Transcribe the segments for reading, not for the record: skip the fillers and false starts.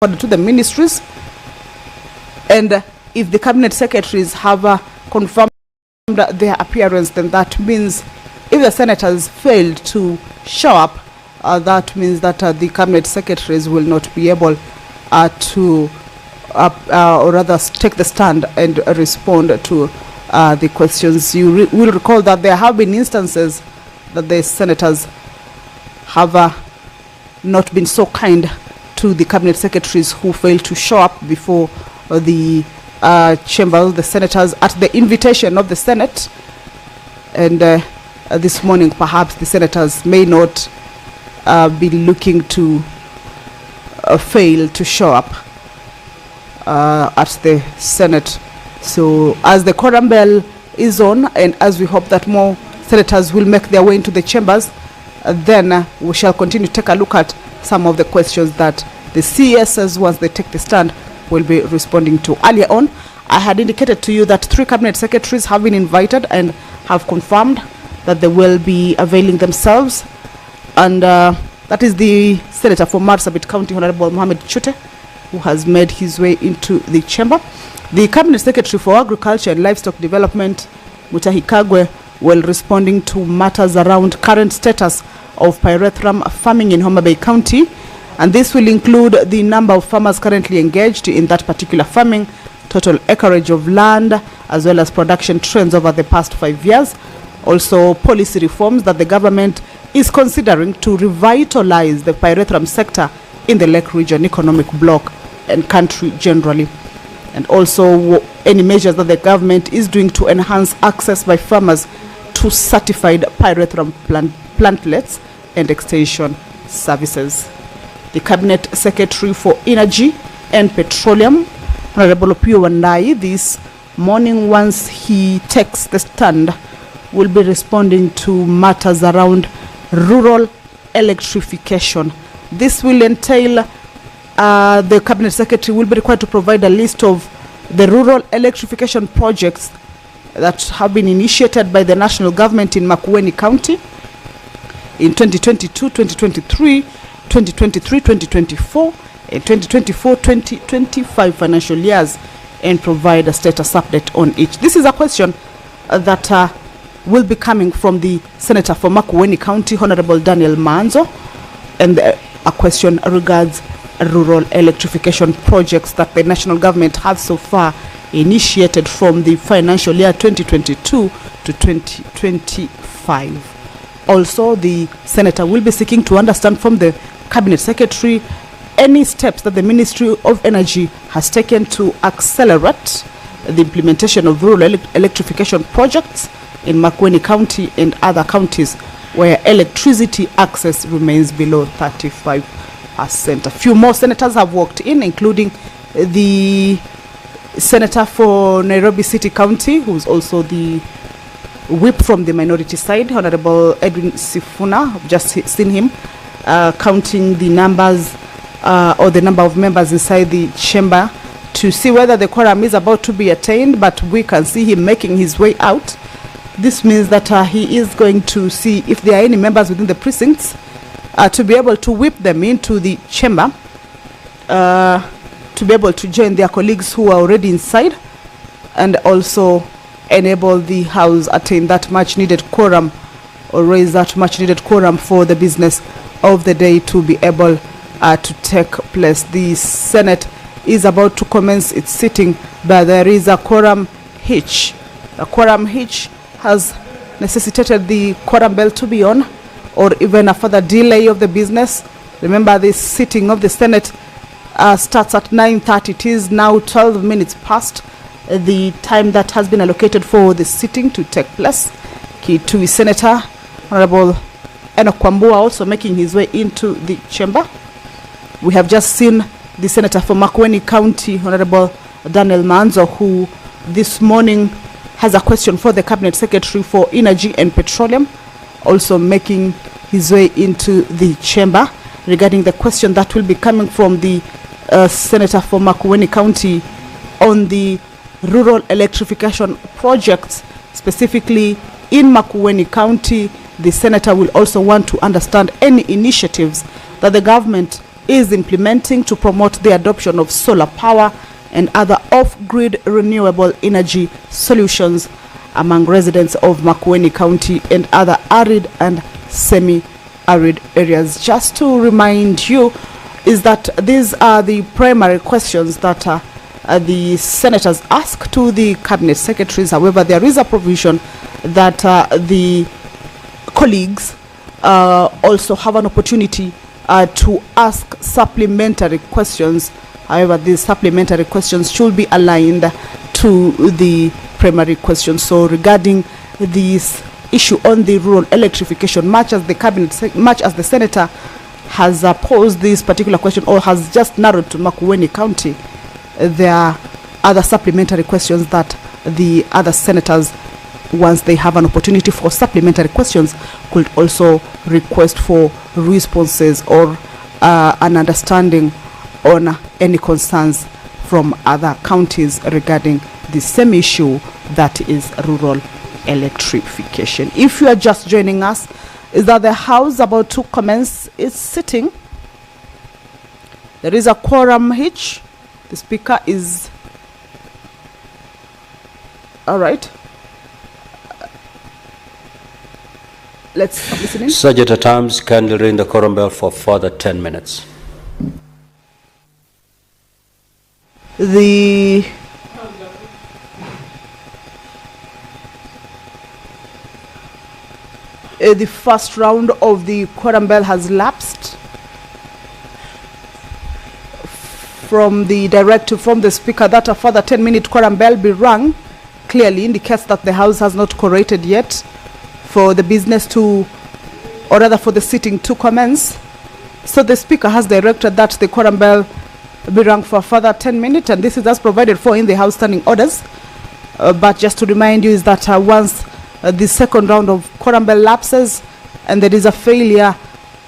to the ministries, and if the cabinet secretaries have confirmed their appearance, then that means if the senators failed to show up, that means that the cabinet secretaries will not be able to or rather take the stand and respond to the questions. You will recall that there have been instances that the senators have not been so kind to the cabinet secretaries who failed to show up before the chamber, the senators, at the invitation of the Senate. And this morning, perhaps the senators may not be looking to fail to show up at the Senate. So as the quorum bell is on, and as we hope that more senators will make their way into the chambers, then we shall continue to take a look at some of the questions that the CSs, once they take the stand, will be responding to. Earlier on, I had indicated to you that 3 cabinet secretaries have been invited and have confirmed that they will be availing themselves, and that is the Senator for Marsabit County, Honorable Mohamed Chute, who has made his way into the chamber. The Cabinet Secretary for Agriculture and Livestock Development, Mutahi Kagwe, will responding to matters around current status of pyrethrum farming in Homa Bay County, and this will include the number of farmers currently engaged in that particular farming, total acreage of land, as well as production trends over the past 5 years. Also, policy reforms that the government is considering to revitalize the pyrethrum sector in the Lake Region economic bloc and country generally. And also any measures that the government is doing to enhance access by farmers to certified pyrethrum plantlets and extension services. The Cabinet Secretary for Energy and Petroleum, Honorable Opio Wandai, this morning, once he takes the stand, will be responding to matters around rural electrification. This will entail the Cabinet Secretary will be required to provide a list of the rural electrification projects that have been initiated by the national government in Makueni County in 2022, 2023, 2024, and 2024-2025 financial years, and provide a status update on each. This is a question that will be coming from the Senator for Makueni County, Honorable Daniel Manzo, and a question regards rural electrification projects that the national government has so far initiated from the financial year 2022 to 2025. Also, the Senator will be seeking to understand from the Cabinet Secretary any steps that the Ministry of Energy has taken to accelerate the implementation of rural electrification projects in Makueni County and other counties where electricity access remains below 35%. A few more senators have walked in, including the Senator for Nairobi City County, who is also the whip from the minority side, Honorable Edwin Sifuna. I've just seen him counting the numbers or the number of members inside the chamber to see whether the quorum is about to be attained, but we can see him making his way out. This means that he is going to see if there are any members within the precincts to be able to whip them into the chamber to be able to join their colleagues who are already inside, and also enable the House attain that much needed quorum, or raise that much needed quorum for the business of the day to be able to take place. The Senate is about to commence its sitting, but there is a quorum hitch. A quorum hitch has necessitated the quorum bell to be on, or even a further delay of the business. Remember, the sitting of the Senate starts at 9:30. It is now 12 minutes past the time that has been allocated for the sitting to take place. Kitui Senator Honorable Enoch Kwambua also making his way into the chamber. We have just seen the Senator for Makueni County, Honorable Daniel Manzo, who this morning has a question for the Cabinet Secretary for Energy and Petroleum, also making his way into the chamber regarding the question that will be coming from the Senator for Makueni County on the rural electrification projects, specifically in Makueni County. The Senator will also want to understand any initiatives that the government is implementing to promote the adoption of solar power and other off-grid renewable energy solutions among residents of Makueni County and other arid and semi-arid areas. Just to remind you, is that these are the primary questions that the senators ask to the cabinet secretaries. However, there is a provision that the colleagues also have an opportunity to ask supplementary questions. However, these supplementary questions should be aligned to the primary questions. So regarding this issue on the rural electrification, much as the senator has posed this particular question or has just narrowed to Makueni County, there are other supplementary questions that the other senators, once they have an opportunity for supplementary questions, could also request for responses or an understanding on any concerns from other counties regarding the same issue, that is rural electrification. If you are just joining us, is that the House about to commence its sitting. There is a quorum hitch. The speaker is all right. Let's listen in. Sergeant at Arms, kindly ring the quorum bell for further 10 minutes. The first round of the quorum bell has lapsed. From the directive from the speaker that a further 10-minute quorum bell be rung clearly indicates that the House has not quorated yet for the business to, or rather for the sitting to commence. So the speaker has directed that the quorum bell be rung for a further 10 minutes, and this is as provided for in the House standing orders. But just to remind you is that once the second round of quorum bell lapses and there is a failure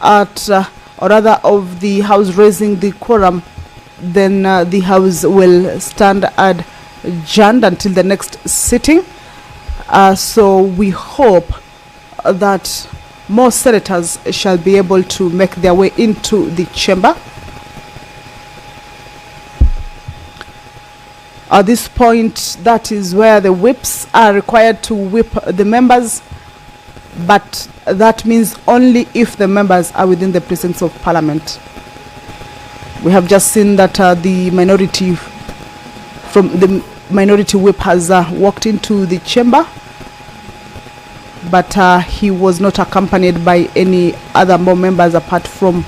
at or rather of the House raising the quorum, then the House will stand adjourned until the next sitting. So we hope that more senators shall be able to make their way into the chamber. At this point, that is where the whips are required to whip the members, but that means only if the members are within the precincts of Parliament. We have just seen that the minority whip has walked into the chamber, but he was not accompanied by any other more members apart from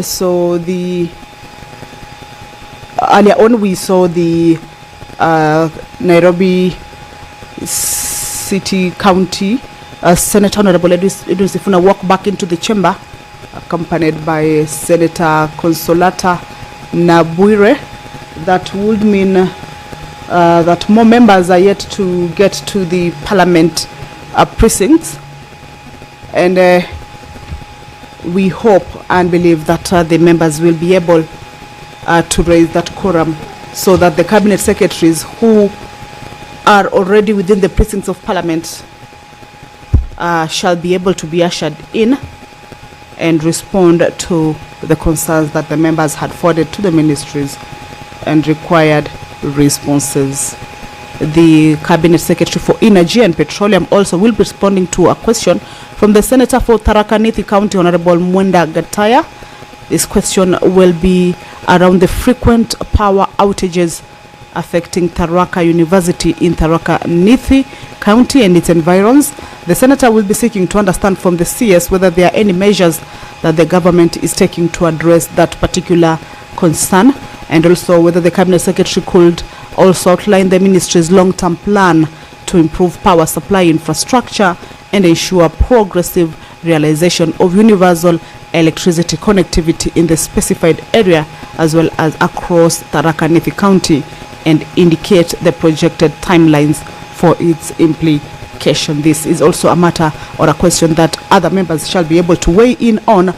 so the earlier on we saw the Nairobi City County Senator Honorable Idris Sifuna walk back into the chamber accompanied by Senator Consolata Nabuire. That would mean that more members are yet to get to the Parliament precincts, and we hope and believe that the members will be able to raise that quorum so that the cabinet secretaries who are already within the precincts of Parliament shall be able to be ushered in and respond to the concerns that the members had forwarded to the ministries and required responses. The Cabinet Secretary for Energy and Petroleum also will be responding to a question from the Senator for Tharaka Nithi County, Honorable Mwenda Gataya. This question will be around the frequent power outages affecting Tharaka University in Tharaka Nithi County and its environs. The Senator will be seeking to understand from the CS whether there are any measures that the government is taking to address that particular concern, and also whether the Cabinet Secretary could also outline the ministry's long-term plan to improve power supply infrastructure and ensure progressive realization of universal electricity connectivity in the specified area as well as across Tharaka Nithi County, and indicate the projected timelines for its implication. This is also a matter or a question that other members shall be able to weigh in on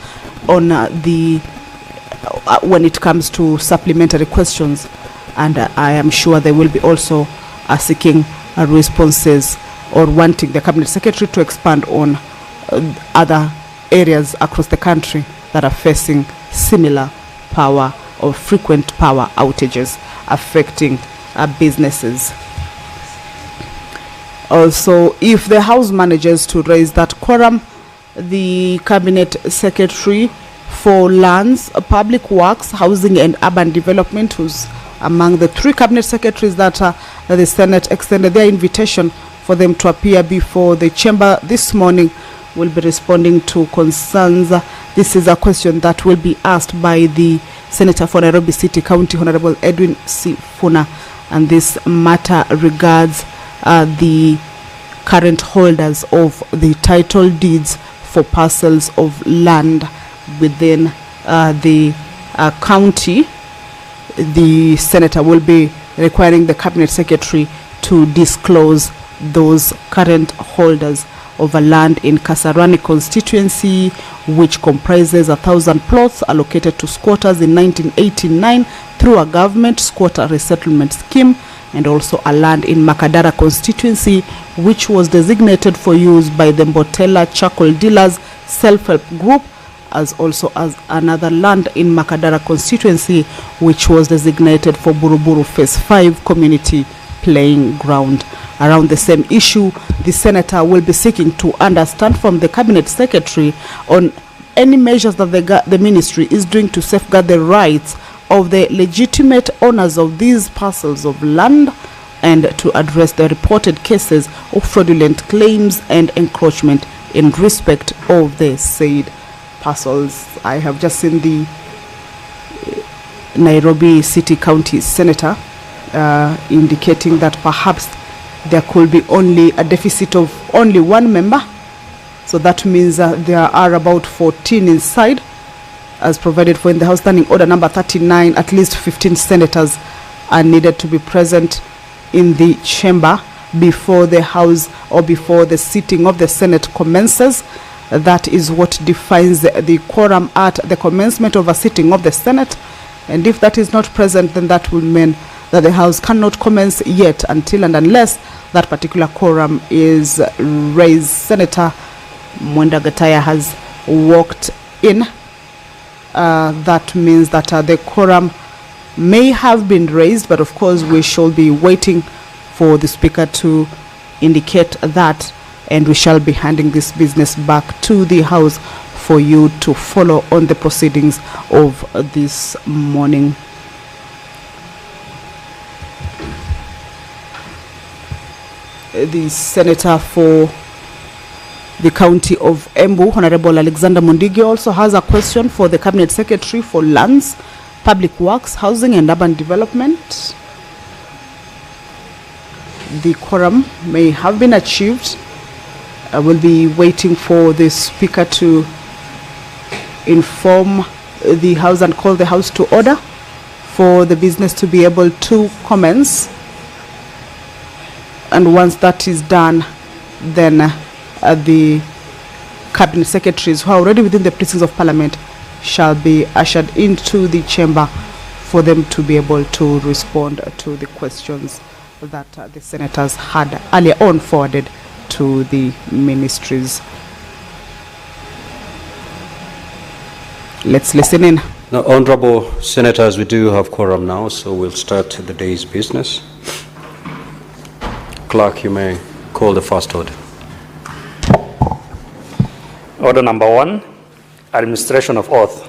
when it comes to supplementary questions, and I am sure they will be also seeking responses or wanting the Cabinet Secretary to expand on other areas across the country that are facing similar power or frequent power outages affecting businesses. Also, if the House manages to raise that quorum, the Cabinet Secretary for Lands, Public Works, Housing and Urban Development, who's among the 3 Cabinet Secretaries that the Senate extended their invitation for them to appear before the chamber this morning, will be responding to concerns. This is a question that will be asked by the Senator for Nairobi City County, Honorable Edwin Sifuna, and this matter regards the current holders of the title deeds for parcels of land within the county. The Senator will be requiring the Cabinet Secretary to disclose those current holders of a land in Kasarani constituency, which comprises 1,000 plots allocated to squatters in 1989 through a government squatter resettlement scheme, and also a land in Makadara constituency, which was designated for use by the Mbotela Charcoal Dealers Self-Help Group, as also as another land in Makadara constituency, which was designated for Buruburu Phase 5 Community Playing Ground. Around the same issue, the Senator will be seeking to understand from the Cabinet Secretary on any measures that the ministry is doing to safeguard the rights of the legitimate owners of these parcels of land, and to address the reported cases of fraudulent claims and encroachment in respect of the said parcels. I have just seen the Nairobi City County Senator indicating that perhaps there could be only a deficit of only 1 member. So that means there are about 14 inside, as provided for in the House Standing Order number 39. At least 15 senators are needed to be present in the chamber before the House or before the sitting of the Senate commences. That is what defines the quorum at the commencement of a sitting of the Senate. And if that is not present, then that will mean that the House cannot commence yet until and unless that particular quorum is raised. Senator Mwenda Gataya has walked in. That means that the quorum may have been raised, but of course we shall be waiting for the Speaker to indicate that, and we shall be handing this business back to the House for you to follow on the proceedings of this morning. The Senator for the County of Embu, Honorable Alexander Mundigi, also has a question for the Cabinet Secretary for Lands, Public Works, Housing and Urban Development. The quorum may have been achieved. I will be waiting for the Speaker to inform the House and call the House to order for the business to be able to commence. And once that is done, then the Cabinet Secretaries who are already within the precincts of Parliament shall be ushered into the chamber for them to be able to respond to the questions that the senators had earlier on forwarded to the ministries. Let's listen in. Now, Honorable Senators, we do have quorum now, so we'll start the day's business. Clerk, you may call the first order. Order number 1, administration of oath.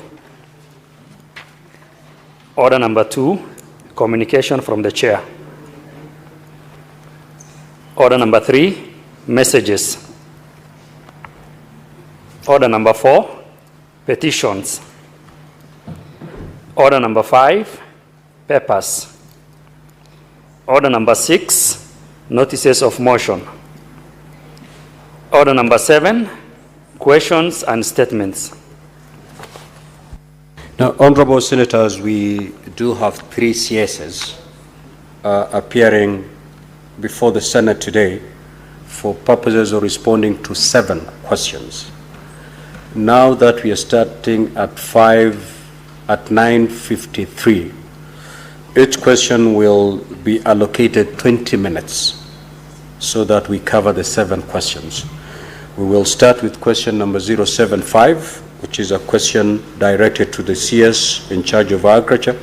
Order number 2, communication from the chair. Order number 3, messages. Order number 4, petitions. Order number 5, papers. Order number 6, notices of motion. Order number 7, questions and statements. Now, honorable senators, we do have 3 CSs appearing before the Senate today for purposes of responding to 7 questions. Now that we are starting at 9:53, each question will be allocated 20 minutes so that we cover the 7 questions. We will start with question number 075, which is a question directed to the CS in charge of agriculture,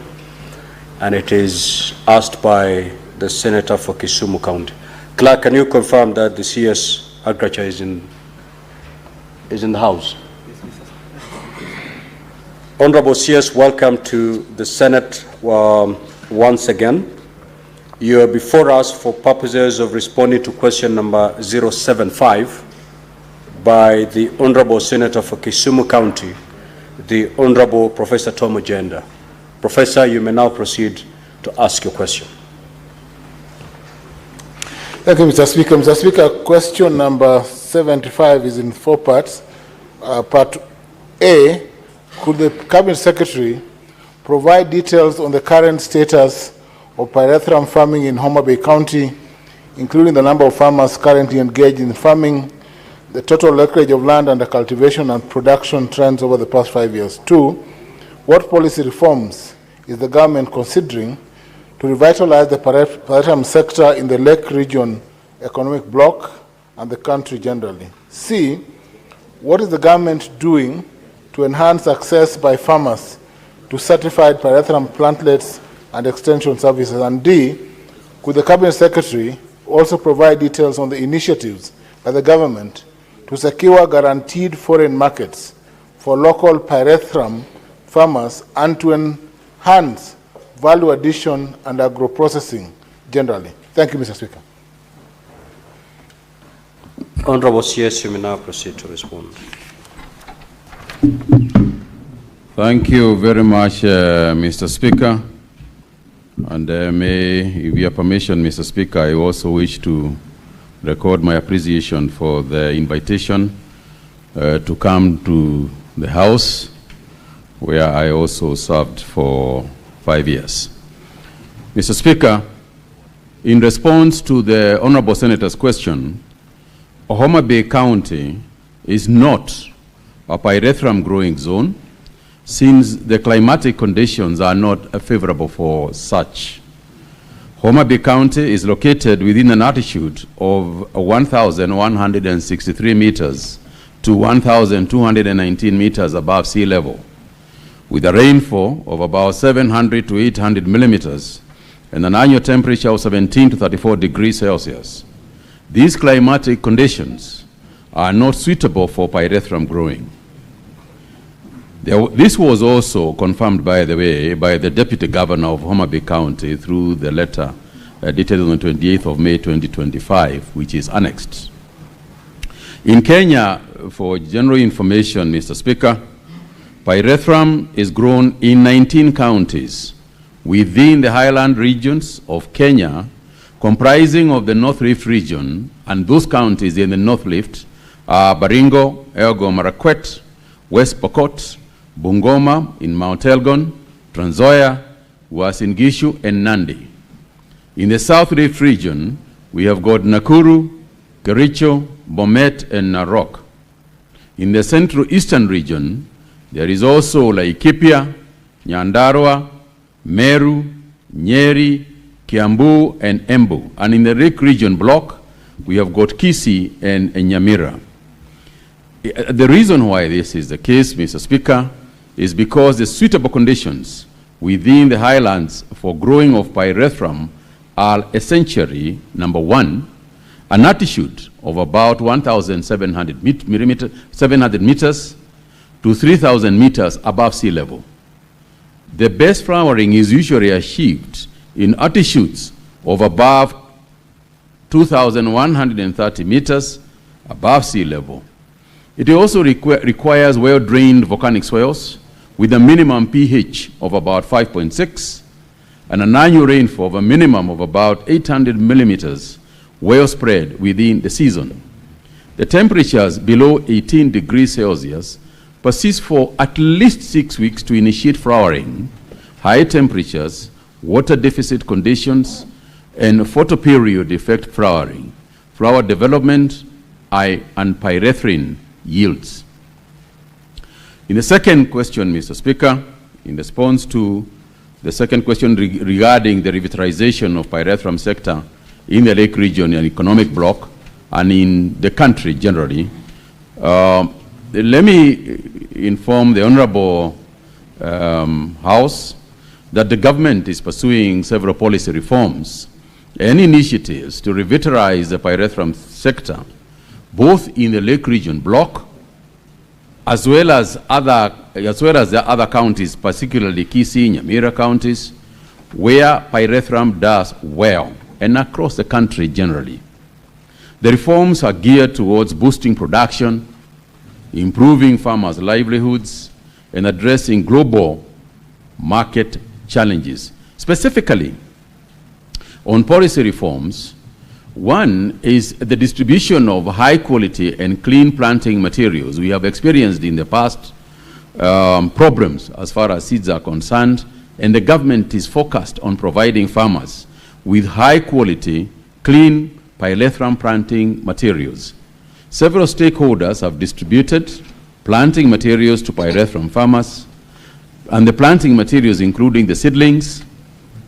and it is asked by the Senator for Kisumu County. Clerk, can you confirm that the CS agriculture is in the house? Honorable CS, welcome to the Senate once again. You are before us for purposes of responding to question number 075 by the Honorable Senator for Kisumu County, the Honorable Professor Tom Ojenda. Professor, you may now proceed to ask your question. Thank you, Mr. Speaker. Mr. Speaker, question number 75 is in 4 parts. Part A, could the Cabinet Secretary provide details on the current status of pyrethrum farming in Homa Bay County, including the number of farmers currently engaged in farming, the total acreage of land under cultivation and production trends over the past 5 years. 2, what policy reforms is the government considering to revitalize the pyrethrum sector in the Lake Region economic bloc and the country generally? C, what is the government doing to enhance access by farmers to certified pyrethrum plantlets and extension services? And D, could the Cabinet Secretary also provide details on the initiatives by the government to secure guaranteed foreign markets for local pyrethrum farmers and to enhance value addition and agro-processing generally? Thank you, Mr. Speaker. Honorable CS, you may now proceed to respond. Thank you very much, Mr. Speaker. And with your permission, Mr. Speaker, I also wish to record my appreciation for the invitation to come to the House, where I also served for 5 years. Mr. Speaker, in response to the Honorable Senator's question, Homa Bay County is not a pyrethrum growing zone, since the climatic conditions are not favorable for such. Homa Bay County is located within an altitude of 1,163 meters to 1,219 meters above sea level, with a rainfall of about 700 to 800 millimeters and an annual temperature of 17 to 34 degrees Celsius. These climatic conditions are not suitable for pyrethrum growing. This was also confirmed, by the way, by the Deputy Governor of Homa Bay County through the letter dated on the 28th of May 2025, which is annexed. In Kenya, for general information, Mr. Speaker, pyrethrum is grown in 19 counties within the highland regions of Kenya, comprising of the North Rift region, and those counties in the North Rift are Baringo, Elgeyo Marakwet, West Pokot, Bungoma in Mount Elgon, Trans Nzoia, Uasin Gishu, and Nandi. In the South Rift region, we have got Nakuru, Kericho, Bomet, and Narok. In the Central Eastern region, there is also Laikipia, Nyandarua, Meru, Nyeri, Kiambu, and Embu. And in the Lake region block, we have got Kisii and Nyamira. The reason why this is the case, Mr. Speaker, is because the suitable conditions within the highlands for growing of pyrethrum are essentially, number one, an altitude of about 1,700 meters to 3,000 meters above sea level. The best flowering is usually achieved in altitudes of above 2,130 meters above sea level. It also requires well-drained volcanic soils with a minimum pH of about 5.6 and an annual rainfall of a minimum of about 800 millimeters, well spread within the season. The temperatures below 18 degrees Celsius persists for at least 6 weeks to initiate flowering, high temperatures, water deficit conditions, and photoperiod effect flowering, flower development, and pyrethrin yields. In the second question, Mr. Speaker, in response to the second question regarding the revitalization of pyrethrum sector in the Lake region and economic bloc and in the country generally, let me inform the Honorable House that the government is pursuing several policy reforms and initiatives to revitalize the pyrethrum sector, both in the Lake region bloc as well as the other counties, particularly Kisii, Nyamira counties, where pyrethrum does well, and across the country generally. The reforms are geared towards boosting production, improving farmers' livelihoods, and addressing global market challenges. Specifically, on policy reforms, one is the distribution of high quality and clean planting materials. We have experienced in the past problems as far as seeds are concerned, and the government is focused on providing farmers with high quality, clean pyrethrum planting materials. Several stakeholders have distributed planting materials to pyrethrum farmers, and the planting materials, including the seedlings,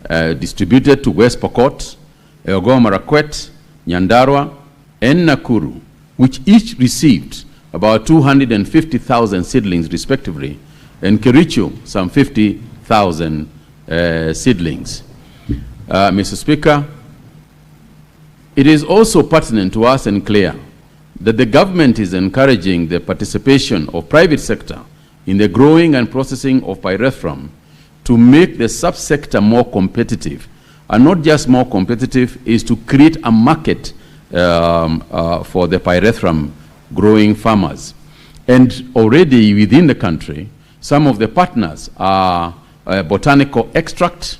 distributed to West Pokot, Elgeyo Marakwet, Nyandarua, and Nakuru, which each received about 250,000 seedlings respectively, and Kericho some 50,000 seedlings. Mr. Speaker, it is also pertinent to us and clear that the government is encouraging the participation of private sector in the growing and processing of pyrethrum to make the subsector more competitive. And not just more competitive, is to create a market for the pyrethrum growing farmers. And already within the country, some of the partners are Botanical Extract.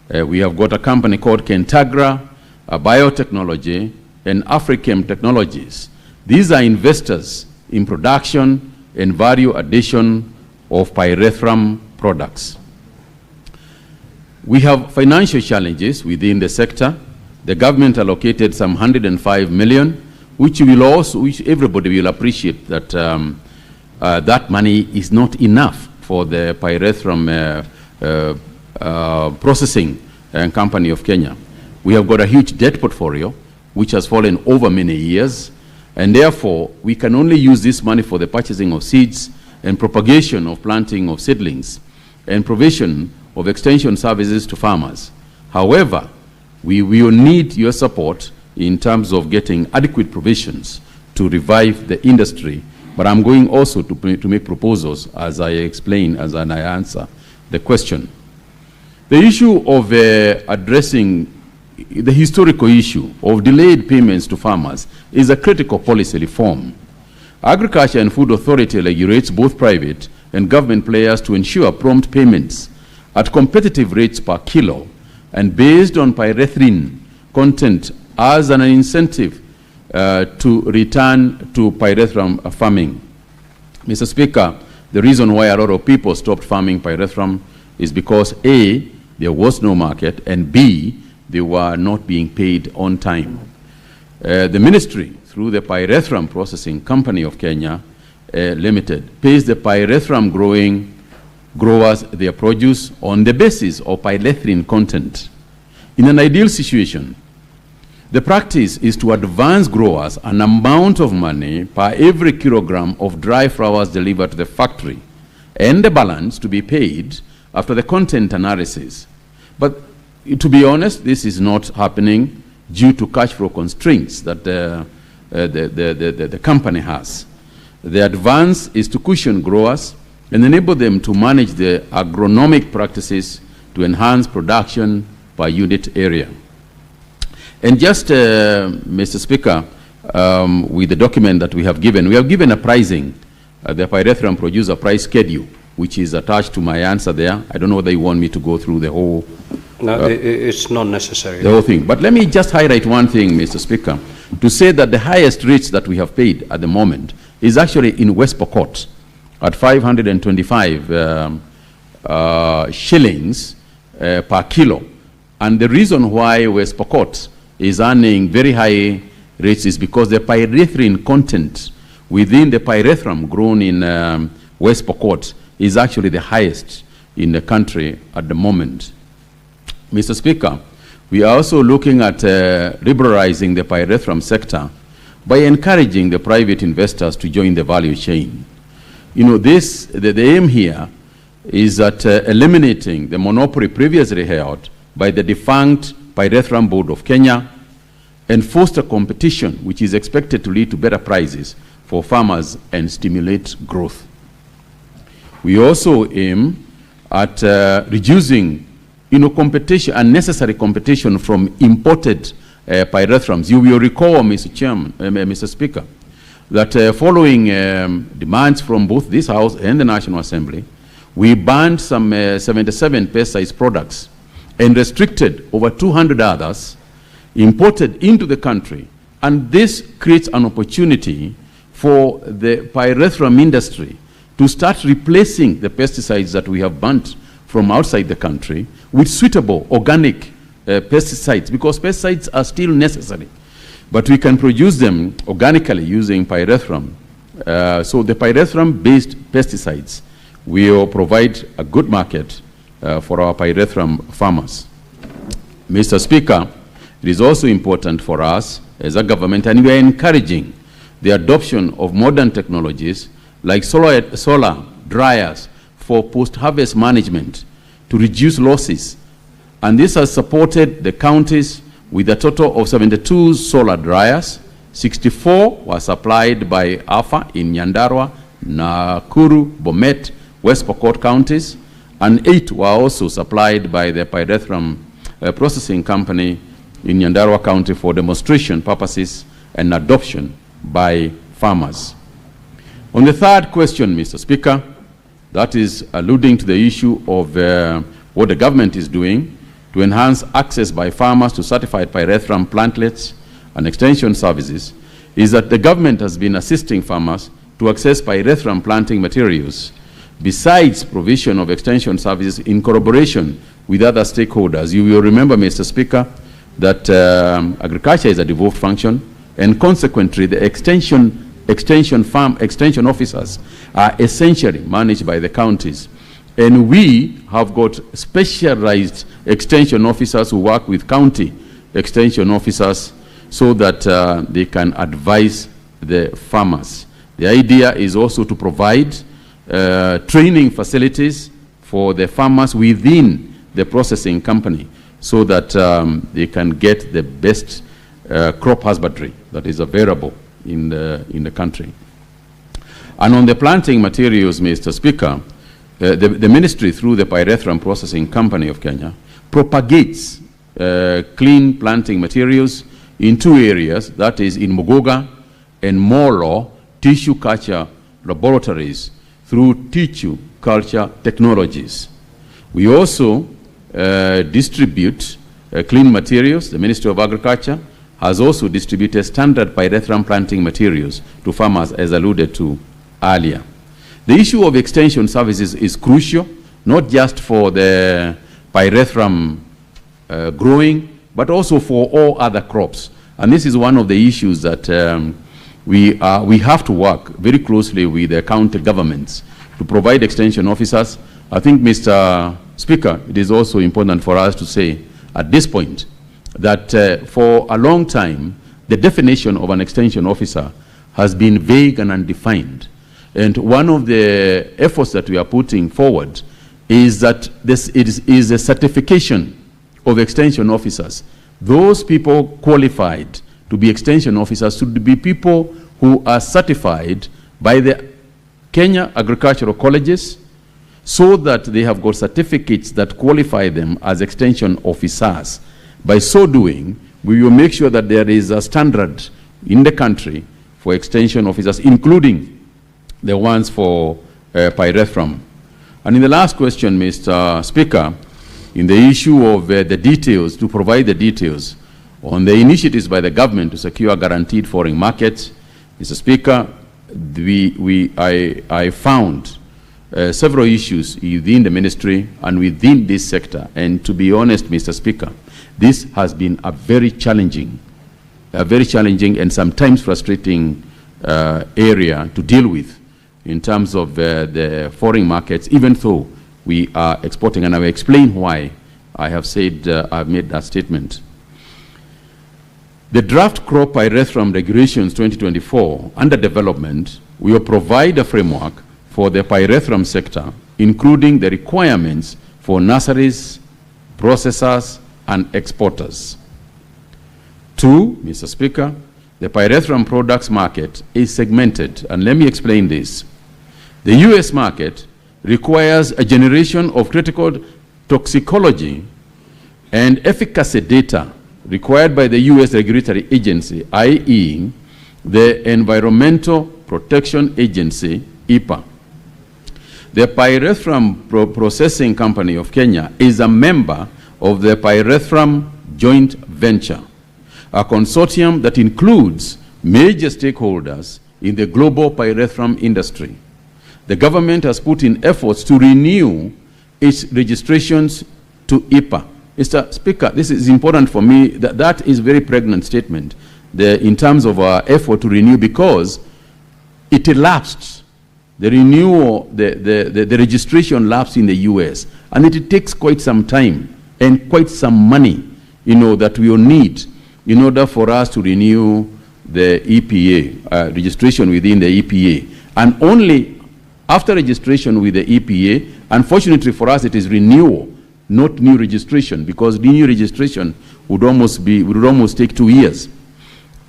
We have got a company called Kentagra, Biotechnology, and Africhem Technologies. These are investors in production and value addition of pyrethrum products. We have financial challenges within the sector. The government allocated some 105 million, which everybody will appreciate that that money is not enough for the pyrethrum processing company of Kenya. We have got a huge debt portfolio, which has fallen over many years, and therefore we can only use this money for the purchasing of seeds and propagation of planting of seedlings and provision of extension services to farmers. However, we will need your support in terms of getting adequate provisions to revive the industry. But I'm going also to make proposals as I explain, as I answer the question. The issue of addressing the historical issue of delayed payments to farmers is a critical policy reform. Agriculture and Food Authority regulates both private and government players to ensure prompt payments at competitive rates per kilo and based on pyrethrin content as an incentive to return to pyrethrum farming. Mr. Speaker, the reason why a lot of people stopped farming pyrethrum is because A, there was no market, and B, they were not being paid on time. The ministry, through the Pyrethrum Processing Company of Kenya Limited, pays the pyrethrum growers their produce on the basis of pyrethrin content. In an ideal situation, the practice is to advance growers an amount of money per every kilogram of dry flowers delivered to the factory, and the balance to be paid after the content analysis. But to be honest, this is not happening due to cash flow constraints that the company has. The advance is to cushion growers and enable them to manage the agronomic practices to enhance production per unit area. And just, Mr. Speaker, with the document that we have given a pricing, the pyrethrum producer price schedule, which is attached to my answer there. I don't know whether you want me to go through the whole... No, it's not necessary. The whole thing. But let me just highlight one thing, Mr. Speaker, to say that the highest rates that we have paid at the moment is actually in West Pokot at 525 shillings per kilo. And the reason why West Pokot is earning very high rates is because the pyrethrin content within the pyrethrum grown in West Pokot is actually the highest in the country at the moment. Mr. Speaker, we are also looking at liberalizing the pyrethrum sector by encouraging the private investors to join the value chain. You know, the aim here is that eliminating the monopoly previously held by the defunct Pyrethrum Board of Kenya and foster competition, which is expected to lead to better prices for farmers and stimulate growth. We also aim at reducing, competition, unnecessary competition from imported pyrethrums. You will recall, Mr. Speaker, that following demands from both this House and the National Assembly, we banned some 77 pesticide products and restricted over 200 others imported into the country. And this creates an opportunity for the pyrethrum industry to start replacing the pesticides that we have banned from outside the country with suitable organic pesticides, because pesticides are still necessary. But we can produce them organically using pyrethrum. So the pyrethrum-based pesticides will provide a good market for our pyrethrum farmers. Mr. Speaker, it is also important for us as a government, and we are encouraging the adoption of modern technologies like solar dryers for post-harvest management to reduce losses. And this has supported the counties with a total of 72 solar dryers. 64 were supplied by AFA in Nyandarua, Nakuru, Bomet, West Pokot counties, and 8 were also supplied by the pyrethrum processing company in Nyandarua County for demonstration purposes and adoption by farmers. On the third question, Mr. Speaker, that is alluding to the issue of what the government is doing to enhance access by farmers to certified pyrethrum plantlets and extension services, is that the government has been assisting farmers to access pyrethrum planting materials, besides provision of extension services in collaboration with other stakeholders. You will remember, Mr. Speaker, that agriculture is a devolved function, and consequently the extension officers are essentially managed by the counties. And we have got specialized extension officers who work with county extension officers so that they can advise the farmers. The idea is also to provide training facilities for the farmers within the processing company so that they can get the best crop husbandry that is available in the country. And on the planting materials, Mr. Speaker, the ministry, through the Pyrethrum Processing Company of Kenya, propagates clean planting materials in 2 areas, that is in Muguga and Molo tissue culture laboratories through tissue culture technologies. We also distribute clean materials. The Ministry of Agriculture has also distributed standard pyrethrum planting materials to farmers, as alluded to earlier. The issue of extension services is crucial, not just for the pyrethrum growing, but also for all other crops. And this is one of the issues that we have to work very closely with the county governments to provide extension officers. I think, Mr. Speaker, it is also important for us to say at this point that for a long time, the definition of an extension officer has been vague and undefined. And one of the efforts that we are putting forward is that it is a certification of extension officers. Those people qualified to be extension officers should be people who are certified by the Kenya Agricultural Colleges, so that they have got certificates that qualify them as extension officers. By so doing, we will make sure that there is a standard in the country for extension officers, including the ones for pyrethrum. And in the last question, Mr. Speaker, in the issue of the details, to provide the details on the initiatives by the government to secure guaranteed foreign markets, Mr. Speaker, I found several issues within the ministry and within this sector. And to be honest, Mr. Speaker, this has been a very challenging and sometimes frustrating area to deal with in terms of the foreign markets, even though we are exporting. And I will explain why I have said, I've made that statement. The draft crop pyrethrum regulations 2024 under development will provide a framework for the pyrethrum sector, including the requirements for nurseries, processors, and exporters. 2, Mr. Speaker, the pyrethrum products market is segmented, and let me explain this. The US market requires a generation of critical toxicology and efficacy data required by the US regulatory agency, i.e., the Environmental Protection Agency, EPA. The Pyrethrum Processing Company of Kenya is a member of the Pyrethrum Joint Venture, a consortium that includes major stakeholders in the global pyrethrum industry. The government has put in efforts to renew its registrations to EPA. Mr. Speaker, this is important for me. That is a very pregnant statement in terms of our effort to renew, because it elapsed. The renewal, the registration lapsed in the US, and it takes quite some time and quite some money, that we will need in order for us to renew the EPA, registration within the EPA. And only after registration with the EPA, unfortunately for us, it is renewal, not new registration, because the new registration would almost take 2 years.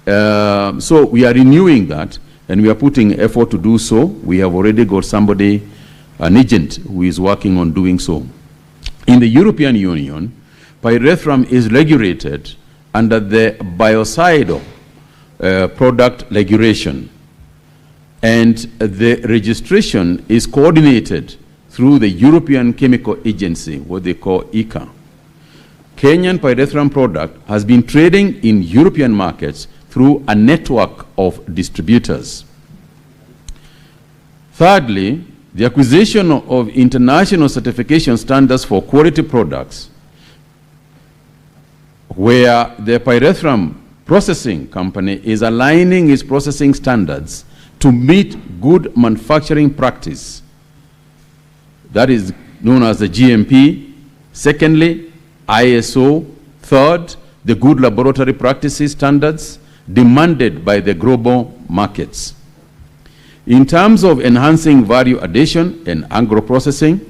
So we are renewing that, and we are putting effort to do so. We have already got somebody, an agent, who is working on doing so. In the European Union, pyrethrum is regulated under the biocidal product regulation, and the registration is coordinated through the European Chemical Agency, what they call ECHA. Kenyan pyrethrum product has been trading in European markets through a network of distributors. Thirdly, the acquisition of international certification standards for quality products, where the pyrethrum processing company is aligning its processing standards to meet good manufacturing practice. That is known as the GMP. Secondly, ISO. Third, the good laboratory practices standards demanded by the global markets. In terms of enhancing value addition and agro-processing,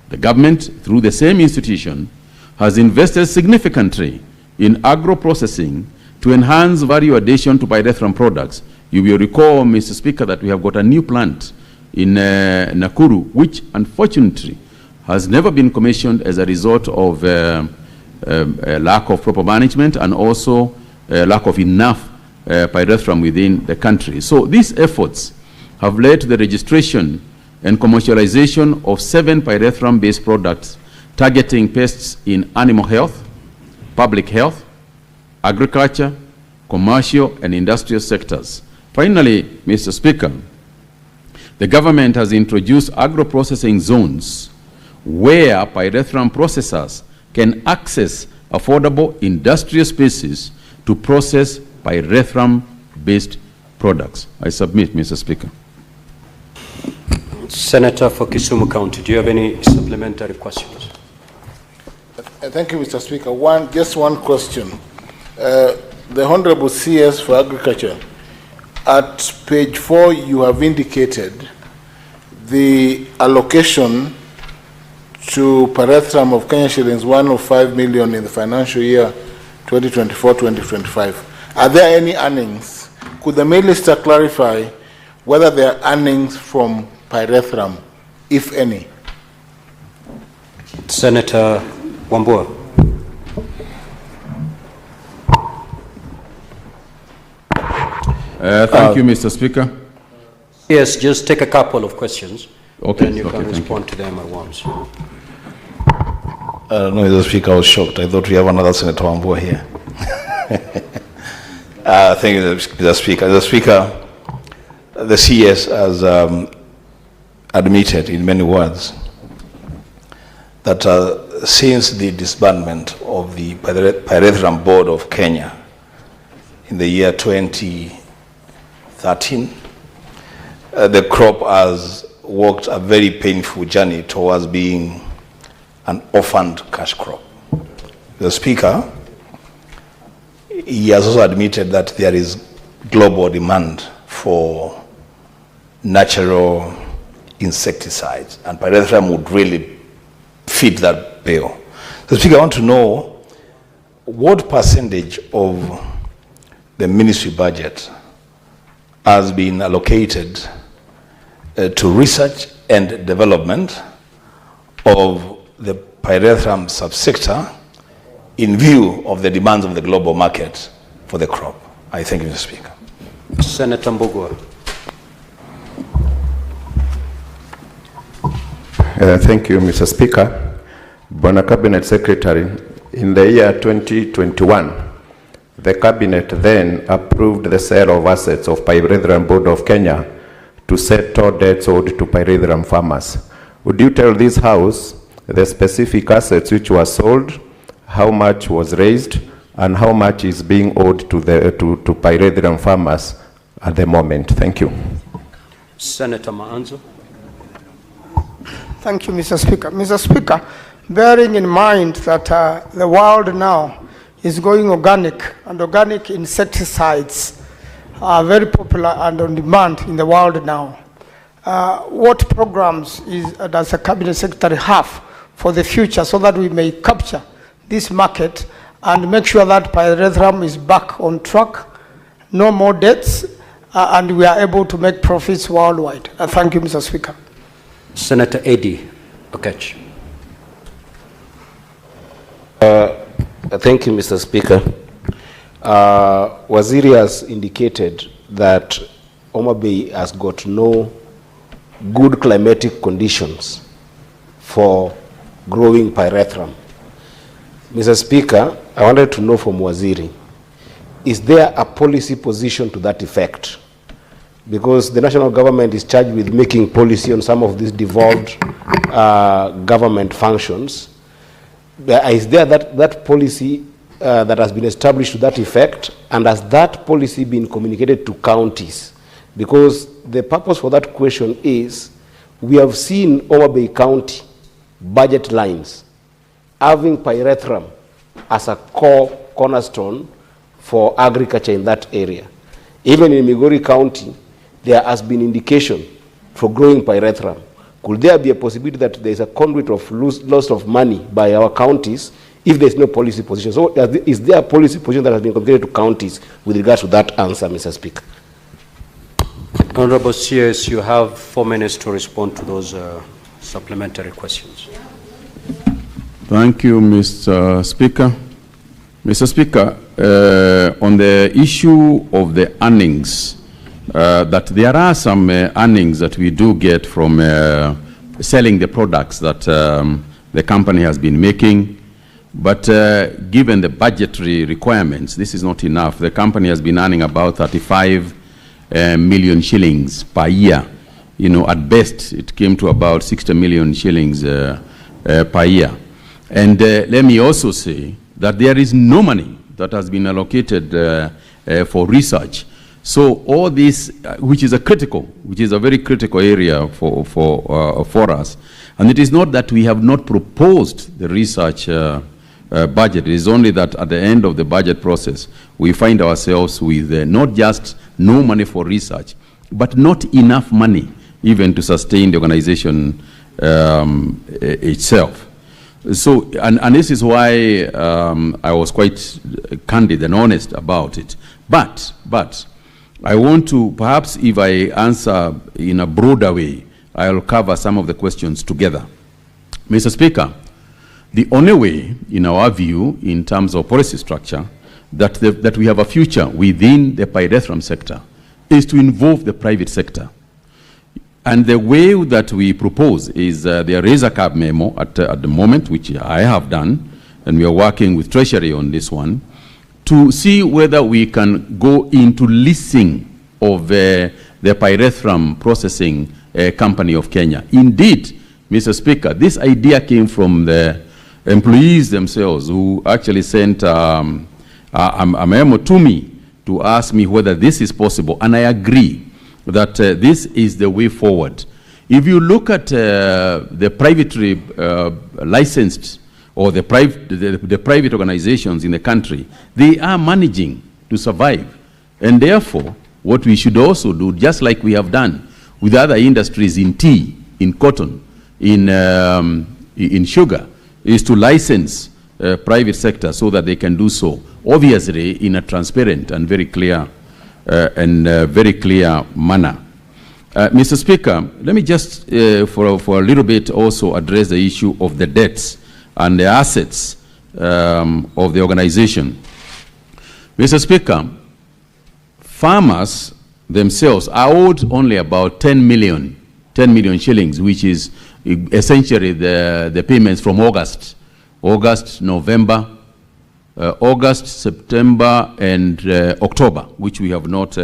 the government, through the same institution, has invested significantly in agro-processing to enhance value addition to pyrethrum products. You will recall, Mr. Speaker, that we have got a new plant in Nakuru, which unfortunately has never been commissioned as a result of a lack of proper management and also lack of enough pyrethrum within the country. So these efforts have led to the registration and commercialization of 7 pyrethrum-based products targeting pests in animal health, public health, agriculture, commercial, and industrial sectors. Finally, Mr. Speaker, the government has introduced agro-processing zones where pyrethrum processors can access affordable industrial spaces to process pyrethrum-based products. I submit, Mr. Speaker. Senator for Kisumu County, do you have any supplementary questions? Thank you, Mr. Speaker. Just one question. The Honorable CS for Agriculture, at page 4, you have indicated the allocation to pyrethrum of Kenya shillings 105 million in the financial year 2024-2025. Are there any earnings? Could the Minister clarify whether there are earnings from pyrethrum, if any? Senator Wambua. Thank you, Mr. Speaker. Yes, just take a couple of questions. Okay, then you okay, can respond to them at once. No, Mr. Speaker, I was shocked. I thought we have another Senator Wambua here. Thank you, Mr. Speaker. Mr. Speaker, the CS has admitted in many words that since the disbandment of the Pyrethrum Board of Kenya in the year 2013, the crop has walked a very painful journey towards being an orphaned cash crop. The Speaker, he has also admitted that there is global demand for natural insecticides, and pyrethrum would really fit that bill. So, Speaker, I want to know what percentage of the ministry budget has been allocated to research and development of the pyrethrum subsector in view of the demands of the global market for the crop. I thank you, Mr. Speaker. Senator Mbugua. Thank you, Mr. Speaker. Bwana Cabinet Secretary, in the year 2021, the Cabinet then approved the sale of assets of Pyrethrum Board of Kenya to settle debts owed to pyrethrum farmers. Would you tell this House the specific assets which were sold, how much was raised, and how much is being owed to pyrethrum farmers at the moment? Thank you. Senator Maanzo. Thank you, Mr. Speaker. Mr. Speaker, bearing in mind that the world now is going organic, and organic insecticides are very popular and on demand in the world now, what programs does the Cabinet Secretary have for the future so that we may capture this market and make sure that pyrethrum is back on track, no more debts, and we are able to make profits worldwide? Thank you, Mr. Speaker. Senator Eddie Okech. Thank you, Mr. Speaker. Waziri has indicated that Homa Bay has got no good climatic conditions for growing pyrethrum. Mr. Speaker, I wanted to know from Waziri, is there a policy position to that effect? Because the national government is charged with making policy on some of these devolved government functions. Is there that policy that has been established to that effect, and has that policy been communicated to counties? Because the purpose for that question is, we have seen Homa Bay County budget lines having pyrethrum as a cornerstone for agriculture in that area. Even in Migori County, there has been indication for growing pyrethrum. Could there be a possibility that there is a conduit of loss of money by our counties if there is no policy position? So is there a policy position that has been communicated to counties with regard to that answer, Mr. Speaker? Honorable CS, you have 4 minutes to respond to those supplementary questions. Thank you, Mr. Speaker. Mr. Speaker, on the issue of the earnings, that there are some earnings that we do get from selling the products that the company has been making. But given the budgetary requirements, this is not enough. The company has been earning about 35 million shillings per year. You know, at best, it came to about 60 million shillings per year. And let me also say that there is no money that has been allocated for research. So all this, which is a very critical area for us, and it is not that we have not proposed the research budget. It is only that at the end of the budget process, we find ourselves with not just no money for research, but not enough money even to sustain the organization itself. So, and this is why I was quite candid and honest about it. But I want to, perhaps if I answer in a broader way, I'll cover some of the questions together. Mr. Speaker, the only way, in our view, in terms of policy structure, that we have a future within the pyrethrum sector is to involve the private sector. And the way that we propose is there is a CAB memo at the moment, which I have done, and we are working with Treasury on this one, to see whether we can go into leasing of the pyrethrum processing company of Kenya. Indeed, Mr. Speaker, this idea came from the employees themselves who actually sent a memo to me to ask me whether this is possible, and I agree that this is the way forward. If you look at the privately licensed or the private organizations in the country, they are managing to survive. And therefore, what we should also do, just like we have done with other industries in tea, in cotton, in sugar, is to license private sector so that they can do so, obviously in a transparent and very clear manner. Mr. Speaker, let me just for a little bit also address the issue of the debts and the assets of the organization. Mr. Speaker, farmers themselves are owed only about 10 million shillings, which is essentially the payments from August, November, August, September, and October, which we have not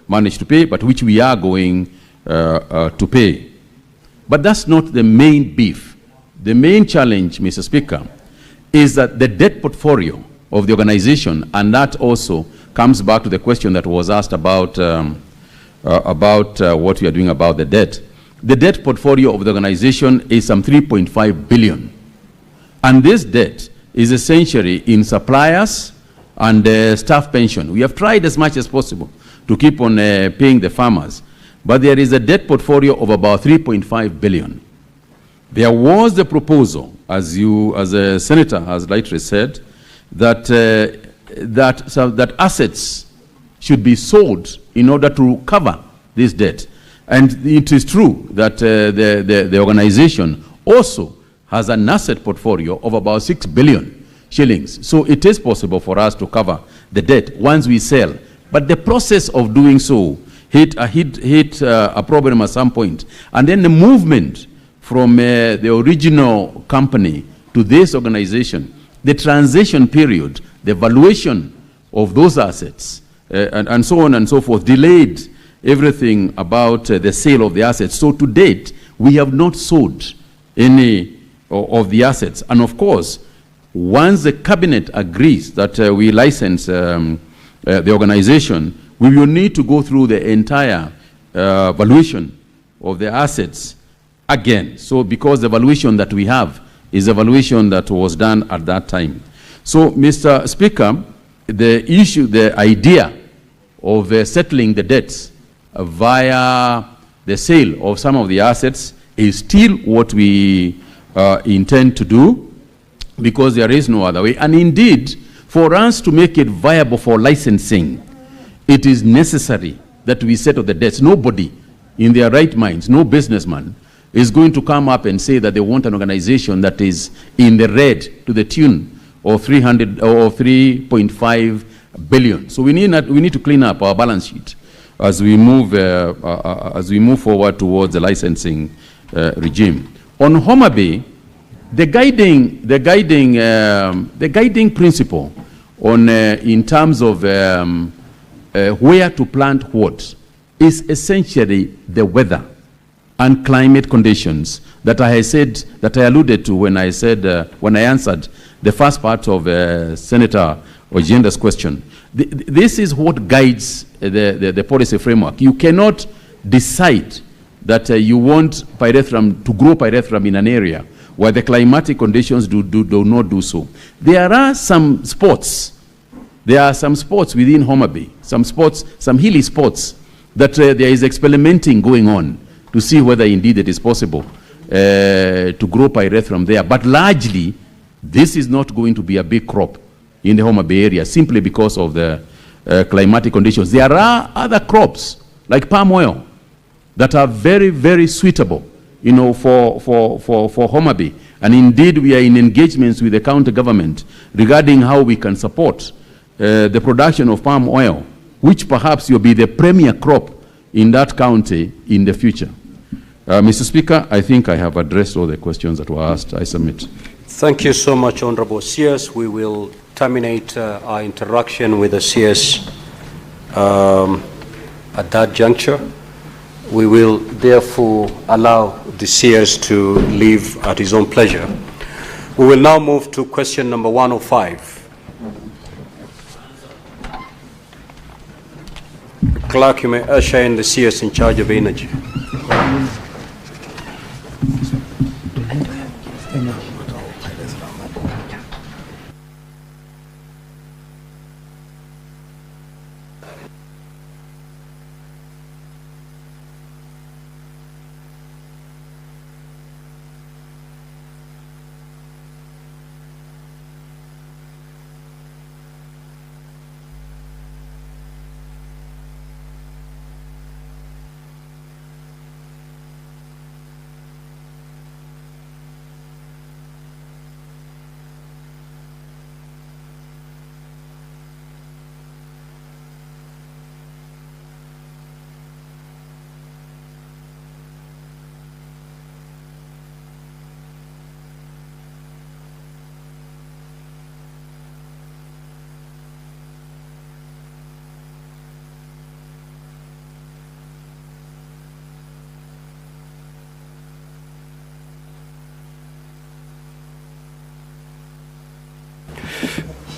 managed to pay, but which we are going to pay. But that's not the main beef. The main challenge, Mr. Speaker, is that the debt portfolio of the organization, and that also comes back to the question that was asked about what we are doing about the debt. The debt portfolio of the organization is some 3.5 billion. And this debt is essentially in suppliers and staff pension. We have tried as much as possible to keep on paying the farmers, but there is a debt portfolio of about 3.5 billion. There was the proposal, as a senator has rightly said, that assets should be sold in order to cover this debt. And it is true that the organization also has an asset portfolio of about 6 billion shillings. So it is possible for us to cover the debt once we sell. But the process of doing so hit a problem at some point. And then the movement from the original company to this organization, the transition period, the valuation of those assets, and so on and so forth, delayed everything about the sale of the assets. So to date, we have not sold any of the assets. And of course, once the cabinet agrees that we license the organization, we will need to go through the entire valuation of the assets again. So because the valuation that we have is a valuation that was done at that time. So, Mr. Speaker, the idea of settling the debts via the sale of some of the assets is still what we intend to do, because there is no other way. And indeed, for us to make it viable for licensing, it is necessary that we settle the debts. Nobody in their right minds, no businessman, is going to come up and say that they want an organization that is in the red to the tune of 300 or 3.5 billion. So we need to clean up our balance sheet as we move forward towards the licensing regime. On Homa Bay, the guiding principle on in terms of where to plant what is essentially the weather and climate conditions that I said, that I alluded to when I said when I answered the first part of Senator Ojenda's question. This is what guides the policy framework. You cannot decide that you want pyrethrum to grow pyrethrum in an area where the climatic conditions do not do so. There are some spots. There are some spots within Homa Bay, some hilly spots that there is experimenting going on to see whether indeed it is possible to grow pyrethrum there. But largely, this is not going to be a big crop in the Homa Bay area simply because of the climatic conditions. There are other crops like palm oil that are very, very suitable, for Homa Bay. And indeed, we are in engagements with the county government regarding how we can support the production of palm oil, which perhaps will be the premier crop in that county in the future. Mr. Speaker, I think I have addressed all the questions that were asked. I submit. Thank you so much, Honorable CS. We will terminate our interaction with the CS at that juncture. We will therefore allow the CS to leave at his own pleasure. We will now move to question number 105. Clerk, you may usher in the CS in charge of energy.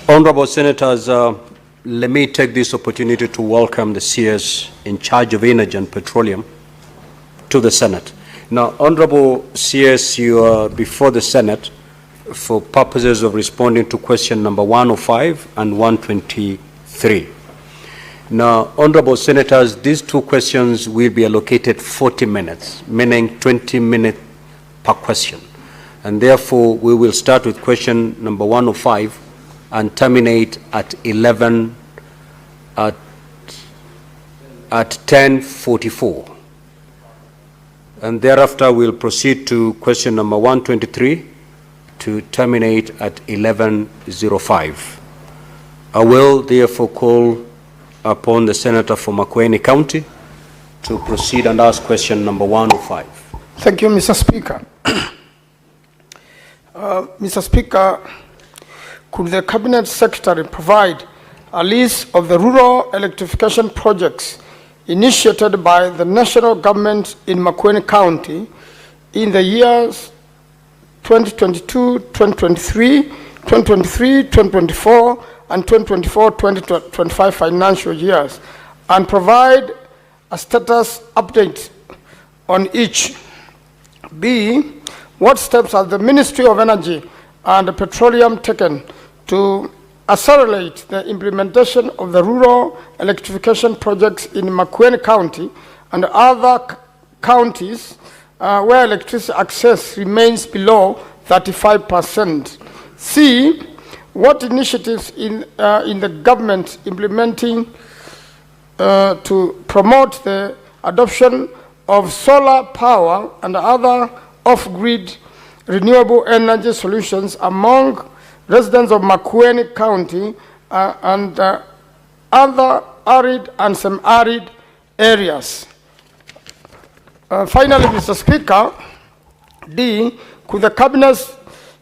Honorable Senators, let me take this opportunity to welcome the CS in charge of energy and petroleum to the Senate. Now, Honorable CS, you are before the Senate for purposes of responding to question number 105 and 123. Now, Honorable Senators, these two questions will be allocated 40 minutes, meaning 20 minutes per question. And therefore, we will start with question number 105 and terminate at 10:44. And thereafter, we'll proceed to question number 123 to terminate at 11:05. I will therefore call upon the Senator for Makueni County to proceed and ask question number 105. Thank you, Mr. Speaker. Mr. Speaker, could the Cabinet Secretary provide a list of the rural electrification projects initiated by the national government in Makueni County in the years 2022, 2023, 2023, 2024, and 2024-2025 financial years, and provide a status update on each? B, what steps has the Ministry of Energy and Petroleum taken to accelerate the implementation of the rural electrification projects in Makueni County and other counties where electricity access remains below 35%? C, what initiatives in the government implementing to promote the adoption of solar power and other off-grid renewable energy solutions among residents of Makueni County and other arid and semi-arid areas? Finally, Mr. Speaker, D, could the Cabinet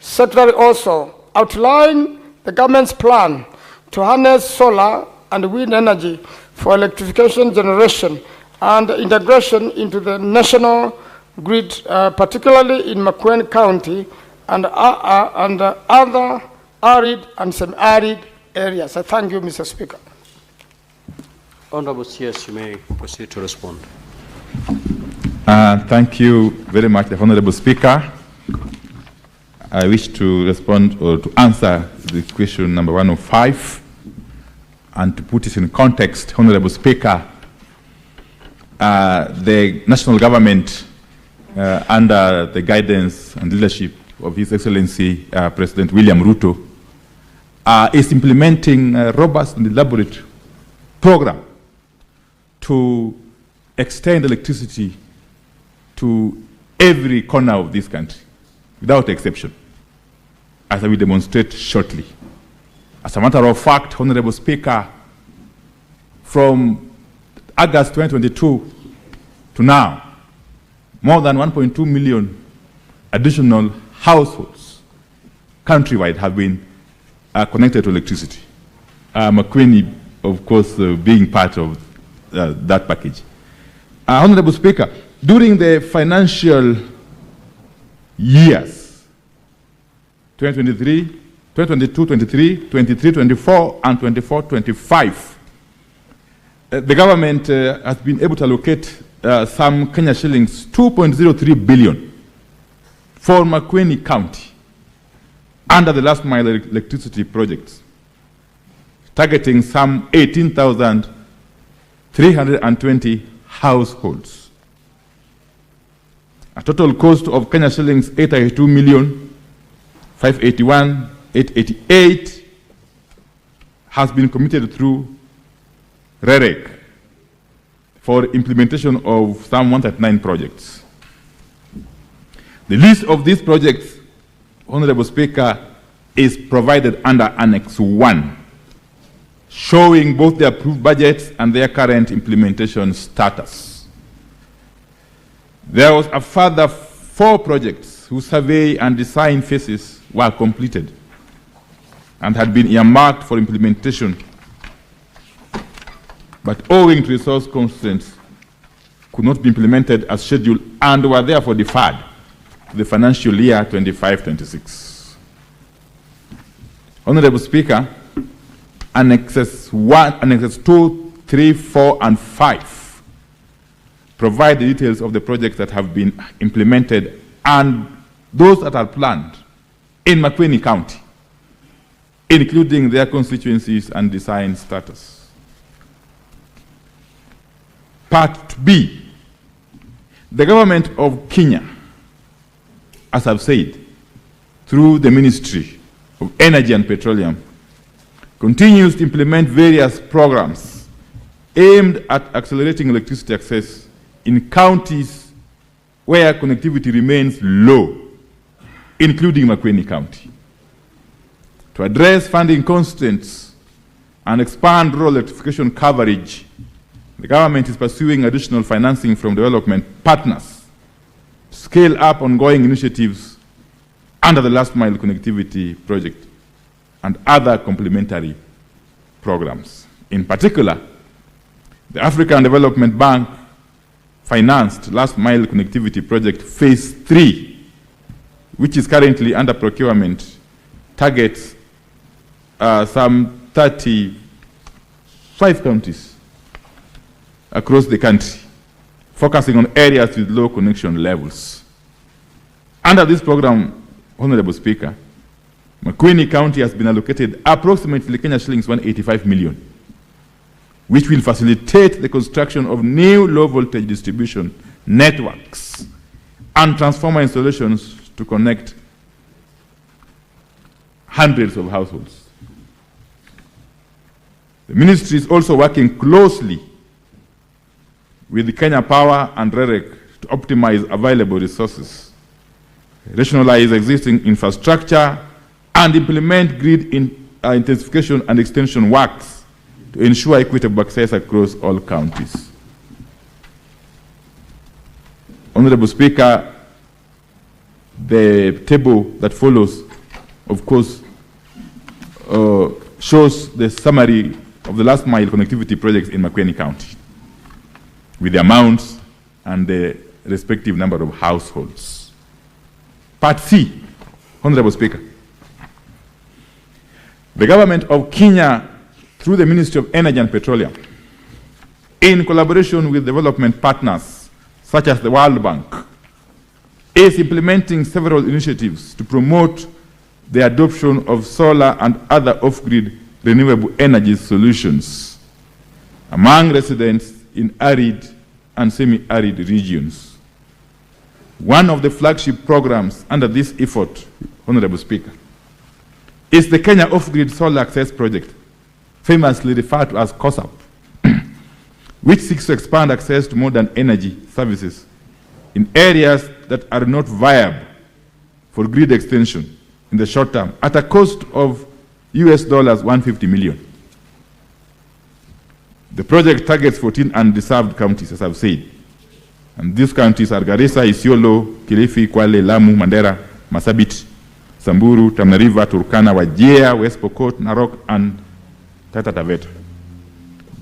Secretary also outline the government's plan to harness solar and wind energy for electrification generation and integration into the national grid, particularly in Makueni County and other arid and semi-arid areas? I thank you, Mr. Speaker. Honorable CS, you may proceed to respond. Thank you very much, the Honorable Speaker. I wish to respond or to answer the question number 105 and to put it in context. Honorable Speaker, the national government under the guidance and leadership of His Excellency President William Ruto is implementing a robust and elaborate program to extend electricity to every corner of this country, without exception, as I will demonstrate shortly. As a matter of fact, Honorable Speaker, from August 2022 to now, more than 1.2 million additional households countrywide have been connected to electricity. Makueni, of course, being part of that package. Honorable Speaker, during the financial years 2023, 2022-23, 23-24, and 24-25, the government has been able to allocate some Kenya shillings 2.03 billion for Makueni County under the last mile electricity projects, targeting some 18,320 households. A total cost of Kenya shillings 882,581,888 has been committed through REREC for implementation of some 139 projects. The list of these projects, Honorable Speaker, is provided under Annex 1, showing both the approved budgets and their current implementation status. There was a further 4 projects whose survey and design phases were completed and had been earmarked for implementation, but owing to resource constraints, could not be implemented as scheduled and were therefore deferred to the financial year 25-26. Honorable Speaker, Annexes 2, 3, 4, and 5 provide the details of the projects that have been implemented and those that are planned in Makueni County, including their constituencies and design status. Part B, the government of Kenya, as I've said, through the Ministry of Energy and Petroleum, continues to implement various programs aimed at accelerating electricity access in counties where connectivity remains low, including Makueni County. To address funding constraints and expand rural electrification coverage, the government is pursuing additional financing from development partners to scale up ongoing initiatives under the last mile connectivity project and other complementary programs. In particular, the African Development Bank financed last mile connectivity project phase 3, which is currently under procurement, targets some 35 counties across the country, focusing on areas with low connection levels. Under this program, Honorable Speaker, Makueni County has been allocated approximately Kenya shillings 185 million, which will facilitate the construction of new low voltage distribution networks and transformer installations to connect hundreds of households. The ministry is also working closely with the Kenya Power and REREC to optimize available resources, rationalize existing infrastructure, and implement grid intensification and extension works to ensure equitable access across all counties. Honorable Speaker, the table that follows, of course, shows the summary of the last mile connectivity projects in Makueni County, with the amounts and the respective number of households. Part C, Honorable Speaker. The government of Kenya, through the Ministry of Energy and Petroleum, in collaboration with development partners such as the World Bank, is implementing several initiatives to promote the adoption of solar and other off-grid renewable energy solutions among residents in arid and semi-arid regions. One of the flagship programs under this effort, Honorable Speaker, is the Kenya Off-Grid Solar Access Project, famously referred to as COSAP, which seeks to expand access to modern energy services in areas that are not viable for grid extension in the short term at a cost of US $150 million. The project targets 14 undeserved counties, as I've said. And these counties are Garissa, Isiolo, Kilifi, Kwale, Lamu, Mandera, Marsabit, Samburu, Tana River, Turkana, Wajir, West Pokot, Narok, and Taita Taveta.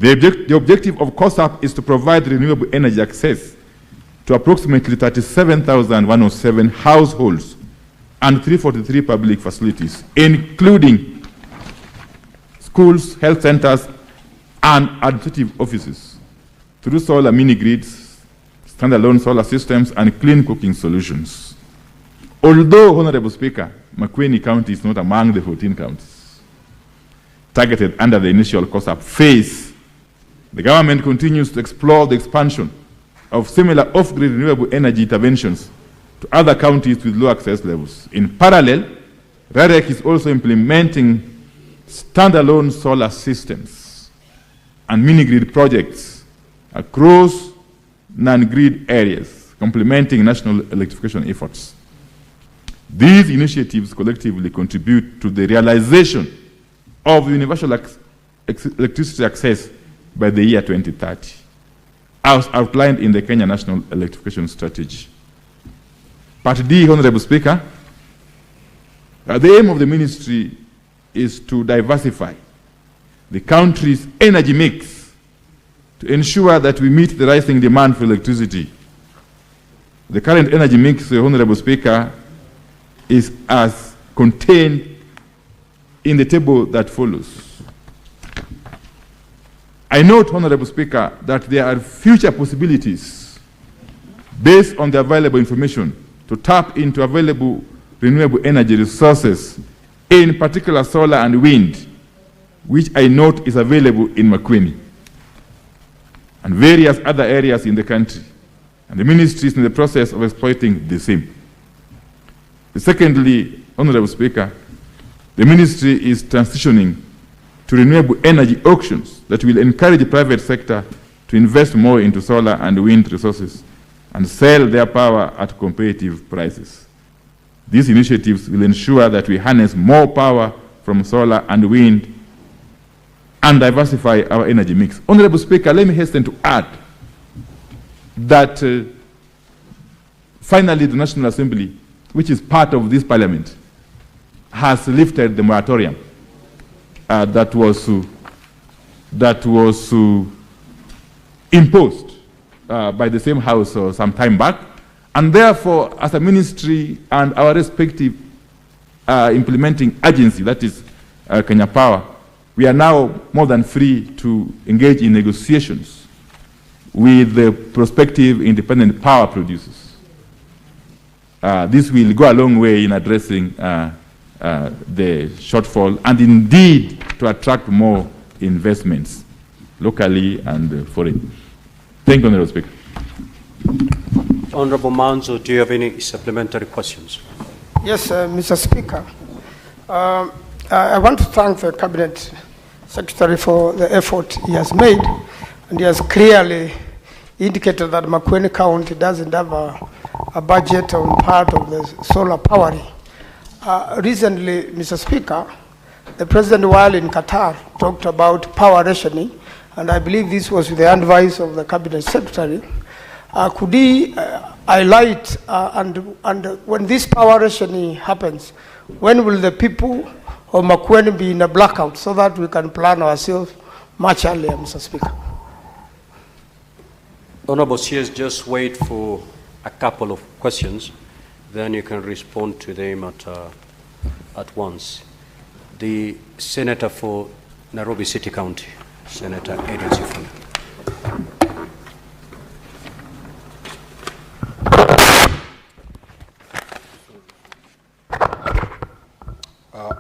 The objective of COSAP is to provide renewable energy access to approximately 37,107 households and 343 public facilities, including schools, health centers, and administrative offices, through solar mini-grids, standalone solar systems, and clean cooking solutions. Although, Honorable Speaker, Makueni County is not among the 14 counties targeted under the initial COSAP phase, the government continues to explore the expansion of similar off-grid renewable energy interventions to other counties with low access levels. In parallel, REREC is also implementing standalone solar systems and mini-grid projects across non-grid areas, complementing national electrification efforts. These initiatives collectively contribute to the realization of universal electricity access by the year 2030, as outlined in the Kenya National Electrification Strategy. Part D, Honorable Speaker, the aim of the ministry is to diversify the country's energy mix to ensure that we meet the rising demand for electricity. The current energy mix, Honorable Speaker, is as contained in the table that follows. I note, Honorable Speaker, that there are future possibilities based on the available information to tap into available renewable energy resources, in particular solar and wind, which I note is available in Makueni and various other areas in the country, and the ministry is in the process of exploiting the same. Secondly, Honorable Speaker, the ministry is transitioning to renewable energy auctions that will encourage the private sector to invest more into solar and wind resources and sell their power at competitive prices. These initiatives will ensure that we harness more power from solar and wind and diversify our energy mix. Honorable Speaker, let me hasten to add that finally the National Assembly, which is part of this parliament, has lifted the moratorium that was imposed by the same house some time back. And therefore, as a ministry and our respective implementing agency, that is Kenya Power, we are now more than free to engage in negotiations with the prospective independent power producers. This will go a long way in addressing the shortfall and indeed to attract more investments locally and foreign. Thank you, Honorable Speaker. Honorable Manzo, do you have any supplementary questions? Yes, Mr. Speaker. I want to thank the Cabinet Secretary for the effort he has made, and he has clearly indicated that Makueni County doesn't have a budget on part of the solar powering. Recently, Mr. Speaker, the President, while in Qatar, talked about power rationing, and I believe this was with the advice of the Cabinet Secretary. Could he highlight, and when this power rationing happens, when will the people of Makueni be in a blackout so that we can plan ourselves much earlier, Mr. Speaker? Honorable CS, just wait for a couple of questions, then you can respond to them at once. The Senator for Nairobi City County, Senator Edwin Sifuna.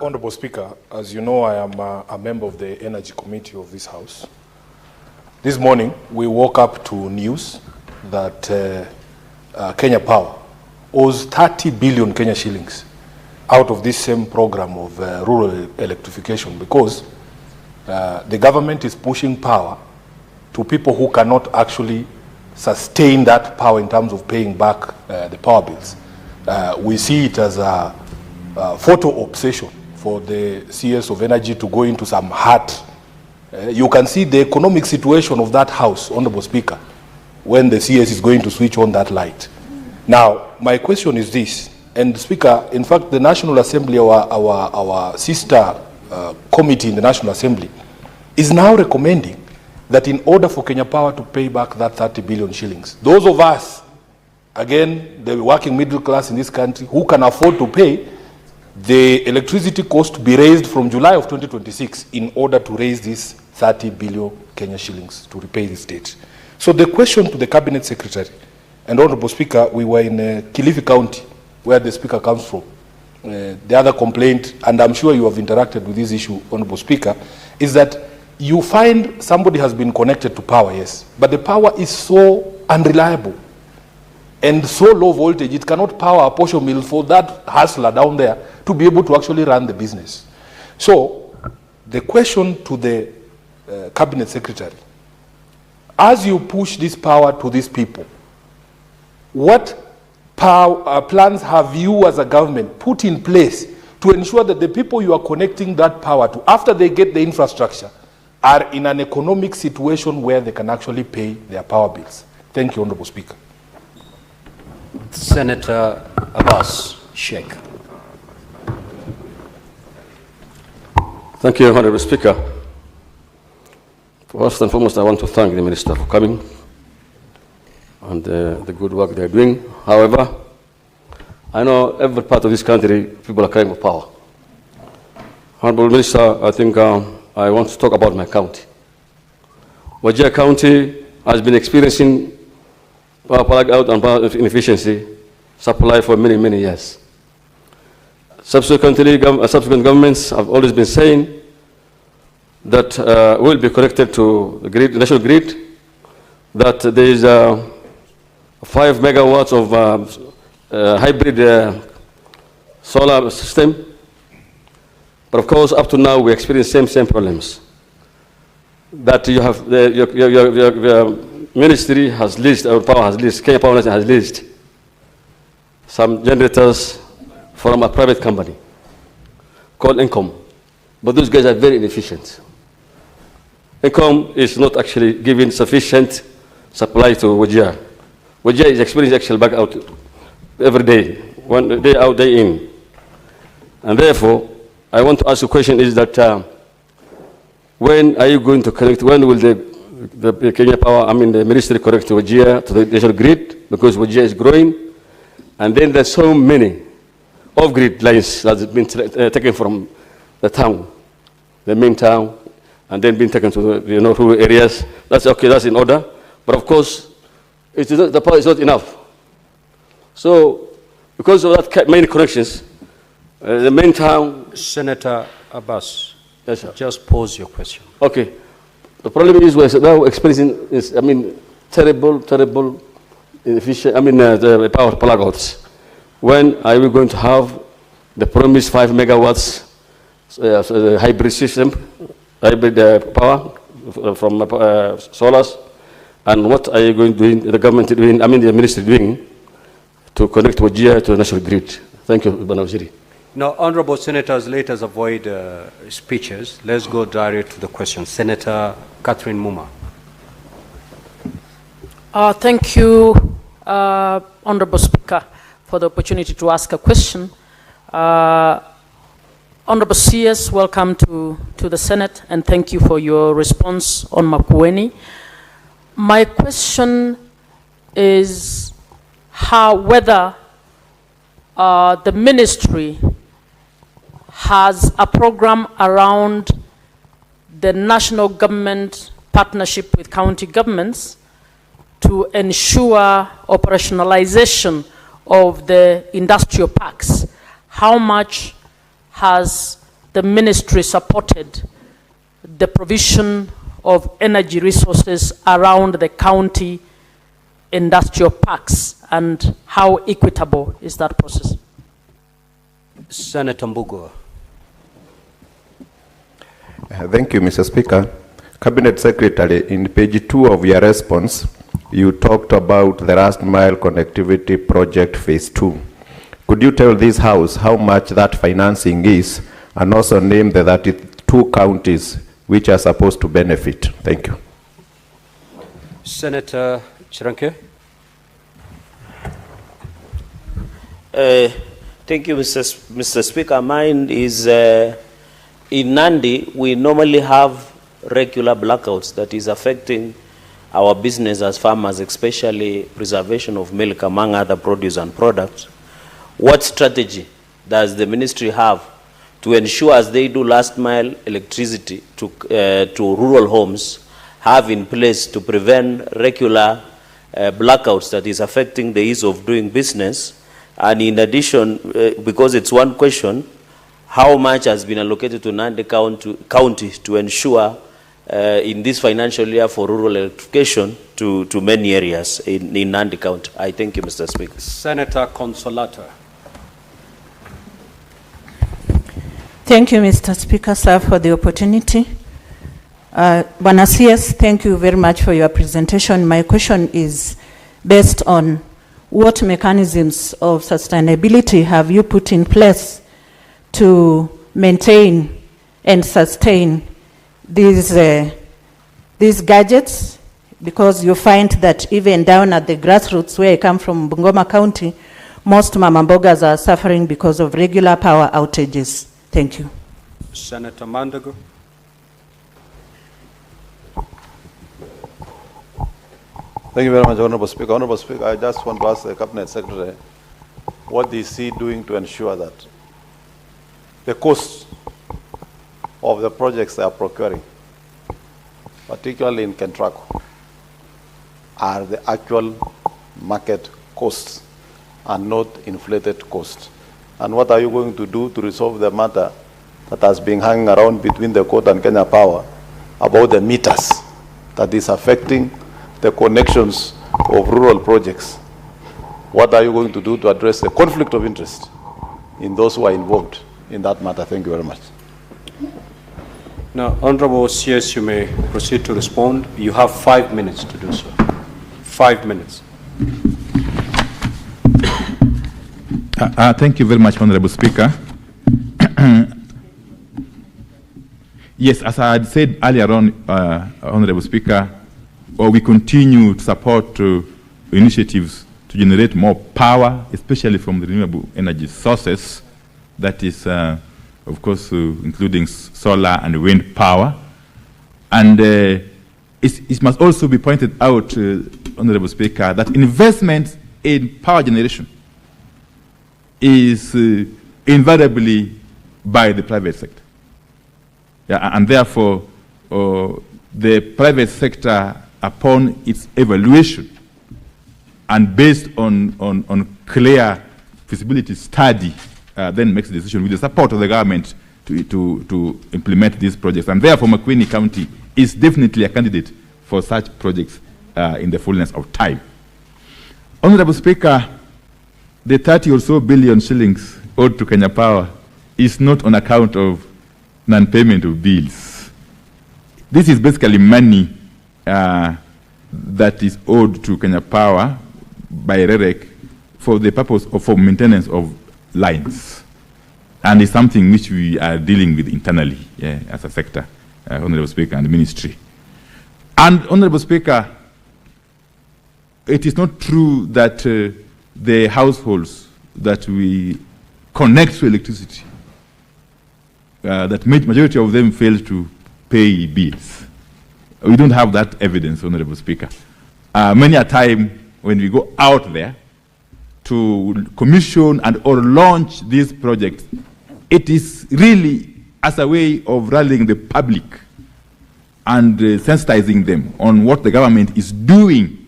Honorable Speaker, as you know, I am a member of the Energy Committee of this House. This morning, we woke up to news that Kenya Power owes 30 billion Kenya shillings out of this same program of rural electrification, because the government is pushing power to people who cannot actually sustain that power in terms of paying back the power bills. We see it as a photo obsession for the CS of Energy to go into some hut. You can see the economic situation of that house, Honorable Speaker, when the CS is going to switch on that light. Now, my question is this, and Speaker, in fact, the National Assembly, our sister committee in the National Assembly, is now recommending that in order for Kenya Power to pay back that 30 billion shillings, those of us, again, the working middle class in this country, who can afford to pay, the electricity cost be raised from July of 2026 in order to raise this 30 billion Kenya shillings to repay this debt. So the question to the Cabinet Secretary, and Honorable Speaker, we were in Kilifi County, where the Speaker comes from. The other complaint, and I'm sure you have interacted with this issue, Honorable Speaker, is that you find somebody has been connected to power, yes, but the power is so unreliable and so low voltage, it cannot power a portion mill for that hustler down there to be able to actually run the business. So the question to the Cabinet Secretary, as you push this power to these people, what plans have you as a government put in place to ensure that the people you are connecting that power to, after they get the infrastructure, are in an economic situation where they can actually pay their power bills? Thank you, Honorable Speaker. Senator Abbas Sheikh. Thank you, Honorable Speaker. First and foremost, I want to thank the Minister for coming and the good work they're doing. However, I know every part of this country, people are crying for power. Honorable Minister, I think I want to talk about my county. Wajir County has been experiencing power blackout and power inefficiency supply for many, many years. Subsequently, subsequent governments have always been saying that will be connected to the grid, national grid, that there is 5 megawatts of hybrid solar system. But of course, up to now, we experience same problems. That you have, your ministry has leased, our power has leased, Kenya Power has leased some generators from a private company called Income. But those guys are very inefficient. Income is not actually giving sufficient supply to Wajir. Wajir is experiencing actual blackout every day, one day out, day in. And therefore, I want to ask a question is that when are you going to connect, when will the Kenya Power, the ministry connect to Wajir, to the national grid, because Wajir is growing, and then there's so many off-grid lines that have been taken from the town, the main town, and then being taken to the rural areas. That's okay, that's in order. But of course, the power is not enough. So, because of that many connections, the main town... Senator Abbas, yes, sir. Just pose your question. Okay. The problem is we're now experiencing, terrible inefficient, the power blackouts. When are we going to have the promised 5 megawatts hybrid system, hybrid power from solars? And what are you going to do, the government doing, the ministry doing, to connect Wajir to the national grid? Thank you, Banawziri. Now, honorable senators, let us avoid speeches. Let's go direct to the question. Senator Catherine Muma. Thank you, Honorable Speaker, for the opportunity to ask a question. Honorable CS, welcome to the Senate, and thank you for your response on Makueni. My question is whether the ministry has a program around the national government partnership with county governments to ensure operationalization of the industrial parks. How much has the ministry supported the provision of energy resources around the county industrial parks, and how equitable is that process? Senator Mbugua. Thank you, Mr. Speaker. Cabinet Secretary, in page 2 of your response, you talked about the last mile connectivity project phase 2. Could you tell this House how much that financing is, and also name the 32 counties which are supposed to benefit? Thank you. Senator Chiranke. Thank you, Mr. Speaker. Mine is in Nandi, we normally have regular blackouts that is affecting our business as farmers, especially preservation of milk among other produce and products, what strategy does the ministry have to ensure, as they do last mile electricity to rural homes, have in place to prevent regular blackouts that is affecting the ease of doing business? And in addition, because it's one question, how much has been allocated to Nandi County to ensure in this financial year for rural electrification to many areas in Nandi County? I thank you, Mr. Speaker. Senator Consolata. Thank you, Mr. Speaker, sir, for the opportunity. Bwana CS, thank you very much for your presentation. My question is based on what mechanisms of sustainability have you put in place to maintain and sustain these gadgets, because you find that even down at the grassroots where I come from, Bungoma County, most mama mbogas are suffering because of regular power outages. Thank you. Senator Mandago. Thank you very much, Honorable Speaker. Honorable Speaker, I just want to ask the Cabinet Secretary, what is he doing to ensure that the cost of the projects they are procuring, particularly in Kentraco, are the actual market costs and not inflated costs? And what are you going to do to resolve the matter that has been hanging around between the court and Kenya Power about the meters that is affecting the connections of rural projects? What are you going to do to address the conflict of interest in those who are involved in that matter? Thank you very much. Now, Honorable CS, you may proceed to respond. You have 5 minutes to do so. 5 minutes. Thank you very much, Honorable Speaker. Yes, as I had said earlier on, Honorable Speaker, we continue to support initiatives to generate more power, especially from the renewable energy sources, that is, of course, including solar and wind power. And it must also be pointed out, Honorable Speaker, that investment in power generation is invariably by the private sector. Yeah, and therefore, the private sector, upon its evaluation and based on clear feasibility study, then makes a decision with the support of the government to implement these projects. And therefore, Makueni County is definitely a candidate for such projects in the fullness of time. Honorable Speaker, the 30 or so billion shillings owed to Kenya Power is not on account of non-payment of bills. This is basically money that is owed to Kenya Power by REREC for the purpose of for maintenance of lines. And it's something which we are dealing with internally as a sector, Honorable Speaker, and the ministry. And Honorable Speaker, it is not true that the households that we connect to electricity, that majority of them fail to pay bills. We don't have that evidence, Honorable Speaker. Many a time when we go out there to commission and or launch these projects, it is really as a way of rallying the public and sensitizing them on what the government is doing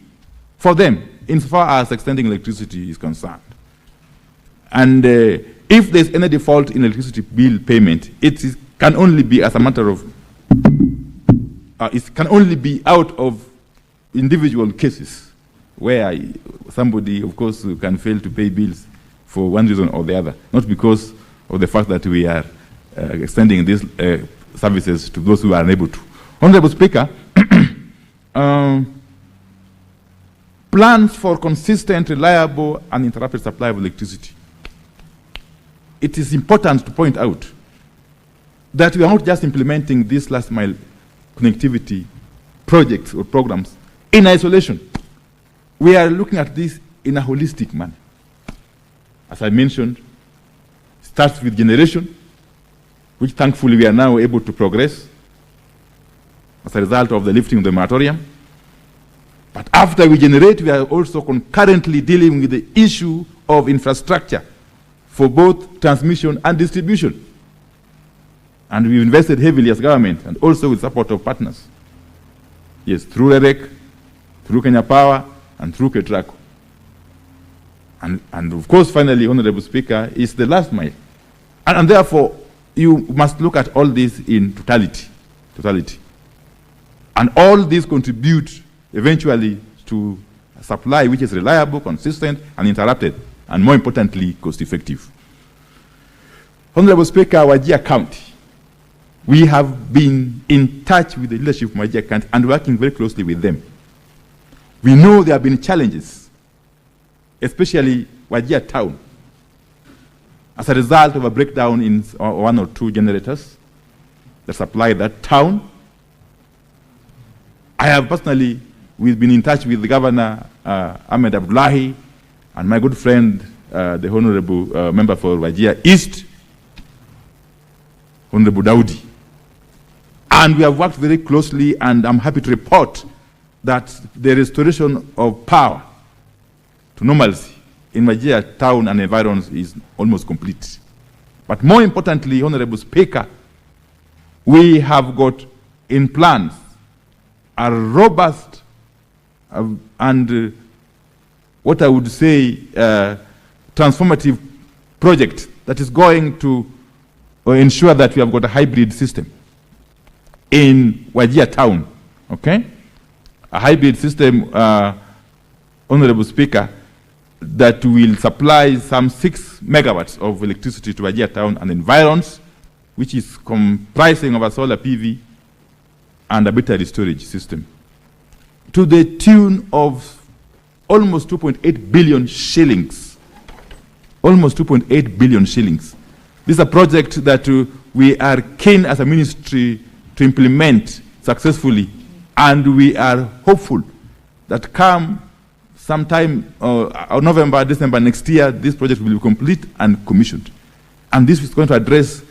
for them insofar as extending electricity is concerned. And if there's any default in electricity bill payment, can only be as a matter of, it can only be out of individual cases where somebody, of course, can fail to pay bills for one reason or the other, not because of the fact that we are extending these services to those who are unable to. Honorable Speaker, plans for consistent, reliable, and uninterrupted supply of electricity. It is important to point out that we are not just implementing these last mile connectivity projects or programs in isolation. We are looking at this in a holistic manner. As I mentioned, it starts with generation, which thankfully we are now able to progress. as a result of the lifting of the moratorium. But after we generate, we are also concurrently dealing with the issue of infrastructure for both transmission and distribution. And we've invested heavily as government and also with support of partners. Yes, through REREC, through Kenya Power, and through KETRACO. And of course, finally, Honorable Speaker, is the last mile. And therefore, you must look at all this in totality. And all these contribute eventually to a supply which is reliable, consistent, uninterrupted, and more importantly, cost-effective. Honorable Speaker, Wajir County, we have been in touch with the leadership of Wajir County and working very closely with them. We know there have been challenges, especially Wajir Town, as a result of a breakdown in one or two generators that supply that town. I have personally, we've been in touch with the Governor Ahmed Abdullahi and my good friend, the Honorable Member for Wajir East, Honorable Daudi. And we have worked very closely, and I'm happy to report that the restoration of power to normalcy in Wajir town and environs is almost complete. But more importantly, Honorable Speaker, we have got in plans a robust and what I would say transformative project that is going to ensure that we have got a hybrid system in Wajir town, okay? A hybrid system, Honorable Speaker, that will supply some 6 megawatts of electricity to Wajir town and environs, which is comprising of a solar PV and a battery storage system, to the tune of almost 2.8 billion shillings. Almost 2.8 billion shillings. This is a project that we are keen as a ministry to implement successfully, and we are hopeful that come sometime November, December next year, this project will be complete and commissioned. And this is going to address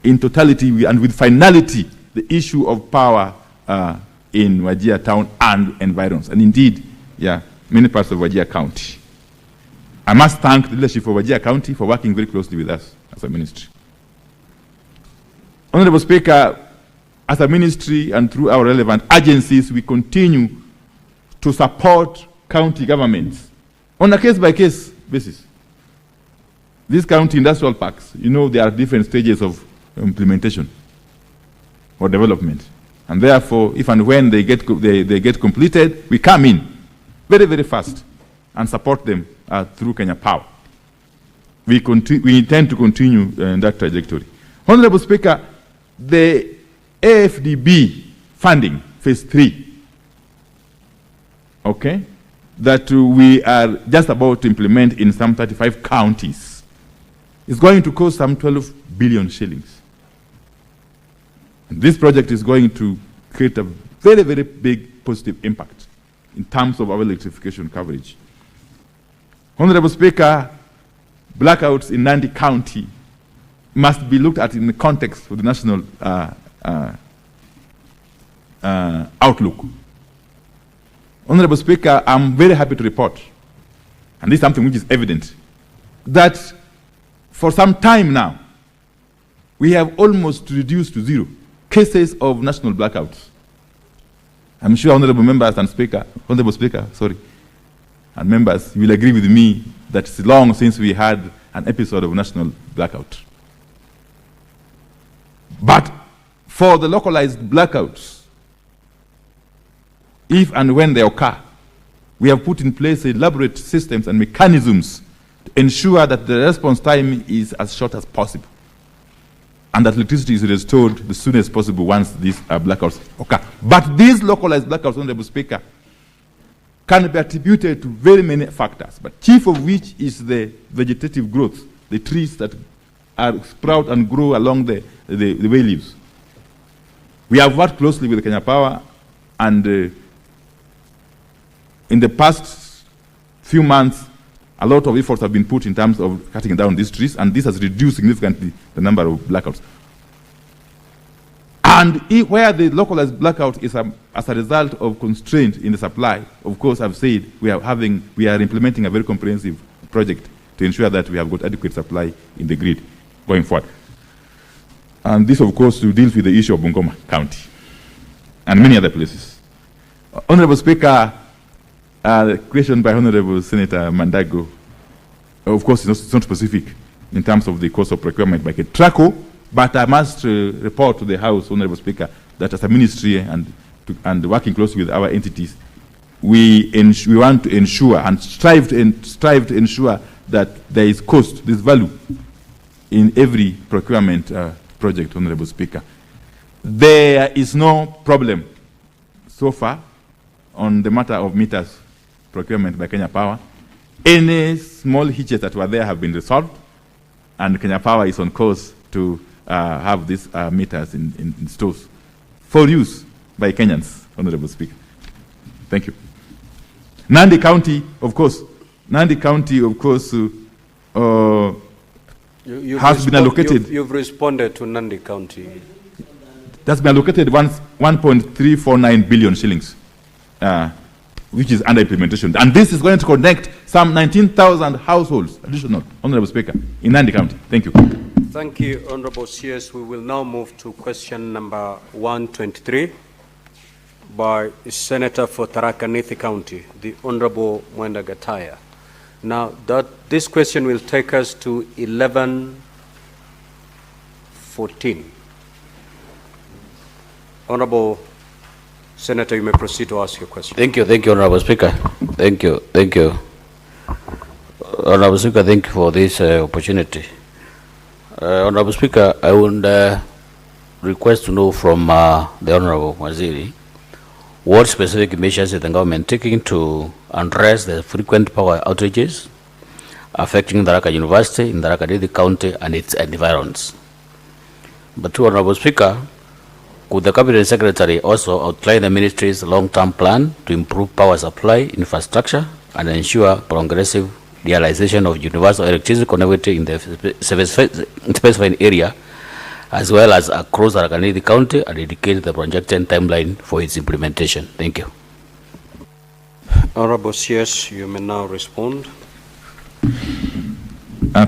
in totality and with finality the issue of power in Wajir town and environs, and indeed, many parts of Wajir County. I must thank the leadership of Wajir County for working very closely with us as a ministry. Honorable Speaker, as a ministry and through our relevant agencies, we continue to support county governments on a case-by-case basis. These county industrial parks, you know, there are different stages of implementation or development. And therefore, if and when they get completed, we come in very, very fast and support them through Kenya Power. We intend to continue in that trajectory. Honorable Speaker, the AFDB funding, phase 3, okay, that we are just about to implement in some 35 counties, is going to cost some 12 billion shillings. And this project is going to create a very, very big positive impact in terms of our electrification coverage. Honorable Speaker, blackouts in Nandi County must be looked at in the context of the national outlook. Honorable Speaker, I'm very happy to report, and this is something which is evident, that for some time now, we have almost reduced to 0 cases of national blackouts. I'm sure honorable members and honorable Speaker, and members, you will agree with me that it's long since we had an episode of national blackout. But for the localized blackouts, if and when they occur, we have put in place elaborate systems and mechanisms to ensure that the response time is as short as possible, and that electricity is restored the soonest possible once these blackouts occur. But these localized blackouts, Honorable Speaker, can be attributed to very many factors, but chief of which is the vegetative growth, the trees that sprout and grow along the way leaves. We have worked closely with Kenya Power, and in the past few months, a lot of efforts have been put in terms of cutting down these trees, and this has reduced significantly the number of blackouts. And where the localized blackout is as a result of constraint in the supply, of course, I've said we are implementing a very comprehensive project to ensure that we have got adequate supply in the grid going forward. And this, of course, deals with the issue of Bungoma County and many other places. Honorable Speaker, the question by Honorable Senator Mandago, of course, it's not specific in terms of the cost of procurement by Traco, but I must report to the House, Honorable Speaker, that as a ministry and working closely with our entities, we want to ensure and strive to ensure that there is cost, this value, in every procurement project, Honorable Speaker. There is no problem so far on the matter of meters procurement by Kenya Power. Any small hitches that were there have been resolved, and Kenya Power is on course to have these meters in stores for use by Kenyans, Honorable Speaker. Thank you. Nandi County, of course, has been allocated. You've responded to Nandi County. That's been allocated 1.349 billion shillings, which is under implementation. And this is going to connect some 19,000 households, additional, Honorable Speaker, in Nandi County. Thank you. Thank you, Honorable CS. We will now move to question number 123 by Senator for Tharaka Nithi County, the Honorable Mwenda Gataya. Now, this question will take us to 11:14. Honorable Senator, you may proceed to ask your question. Thank you, Honorable Speaker. Thank you. Honorable Speaker, thank you for this opportunity. Honorable Speaker, I would request to know from the Honorable Waziri what specific measures is the government taking to address the frequent power outages affecting Tharaka University in Tharaka Nithi County and its environs. But to Honorable Speaker, could the Cabinet Secretary also outline the Ministry's long-term plan to improve power supply infrastructure and ensure progressive realization of universal electricity connectivity in the specified area, as well as across Tharaka Nithi County, and indicate the projected timeline for its implementation? Thank you. Honorable CS, you may now respond.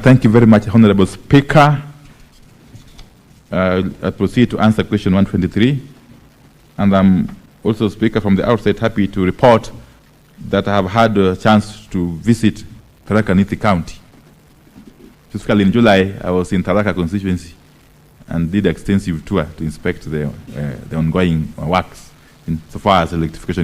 Thank you very much, Honorable Speaker. I'll proceed to answer question 123. And I'm also, Speaker, from the outset happy to report that I have had a chance to visit Tharaka Nithi County. Specifically in July, I was in Tharaka constituency and did extensive tour to inspect the ongoing works in so far as electrification.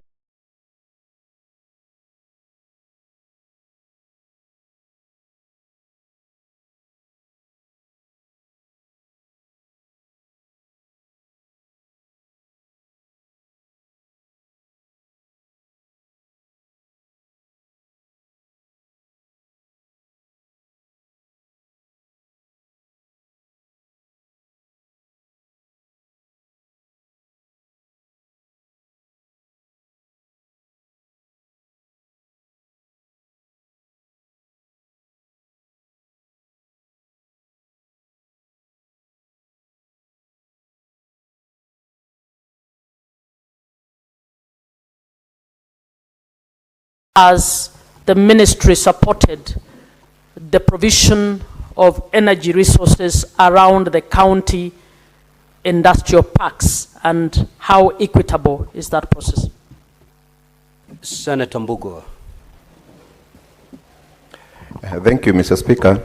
As the ministry supported the provision of energy resources around the county industrial parks, and how equitable is that process? Senator Mbugo. Thank you, Mr. Speaker.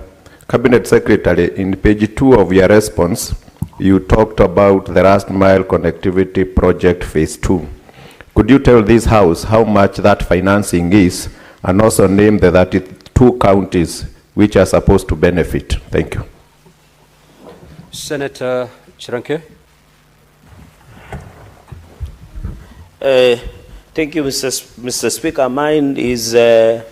Cabinet Secretary, in page 2 of your response, you talked about the last mile connectivity project phase 2. Could you tell this House how much that financing is, and also name the 32 counties which are supposed to benefit? Thank you. Senator Chiranke. Thank you, Mr. Speaker. Mine is in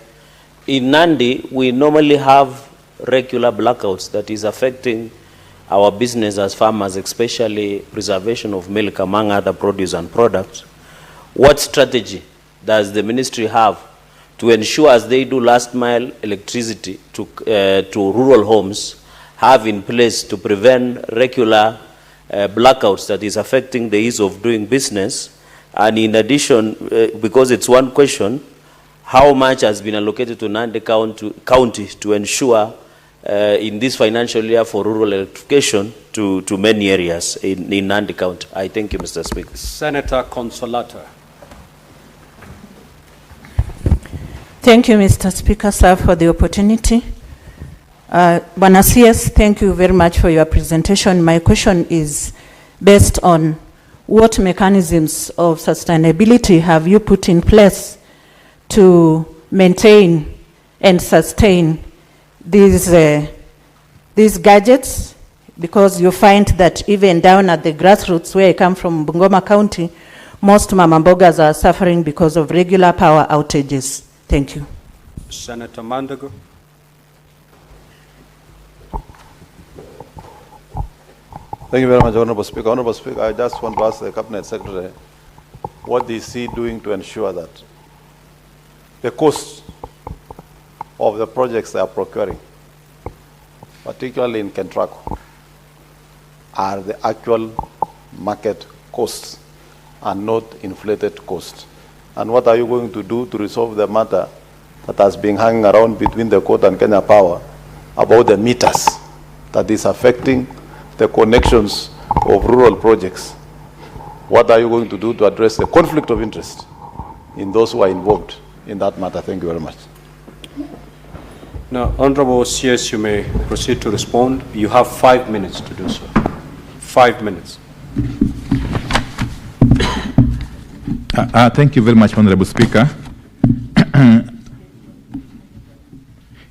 Nandi, we normally have regular blackouts that is affecting our business as farmers, especially preservation of milk, among other produce and products. What strategy does the ministry have to ensure, as they do last mile electricity to rural homes, have in place to prevent regular blackouts that is affecting the ease of doing business? And in addition, because it's one question, how much has been allocated to Nandi County to ensure in this financial year for rural electrification to many areas in Nandi County? I thank you, Mr. Speaker. Senator Consolata. Thank you, Mr. Speaker, sir, for the opportunity. Bwana CS, thank you very much for your presentation. My question is based on what mechanisms of sustainability have you put in place to maintain and sustain these gadgets, because you find that even down at the grassroots where I come from, Bungoma County, most mama mbogas are suffering because of regular power outages. Thank you. Senator Mandago. Thank you very much, Honorable Speaker. Honorable Speaker, I just want to ask the Cabinet Secretary, what is he doing to ensure that the cost of the projects they are procuring, particularly in Kentraco, are the actual market costs and not inflated costs? And what are you going to do to resolve the matter that has been hanging around between the court and Kenya Power about the meters that is affecting the connections of rural projects? What are you going to do to address the conflict of interest in those who are involved in that matter? Thank you very much. Now, Honorable CS, you may proceed to respond. You have 5 minutes to do so. 5 minutes. Thank you very much, Honorable Speaker.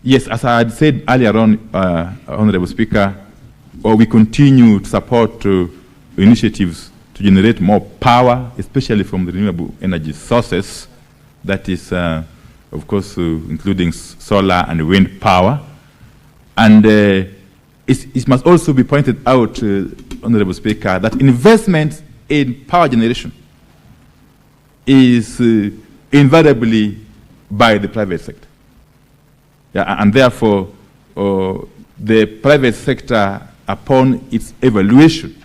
Yes, as I had said earlier on, Honorable Speaker, we continue to support initiatives to generate more power, especially from the renewable energy sources, that is, of course, including solar and wind power. And it must also be pointed out, Honorable Speaker, that investment in power generation is invariably by the private sector. Yeah, and therefore, the private sector, upon its evaluation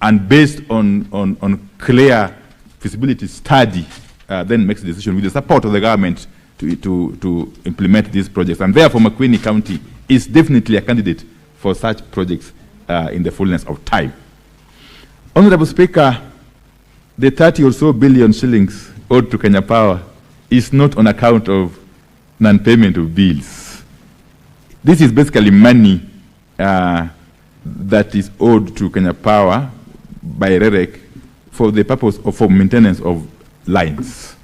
and based on clear feasibility study, then makes a decision with the support of the government to implement these projects. And therefore, Makueni County is definitely a candidate for such projects in the fullness of time. Honorable Speaker, the 30 or so billion shillings owed to Kenya Power is not on account of non-payment of bills. This is basically money that is owed to Kenya Power by REREC for the purpose of for maintenance of lines.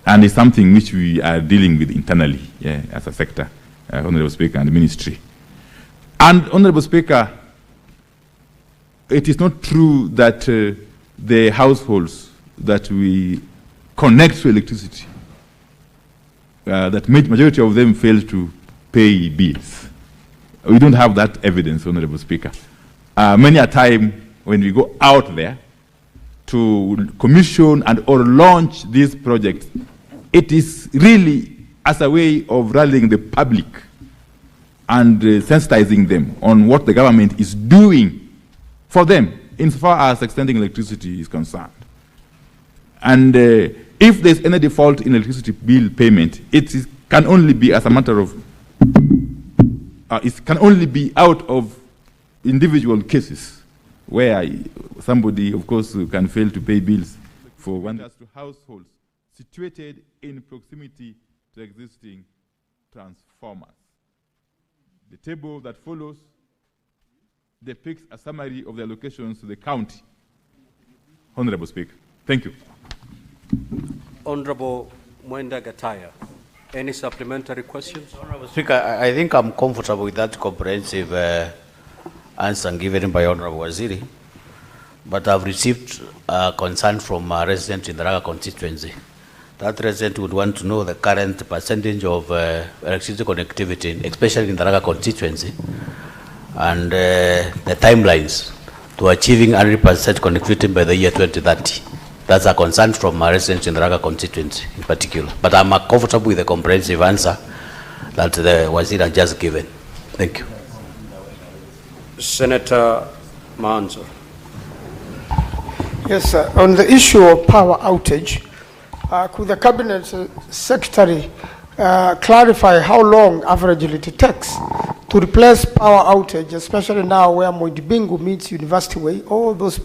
And it's something which we are dealing with internally as a sector, Honorable Speaker, and the ministry. And Honorable Speaker, it is not true that the households that we connect to electricity, that majority of them fail to pay bills. We don't have that evidence, Honorable Speaker. Many a time when we go out there to commission and or launch these projects, it is really as a way of rallying the public and sensitizing them on what the government is doing for them insofar as extending electricity is concerned. And if there's any default in electricity bill payment, can only be as a matter of, it can only be out of individual cases where somebody, of course, can fail to pay bills for one. To households situated in proximity to existing transformers. The table that follows depicts a summary of the allocations to the county. Honorable Speaker, thank you. Honorable Mwenda Gataya, any supplementary questions? Honorable Speaker, I think I'm comfortable with that comprehensive answer given by Honorable Waziri, but I've received a concern from a resident in the Raga constituency. That resident would want to know the current percentage of electricity connectivity, especially in the Raga constituency, and the timelines to achieving 100% connectivity by the year 2030. That's a concern from a resident in the Raga constituency in particular. But I'm comfortable with the comprehensive answer that the Wazir has just given. Thank you. Senator Manzo. Yes, sir. On the issue of power outage, could the Cabinet Secretary clarify how long averagely it takes to replace power outage, especially now where Moidibingu meets University Way? All those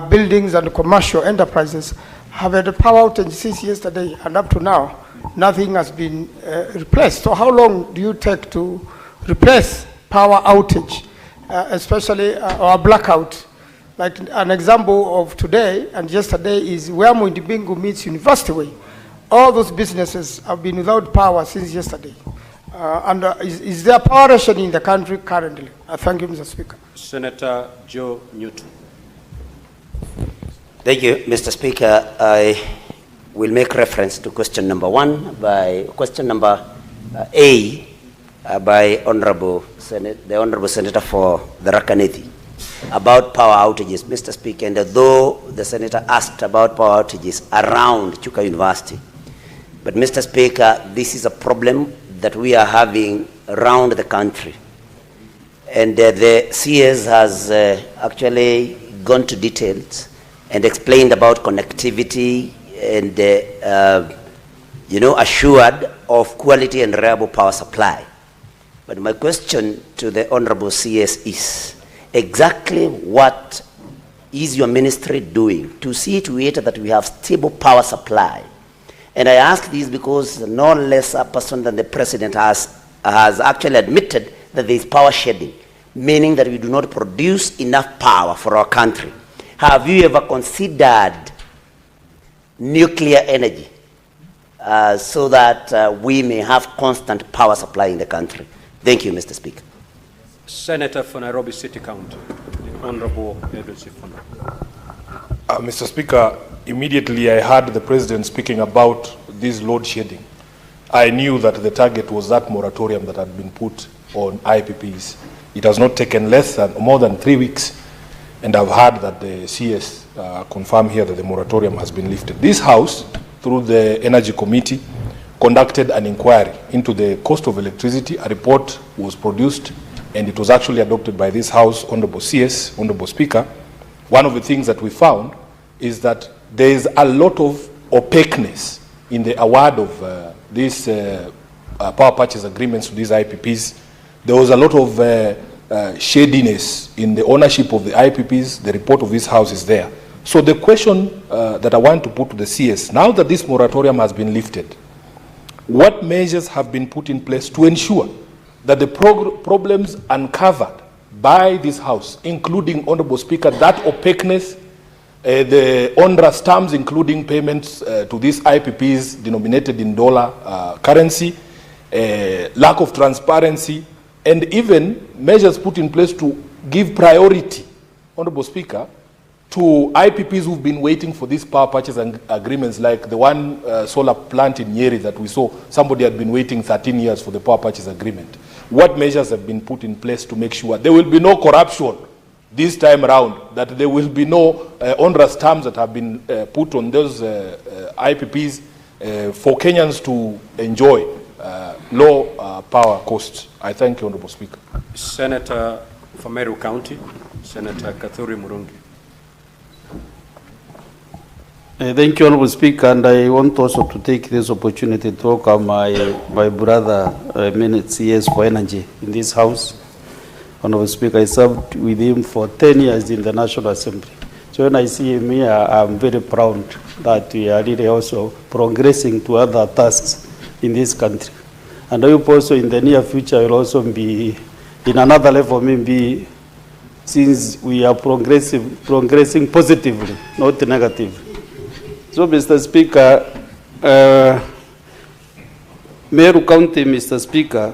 buildings and commercial enterprises have had a power outage since yesterday, and up to now, nothing has been replaced. So how long do you take to replace power outage, especially or blackout? Like an example of today and yesterday is where Moidibingu meets University Way. All those businesses have been without power since yesterday. Is there power rationing in the country currently? Thank you, Mr. Speaker. Senator Joe Newton. Thank you, Mr. Speaker. I will make reference to question number A by the Honorable Senator for the Rakanithi about power outages, Mr. Speaker. And although the Senator asked about power outages around Chuka University, but Mr. Speaker, this is a problem that we are having around the country. And the CS has actually gone to details and explained about connectivity and, assured of quality and reliable power supply. But my question to the Honorable CS is, exactly what is your ministry doing to see to it that we have stable power supply? And I ask this because no less a person than the President has actually admitted that there is power shedding, meaning that we do not produce enough power for our country. Have you ever considered nuclear energy so that we may have constant power supply in the country? Thank you, Mr. Speaker. Senator for Nairobi City County, the Honorable Edwin Sifuna. Mr. Speaker, immediately I heard the President speaking about this load shedding. I knew that the target was that moratorium that had been put on IPPs. It has not taken more than 3 weeks, and I've heard that the CS confirmed here that the moratorium has been lifted. This House, through the Energy Committee, conducted an inquiry into the cost of electricity. A report was produced, and it was actually adopted by this House, Honorable CS, Honorable Speaker. One of the things that we found is that there is a lot of opaqueness in the award of these power purchase agreements to these IPPs. There was a lot of shadiness in the ownership of the IPPs. The report of this House is there. So the question that I want to put to the CS, now that this moratorium has been lifted, what measures have been put in place to ensure that the problems uncovered by this House, including, Honorable Speaker, that opaqueness, the onerous terms, including payments to these IPPs denominated in dollar currency, lack of transparency, and even measures put in place to give priority, Honorable Speaker, to IPPs who've been waiting for these power purchase agreements, like the one solar plant in Nyeri that we saw. Somebody had been waiting 13 years for the power purchase agreement. What measures have been put in place to make sure there will be no corruption this time around, that there will be no onerous terms that have been put on those IPPs for Kenyans to enjoy low power costs? I thank you, Honorable Speaker. Senator for Meru County, Senator Kathuri Murungi. Thank you, Honorable Speaker, and I want also to take this opportunity to welcome my brother, CS for Energy in this House. Honorable Speaker, I served with him for 10 years in the National Assembly. So when I see him here, I'm very proud that we are really also progressing to other tasks in this country. And I hope also in the near future will also be in another level, maybe, since we are progressing positively, not negatively. So, Mr. Speaker, Meru County, Mr. Speaker,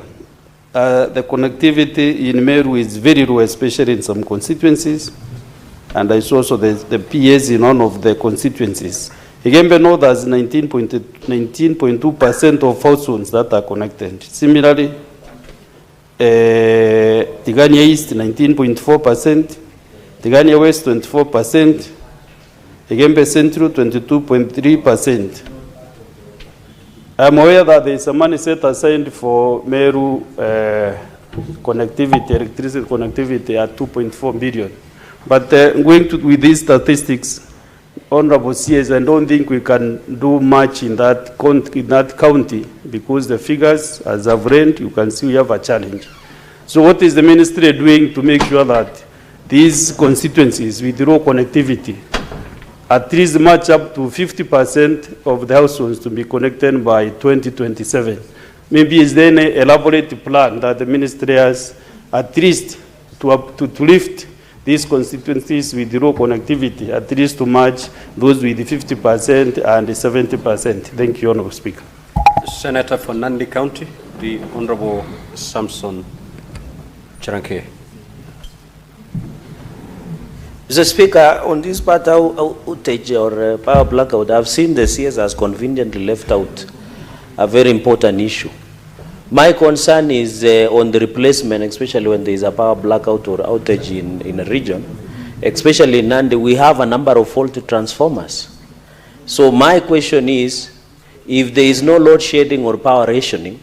the connectivity in Meru is very low, especially in some constituencies. And I saw also the PS in one of the constituencies. Igembe North has 19.2% of households that are connected. Similarly, Tigania East, 19.4%, Tigania West, 24%, Igembe Central, 22.3%. I'm aware that there is a money set aside for Meru connectivity, electricity connectivity at 2.4 billion. But with these statistics, Honorable CS, I don't think we can do much in that county because the figures, as I've read, you can see we have a challenge. So what is the ministry doing to make sure that these constituencies with rural connectivity at least match up to 50% of the households to be connected by 2027? Maybe is there an elaborate plan that the ministry has at least to lift these constituencies with rural connectivity, at least to match those with the 50% and the 70%. Thank you, Honorable Speaker. Senator for Nandi County, the Honorable Samson Charanke. Mr. Speaker, on this part outage or power blackout, I've seen the CS has conveniently left out a very important issue. My concern is on the replacement, especially when there is a power blackout or outage in a region, especially in Nandi, we have a number of faulty transformers. So my question is, if there is no load shedding or power rationing,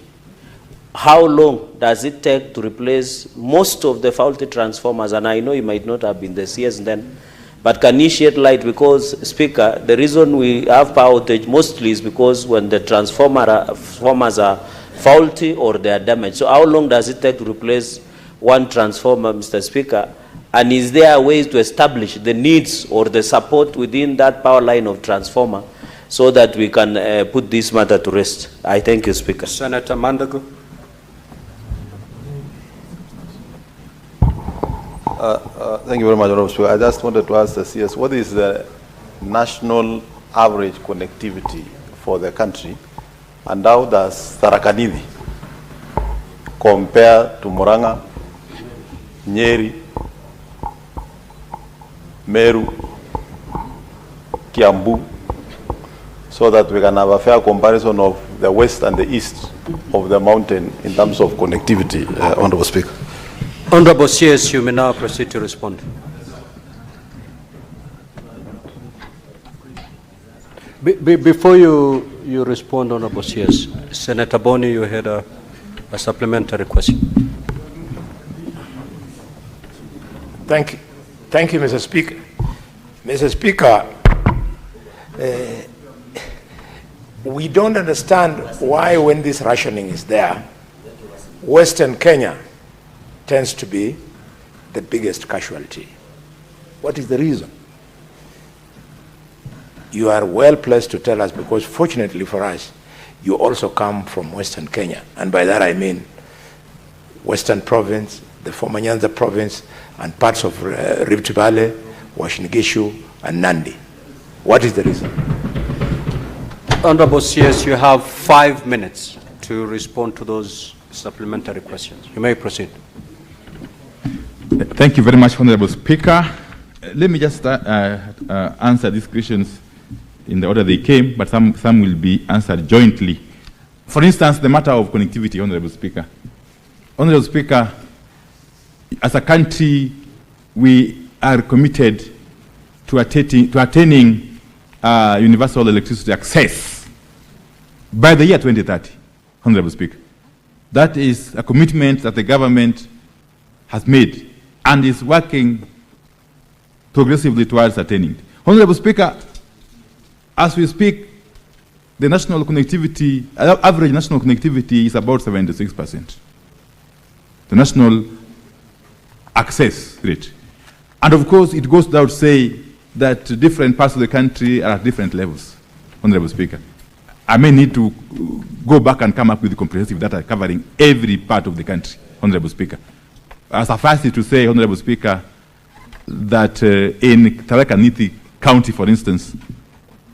how long does it take to replace most of the faulty transformers? And I know it might not have been the CS then, but can you shed light? Because, Speaker, the reason we have power outage mostly is because when the transformers are faulty or they are damaged. So how long does it take to replace one transformer, Mr. Speaker? And is there ways to establish the needs or the support within that power line of transformer so that we can put this matter to rest? I thank you, Speaker. Senator Mandago. Thank you very much, Honorable Speaker. I just wanted to ask the CS, what is the national average connectivity for the country, and how does Tharaka Nithi compare to Murang'a, Nyeri, Meru, Kiambu, so that we can have a fair comparison of the west and the east of the mountain in terms of connectivity, Honorable Speaker. Honorable CS, you may now proceed to respond. Before you respond, Honorable CS, Senator Boni, you had a supplementary question. Thank you, Mr. Speaker. Mr. Speaker, we don't understand why when this rationing is there, Western Kenya tends to be the biggest casualty. What is the reason? You are well placed to tell us, because fortunately for us, you also come from Western Kenya. And by that I mean Western Province, the former Nyanza Province, and parts of Rift Valley, Uasin Gishu, and Nandi. What is the reason? Honorable CS, you have 5 minutes to respond to those supplementary questions. You may proceed. Thank you very much, Honorable Speaker. Let me just answer these questions in the order they came, but some will be answered jointly. For instance, the matter of connectivity, Honorable Speaker. Honorable Speaker, as a country, we are committed to attaining universal electricity access by the year 2030, Honorable Speaker. That is a commitment that the government has made and is working progressively towards attaining. Honorable Speaker, as we speak, the national connectivity, average national connectivity is about 76%. The national access rate. And of course, it goes without saying that different parts of the country are at different levels, Honorable Speaker. I may need to go back and come up with comprehensive data covering every part of the country, Honorable Speaker. Suffice it to say, Honorable Speaker, that in Tharaka Nithi County, for instance,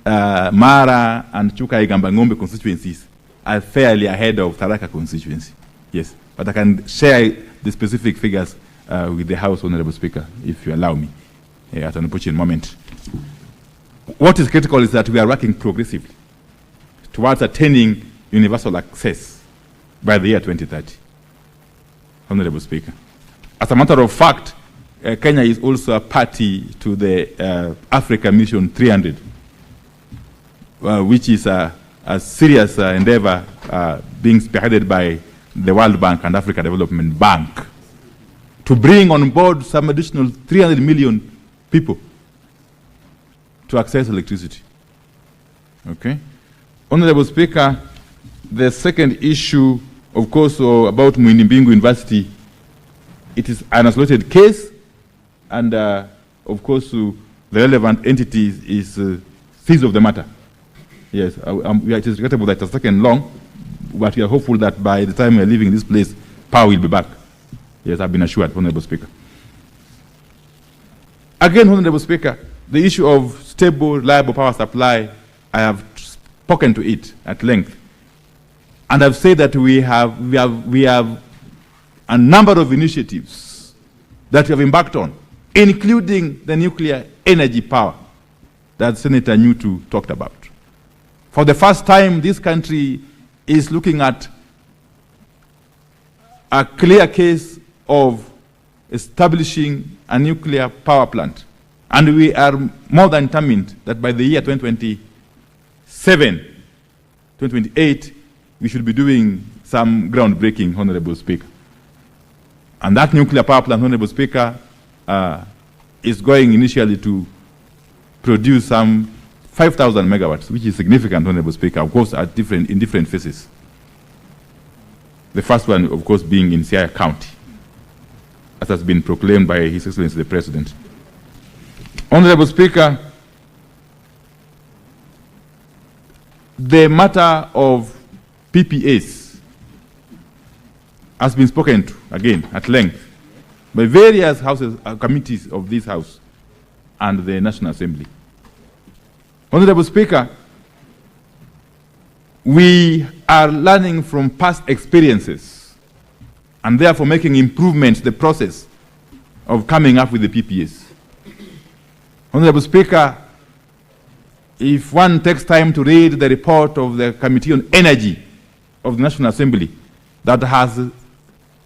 Mara and Chuka-Igamba-Ng'ombe constituencies are fairly ahead of Tharaka constituency. Yes, but I can share the specific figures with the House, Honorable Speaker, if you allow me, at an opportune moment. What is critical is that we are working progressively towards attaining universal access by the year 2030, Honorable Speaker. As a matter of fact, Kenya is also a party to the Africa Mission 300, which is a serious endeavor being spearheaded by the World Bank and Africa Development Bank to bring on board some additional 300 million people to access electricity. Okay? Honorable Speaker, the second issue, of course, about Mwinimbingu University, it is an isolated case, and of course, the relevant entity is seized of the matter. Yes, it is regrettable that it has taken long, but we are hopeful that by the time we are leaving this place, power will be back. Yes, I've been assured, Honorable Speaker. Again, Honorable Speaker, the issue of stable, reliable power supply, I have spoken to it at length. And I've said that we have a number of initiatives that we have embarked on, including the nuclear energy power that Senator Nyutu talked about. For the first time, this country is looking at a clear case of establishing a nuclear power plant. And we are more than determined that by the year 2027, 2028, we should be doing some groundbreaking, Honorable Speaker. And that nuclear power plant, Honorable Speaker, is going initially to produce some 5,000 megawatts, which is significant, Honorable Speaker, of course, in different phases. The first one, of course, being in Siaya County, as has been proclaimed by His Excellency the President. Honorable Speaker, the matter of PPAs has been spoken to, again, at length, by various committees of this House and the National Assembly. Honorable Speaker, we are learning from past experiences and therefore making improvements the process of coming up with the PPAs. Honorable Speaker, if one takes time to read the report of the Committee on Energy of the National Assembly that has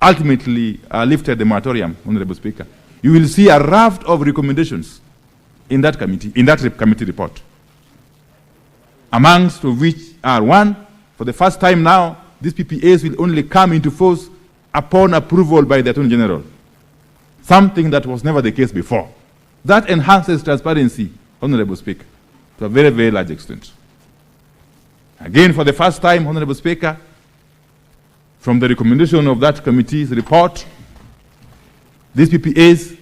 ultimately lifted the moratorium, Honorable Speaker, you will see a raft of recommendations in that committee report. Amongst which are one, for the first time now, these PPAs will only come into force upon approval by the Attorney General. Something that was never the case before. That enhances transparency, Honorable Speaker, to a very, very large extent. Again, for the first time, Honorable Speaker, from the recommendation of that committee's report, these PPAs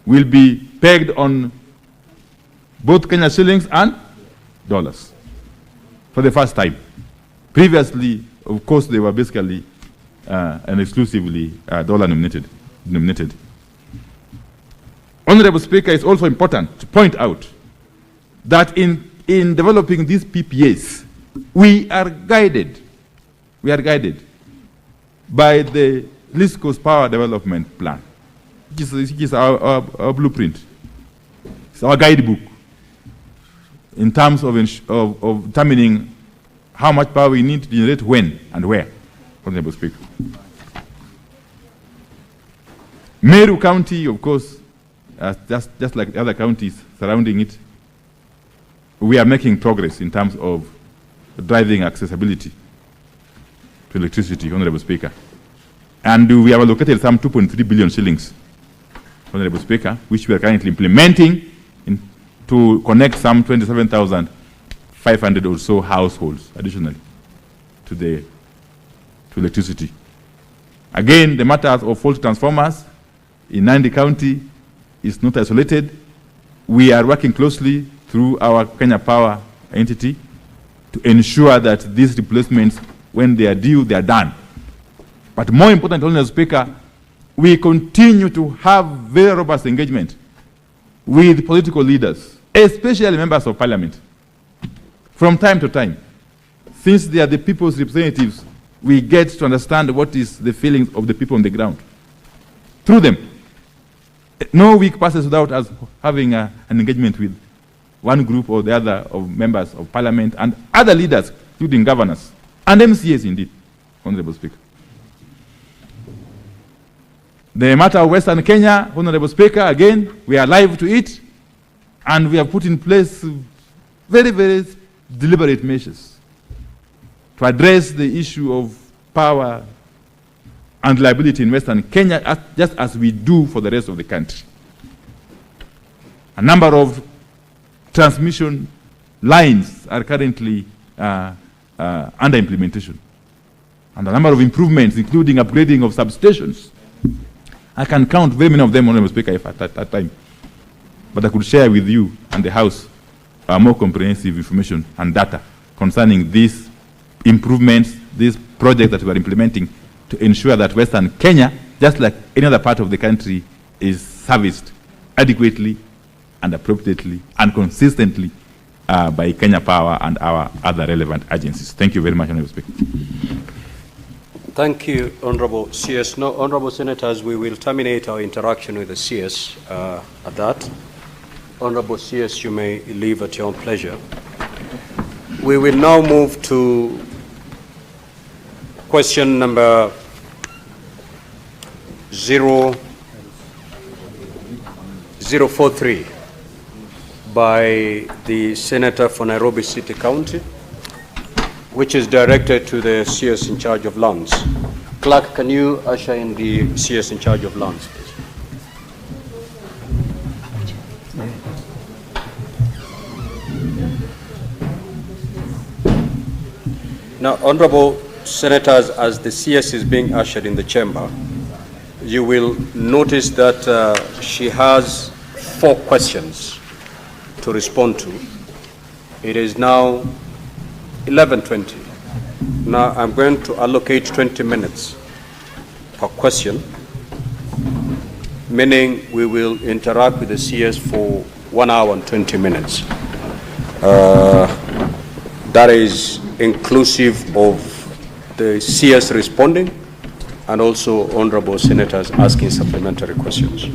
will be pegged on both Kenya shillings and dollars for the first time. Previously, of course, they were basically and exclusively dollar denominated. Honorable Speaker, it's also important to point out that in developing these PPAs, we are guided by the Least Coast Power Development Plan, which is our blueprint. It's our guidebook in terms of determining how much power we need to generate when and where, Honorable Speaker. Meru County, of course, just like the other counties surrounding it, we are making progress in terms of driving accessibility to electricity, Honorable Speaker. And we have allocated some 2.3 billion shillings, Honorable Speaker, which we are currently implementing to connect some 27,500 or so households additionally to electricity. Again, the matter of fault transformers in Nandi County is not isolated. We are working closely through our Kenya Power entity to ensure that these replacements, when they are due, they are done. But more important, Honorable Speaker, we continue to have very robust engagement with political leaders, especially members of parliament. From time to time, since they are the people's representatives, we get to understand what is the feelings of the people on the ground. Through them, no week passes without us having an engagement with one group or the other of members of parliament and other leaders, including governors, and MCAs indeed, Honorable Speaker. The matter of Western Kenya, Honorable Speaker, again, we are alive to it, and we have put in place very, very deliberate measures to address the issue of power and liability in Western Kenya, just as we do for the rest of the country. A number of transmission lines are currently under implementation. And a number of improvements, including upgrading of substations. I can count very many of them, Honorable Speaker, if at that time. But I could share with you and the House more comprehensive information and data concerning these improvements, these projects that we are implementing to ensure that Western Kenya, just like any other part of the country, is serviced adequately and appropriately and consistently by Kenya Power and our other relevant agencies. Thank you very much, Honorable Speaker. Thank you, Honorable CS. No, Honorable Senators, we will terminate our interaction with the CS at that. Honorable CS, you may leave at your own pleasure. We will now move to question number 043 by the Senator for Nairobi City County, which is directed to the CS in charge of lands. Clerk, can you usher in the CS in charge of lands, please? Now, Honorable Senators, as the CS is being ushered in the chamber, you will notice that she has 4 questions to respond to. It is now 11:20. Now I'm going to allocate 20 minutes per question, meaning we will interact with the CS for 1 hour and 20 minutes. That is inclusive of the CS responding and also honorable senators asking supplementary questions.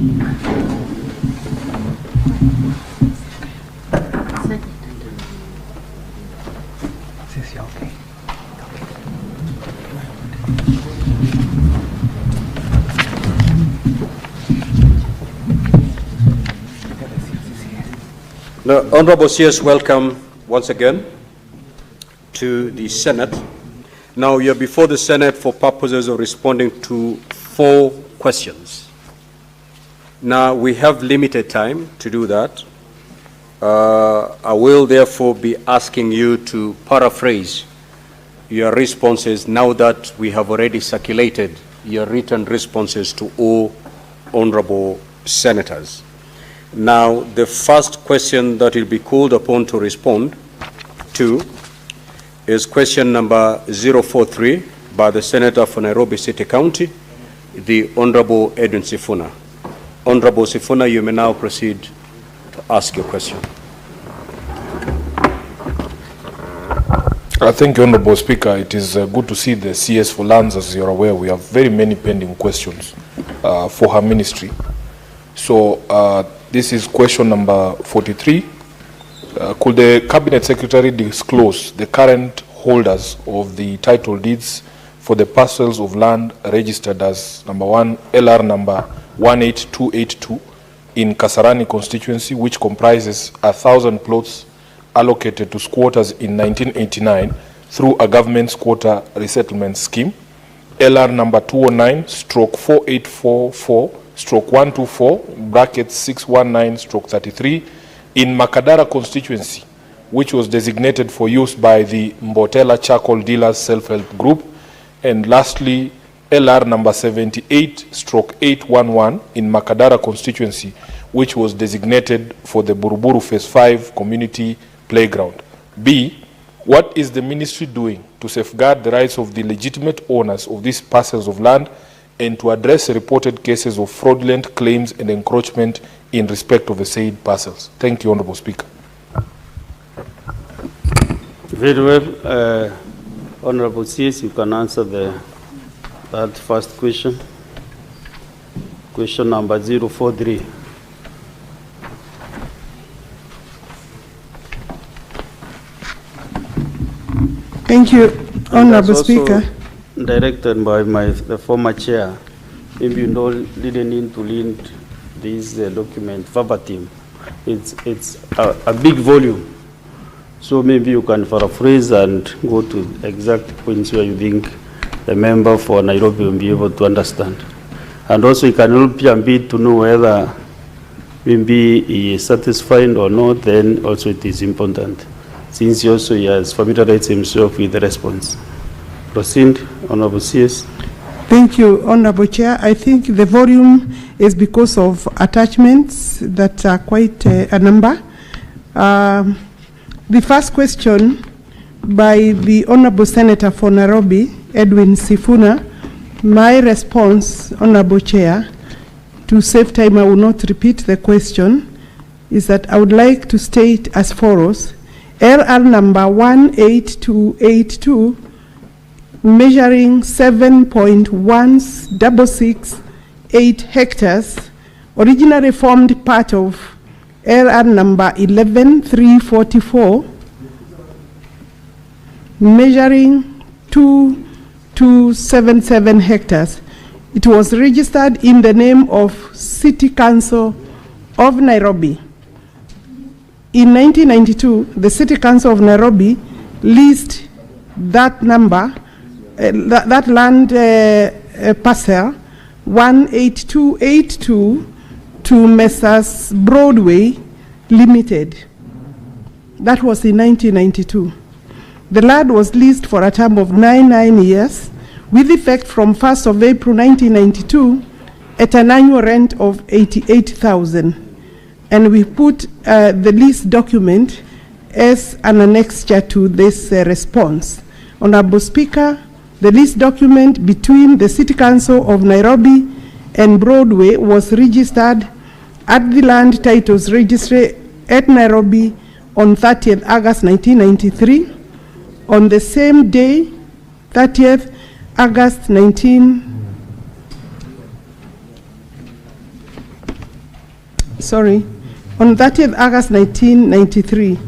Now, Honorable CS, welcome once again to the Senate. Now, you're before the Senate for purposes of responding to 4 questions. Now, we have limited time to do that. I will therefore be asking you to paraphrase your responses now that we have already circulated your written responses to all honorable senators. Now, the first question that you'll be called upon to respond to is question number 043 by the Senator for Nairobi City County, the Honorable Edwin Sifuna. Honorable Sifuna, you may now proceed to ask your question. Thank you, Honorable Speaker. It is good to see the CS for lands. As you're aware, we have very many pending questions for her ministry. So this is question number 43. Could the Cabinet Secretary disclose the current holders of the title deeds for the parcels of land registered as number 1 LR number 18282 in Kasarani constituency, which comprises 1,000 plots allocated to squatters in 1989 through a government squatter resettlement scheme, LR number 209/4844/124 brackets 619/33 in Makadara constituency, which was designated for use by the Mbotela Charcoal Dealers Self-Help Group, and lastly LR number 78/811 in Makadara constituency, which was designated for the Buruburu Phase 5 Community Playground. B, what is the ministry doing to safeguard the rights of the legitimate owners of these parcels of land and to address reported cases of fraudulent claims and encroachment in respect of the said parcels? Thank you, Honorable Speaker. Very well. Honorable CS, you can answer that first question. Question number 043. Thank you, Honorable Speaker. Directed by the former chair. Maybe you didn't need to read this document verbatim. It's a big volume. So maybe you can paraphrase and go to exact points where you think the member for Nairobi will be able to understand. And also you can help you a bit to know whether maybe he is satisfied or not, then also it is important, since also he has familiarized himself with the response. Proceed, Honorable CS. Thank you, Honorable Chair. I think the volume is because of attachments that are quite a number. The first question by the Honorable Senator for Nairobi, Edwin Sifuna, my response, Honorable Chair, to save time, I will not repeat the question, is that I would like to state as follows: LR number 18282, measuring 7.1668 hectares, originally formed part of LR number 11344, measuring 2277 hectares. It was registered in the name of City Council of Nairobi. In 1992, the City Council of Nairobi leased that number, that land parcel 18282 to Messrs. Broadway Limited. That was in 1992. The land was leased for a term of 9 years, with effect from 1st of April 1992 at an annual rent of 88,000. And we put the lease document as an annexure to this response. Honorable Speaker, the lease document between the City Council of Nairobi and Broadway was registered at the Land Titles Registry at Nairobi on 30th August 1993. On the same day, 30th August 1993,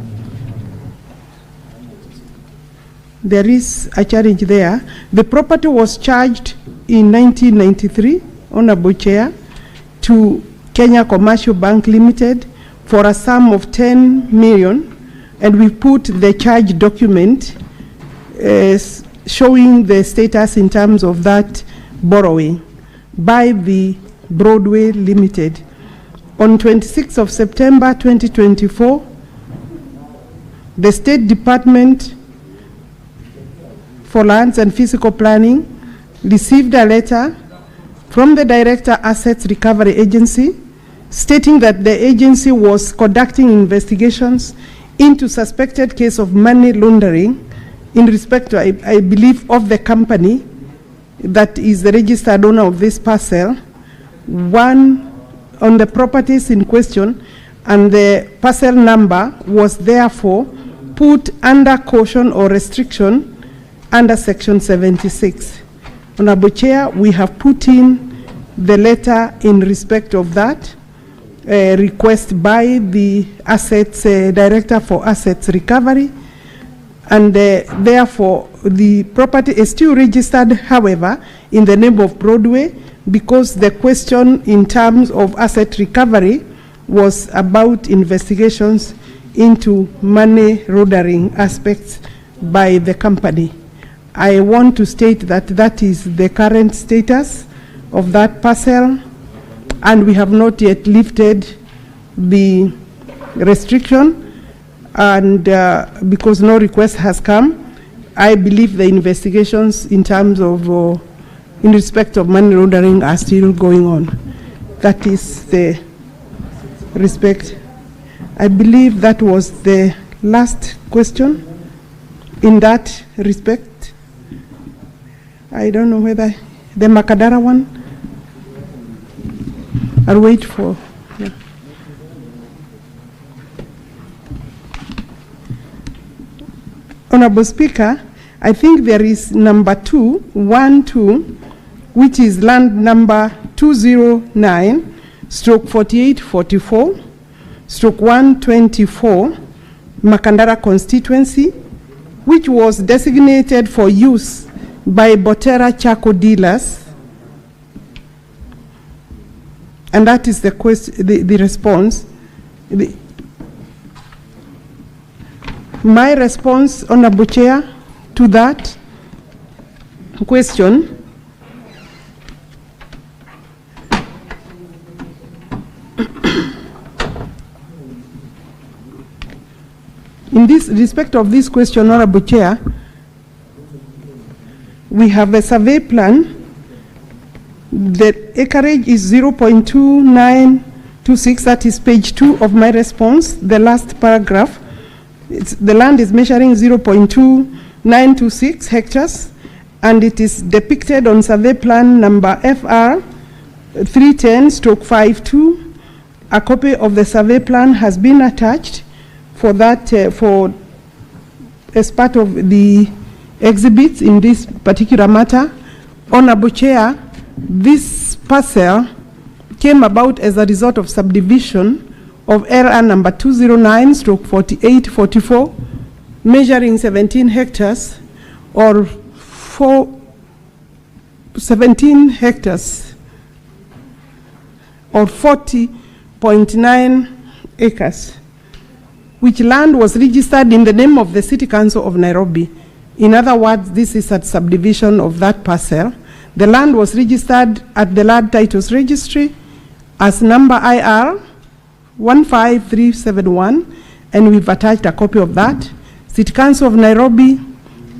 there is a challenge there. The property was charged in 1993, Honorable Chair, to Kenya Commercial Bank Limited for a sum of 10 million, and we put the charge document showing the status in terms of that borrowing by the Broadway Limited. On 26th of September 2024, the State Department for Lands and Physical Planning received a letter from the Director Assets Recovery Agency stating that the agency was conducting investigations into suspected case of money laundering in respect to, I believe, of the company that is the registered owner of this parcel, one on the properties in question, and the parcel number was therefore put under caution or restriction under Section 76. Honorable Chair, we have put in the letter in respect of that request by the Assets Director for Assets Recovery, and therefore the property is still registered, however, in the name of Broadway, because the question in terms of asset recovery was about investigations into money laundering aspects by the company. I want to state that that is the current status of that parcel, and we have not yet lifted the restriction, and because no request has come, I believe the investigations in terms of in respect of money laundering are still going on. That is the respect. I believe that was the last question in that respect. I don't know whether the Makadara one, I'll wait for, yeah. Honorable Speaker, I think there is number 212, which is land number 209/4844/124, Makandara constituency, which was designated for use by Botera Chaco dealers. And that is the response. My response, Honorable Chair, to that question In this respect of this question, Honorable Chair, we have a survey plan. The acreage is 0.2926, that is page 2 of my response, the last paragraph. The land is measuring 0.2926 hectares, and it is depicted on survey plan number FR 310/52. A copy of the survey plan has been attached for that, as part of the exhibits in this particular matter. Honorable Chair, this parcel came about as a result of subdivision of error number 209/4844, measuring 17 hectares or 17 hectares or 40.9 acres, which land was registered in the name of the City Council of Nairobi. In other words, this is a subdivision of that parcel. The land was registered at the Land Titles Registry as number IR 15371, and we've attached a copy of that. City Council of Nairobi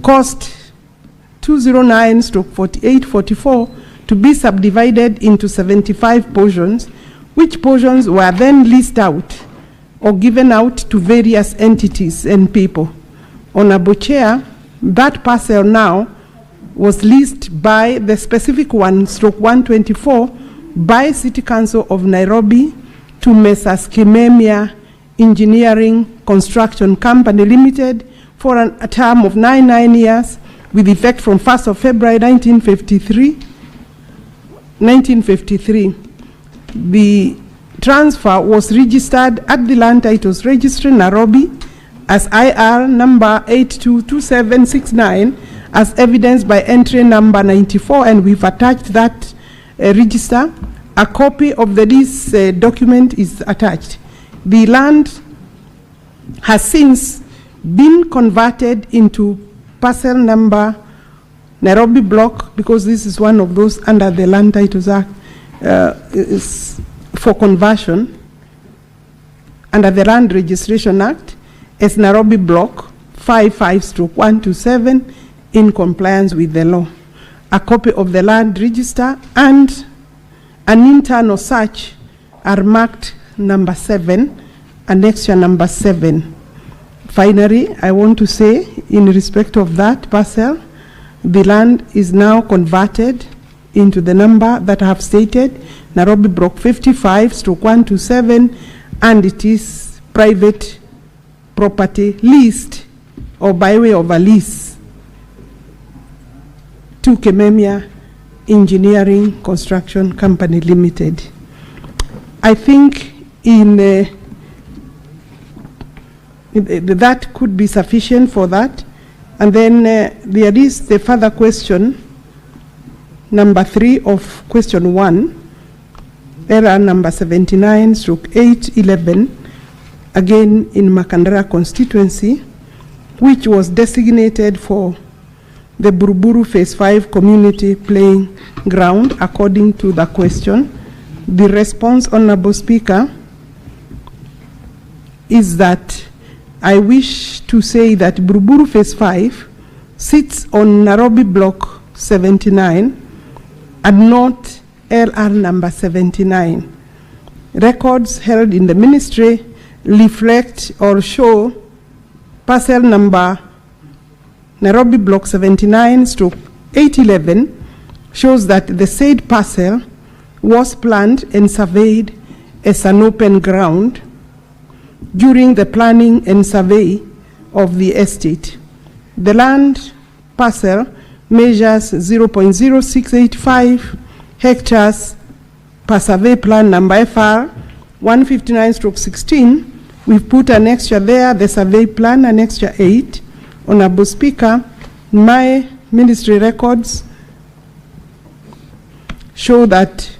cost 209/4844 to be subdivided into 75 portions, which portions were then leased out or given out to various entities and people. Honorable Chair, that parcel now was leased by the specific one, /124, by City Council of Nairobi to Messrs. Kimemia Engineering Construction Company Limited for a term of 99 years with effect from 1st of February 1953. The transfer was registered at the Land Titles Registry, Nairobi, as IR number 822769, as evidenced by entry number 94, and we've attached that register. A copy of the lease document is attached. The land has since been converted into parcel number Nairobi block, because this is one of those under the Land Titles Act is for conversion under the Land Registration Act as Nairobi block 55/127 in compliance with the law. A copy of the land register and an internal search are marked number 7, annexure number 7. Finally, I want to say, in respect of that parcel, the land is now converted into the number that I have stated, Nairobi block 55/127, and it is private property leased or by way of a lease to Kimemia Engineering Construction Company Limited. I think that could be sufficient for that. And then there is the further question, number 3 of question 1, error number 79/811, again in Makandara constituency, which was designated for the Buruburu Phase 5 community playing ground according to the question. The response, Honorable Speaker, is that I wish to say that Buruburu Phase 5 sits on Nairobi Block 79 and not LR number 79. Records held in the ministry reflect or show parcel number Nairobi Block 79/811 shows that the said parcel was planned and surveyed as an open ground during the planning and survey of the estate. The land parcel measures 0.0685 hectares per survey plan number FR 159/16. We've put an extra there, the survey plan, an extra 8. Honorable Speaker, my ministry records show that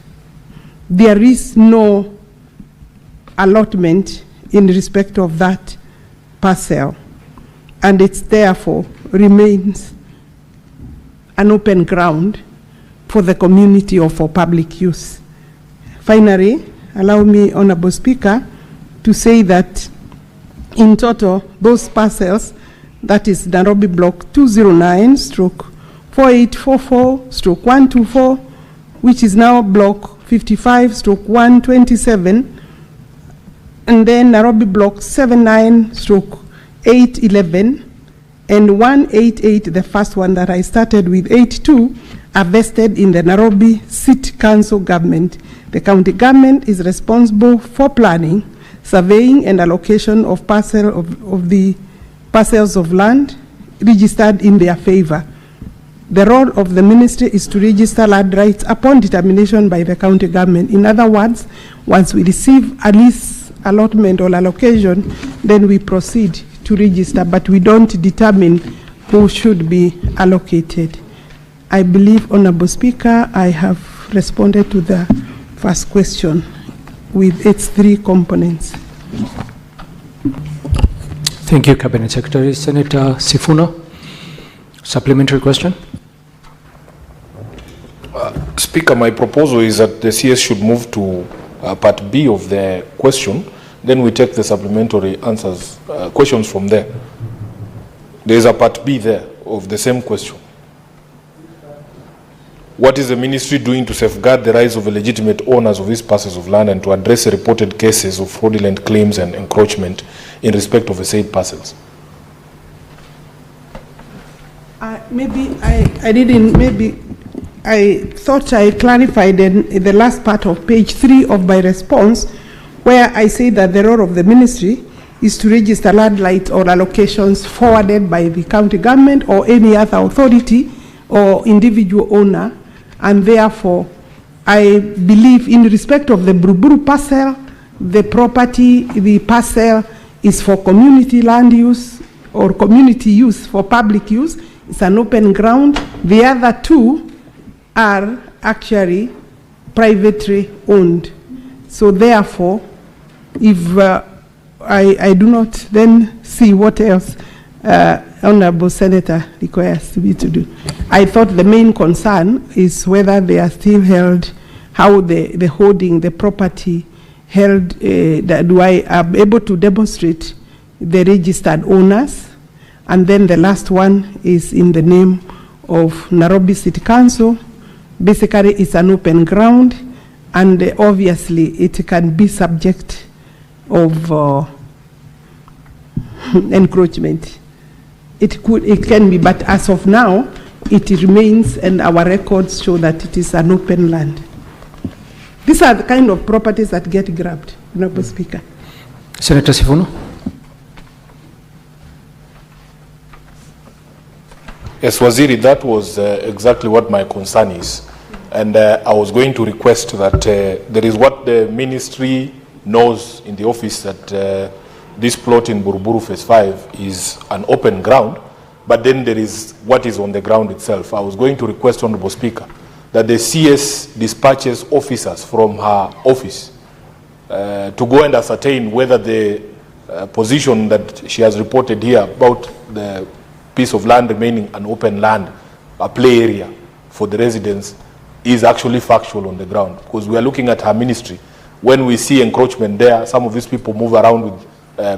there is no allotment in respect of that parcel, and it therefore remains an open ground for the community or for public use. Finally, allow me, Honorable Speaker, to say that In total, those parcels, that is Nairobi Block 209/4844/124, which is now Block 55/127, and then Nairobi Block 79/811, and 188, the first one that I started with, 82, are vested in the Nairobi City Council government. The county government is responsible for planning, surveying, and allocation of the parcels of land registered in their favor. The role of the ministry is to register land rights upon determination by the county government. In other words, once we receive a lease allotment or allocation, then we proceed to register, but we don't determine who should be allocated. I believe, Honorable Speaker, I have responded to the first question with its three components. Thank you, Cabinet Secretary. Senator Sifuna, supplementary question. Speaker, my proposal is that the CS should move to part B of the question, then we take the supplementary answers, questions from there. There is a part B there of the same question. What is the ministry doing to safeguard the rights of the legitimate owners of these parcels of land and to address the reported cases of fraudulent claims and encroachment in respect of the said parcels? I thought I clarified in the last part of page 3 of my response, where I say that the role of the ministry is to register land rights or allocations forwarded by the county government or any other authority or individual owner, and therefore I believe in respect of the Buruburu parcel, the parcel is for community land use or community use for public use. It's an open ground. The other two are actually privately owned. So therefore, if I do not then see what else Honorable Senator requires me to do. I thought the main concern is whether they are still held, how the holding, the property held, that I am able to demonstrate the registered owners. And then the last one is in the name of Nairobi City Council. Basically, it's an open ground, and obviously it can be subject of encroachment. It can be, but as of now, it remains, and our records show that it is an open land. These are the kind of properties that get grabbed, Honorable Speaker. Senator Sifuna. Yes, Waziri, that was exactly what my concern is. And I was going to request that there is what the ministry knows in the office, that this plot in Buruburu Phase 5 is an open ground, but then there is what is on the ground itself. I was going to request, Honorable Speaker, that the CS dispatches officers from her office to go and ascertain whether the position that she has reported here about the piece of land remaining an open land, a play area for the residents, is actually factual on the ground. Because we are looking at her ministry. When we see encroachment there, some of these people move around with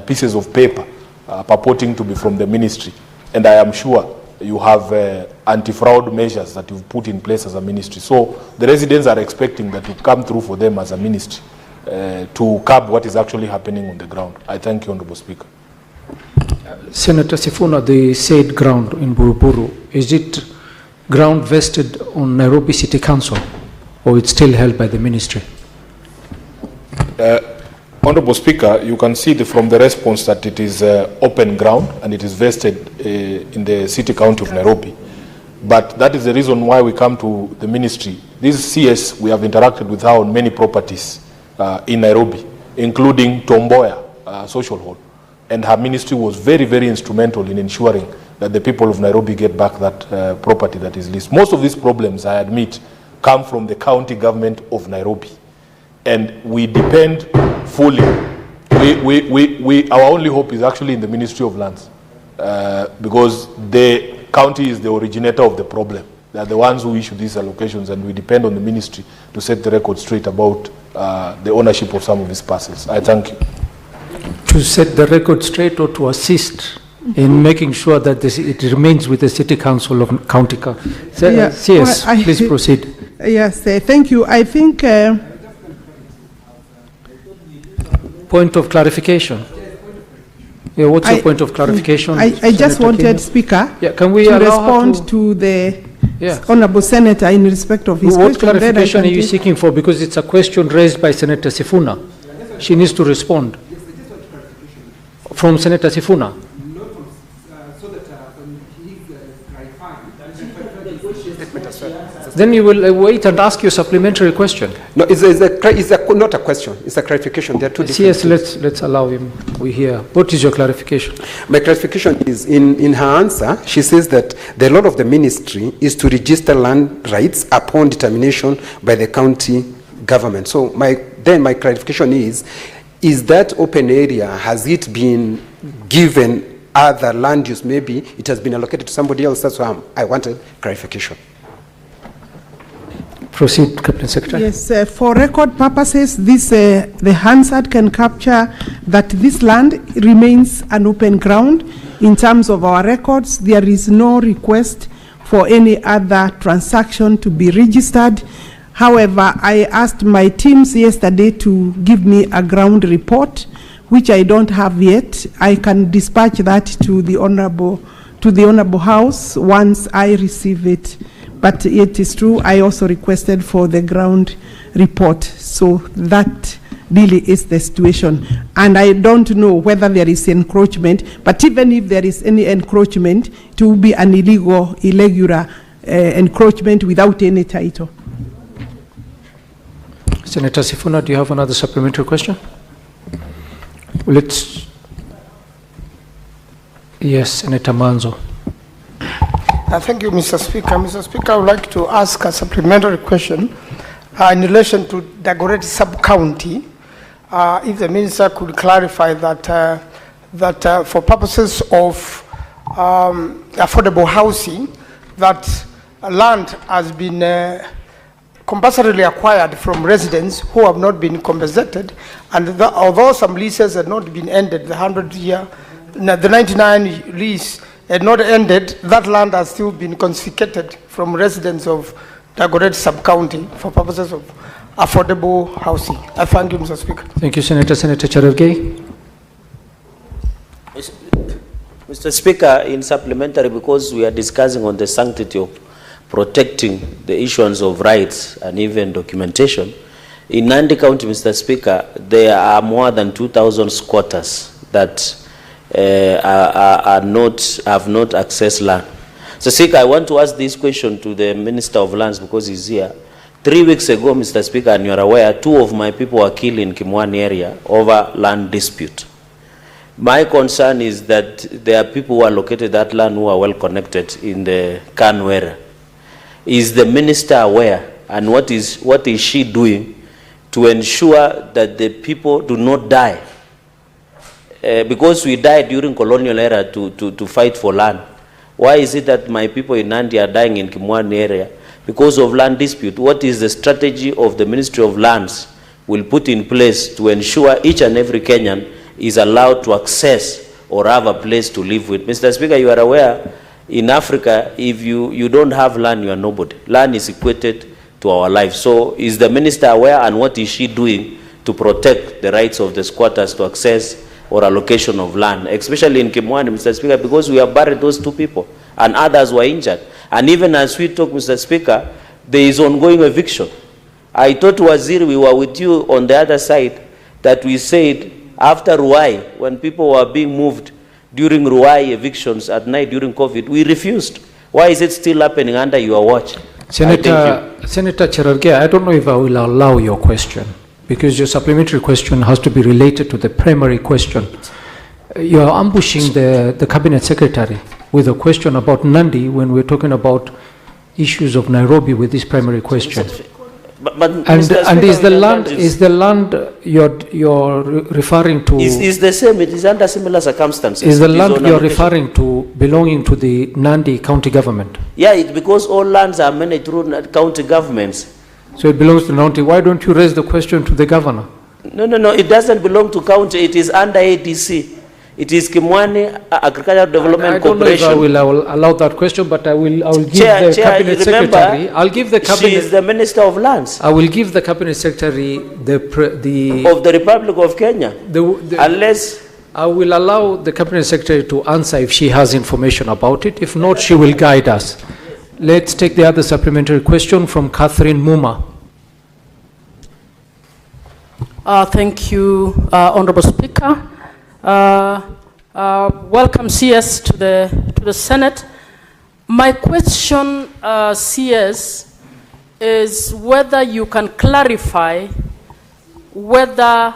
pieces of paper purporting to be from the ministry. And I am sure you have anti-fraud measures that you've put in place as a ministry. So the residents are expecting that you come through for them as a ministry to curb what is actually happening on the ground. I thank you, Honorable Speaker. Senator Sifuna, the said ground in Buruburu, is it ground vested on Nairobi City Council, or it's still held by the ministry? Honorable Speaker, you can see from the response that it is open ground and it is vested in the City County of Nairobi. But that is the reason why we come to the ministry. This CS, we have interacted with her on many properties in Nairobi, including Tomboya Social Hall. And her ministry was very, very instrumental in ensuring that the people of Nairobi get back that property that is leased. Most of these problems, I admit, come from the county government of Nairobi. And we depend fully. Our only hope is actually in the Ministry of Lands, because the county is the originator of the problem. They are the ones who issue these allocations, and we depend on the ministry to set the record straight about the ownership of some of these parcels. I thank you. to set the record straight or to assist in making sure that it remains with the City Council of County. Yes, well, please proceed. Yes, thank you. I think... Point of clarification. Yeah, what's your point of clarification? I just wanted, Speaker, can we to allow her respond to the Honourable Senator in respect of his what question. Clarification are you seeking for? Because it's a question raised by Senator Sifuna. She needs to respond. From Senator Sifuna. Then you will wait and ask your supplementary question. No, it's not a question. It's a clarification. There are two different Yes, things. let's allow him. We hear. What is your clarification? My clarification is in her answer, she says that the role of the ministry is to register land rights upon determination by the county government. So my clarification is that open area, has it been given other land use? Maybe it has been allocated to somebody else. That's why I wanted clarification. Proceed, Captain Secretary. Yes, for record purposes, the Hansard can capture that this land remains an open ground. In terms of our records, there is no request for any other transaction to be registered. However, I asked my teams yesterday to give me a ground report, which I don't have yet. I can dispatch that to the Honourable House once I receive it. But it is true, I also requested for the ground report. So that really is the situation. And I don't know whether there is encroachment, but even if there is any encroachment, it will be an irregular encroachment without any title. Senator Sifuna, do you have another supplementary question? Yes, Senator Manzo. Thank you, Mr. Speaker. Mr. Speaker, I would like to ask a supplementary question in relation to Dagoretti sub-county. If the minister could clarify that for purposes of affordable housing, that land has been compulsorily acquired from residents who have not been compensated, and although some leases had not been ended, the 99 lease had not ended, that land has still been confiscated from residents of Dagoretti sub-county for purposes of affordable housing. I thank you, Mr. Speaker. Thank you, Senator. Senator Cherargei. Mr. Speaker, in supplementary, because we are discussing on the sanctity of protecting the issuance of rights and even documentation, in Nandi County, Mr. Speaker, there are more than 2,000 squatters that have not accessed land. So, Speaker, I want to ask this question to the Minister of Lands because he's here. 3 weeks ago, Mr. Speaker, and you are aware, 2 of my people were killed in Kimwani area over land dispute. My concern is that there are people who are located that land who are well connected in the Kanu area. Is the minister aware, and what is she doing to ensure that the people do not die? Because we died during colonial era to fight for land. Why is it that my people in Nandi are dying in Kimwani area because of land dispute? What is the strategy of the Ministry of Lands will put in place to ensure each and every Kenyan is allowed to access or have a place to live with? Mr. Speaker, you are aware, in Africa, if you don't have land, you are nobody. Land is equated to our life. So is the minister aware, and what is she doing to protect the rights of the squatters to access or allocation of land, especially in Kimwani, Mr. Speaker, because we have buried those 2 people and others were injured. And even as we talk, Mr. Speaker, there is ongoing eviction. I told Waziri, we were with you on the other side, that we said after Ruai, when people were being moved during Ruai evictions at night during COVID, we refused. Why is it still happening under your watch? Senator Cherargei, I don't know if I will allow your question, because your supplementary question has to be related to the primary question. You are ambushing the Cabinet Secretary with a question about Nandi when we're talking about issues of Nairobi with this primary question. And is the land you're referring to? Is the same. It is under similar circumstances. Is the land you're referring to belonging to the Nandi county government? Yeah, because all lands are managed through county governments. So it belongs to Nandi. Why don't you raise the question to the governor? No, it doesn't belong to county. It is under ADC. It is Kimwani Agricultural Development I don't know if Corporation. I will allow that question, but I will give Chair, the cabinet remember, secretary. I'll give the cabinet. She is the Minister of Lands. I will give the cabinet secretary of the Republic of Kenya. Unless I will allow the cabinet secretary to answer if she has information about it. If not, she will guide us. Let's take the other supplementary question from Catherine Muma. Thank you, Honorable Speaker. Welcome, CS, to the Senate. My question, CS, is whether you can clarify whether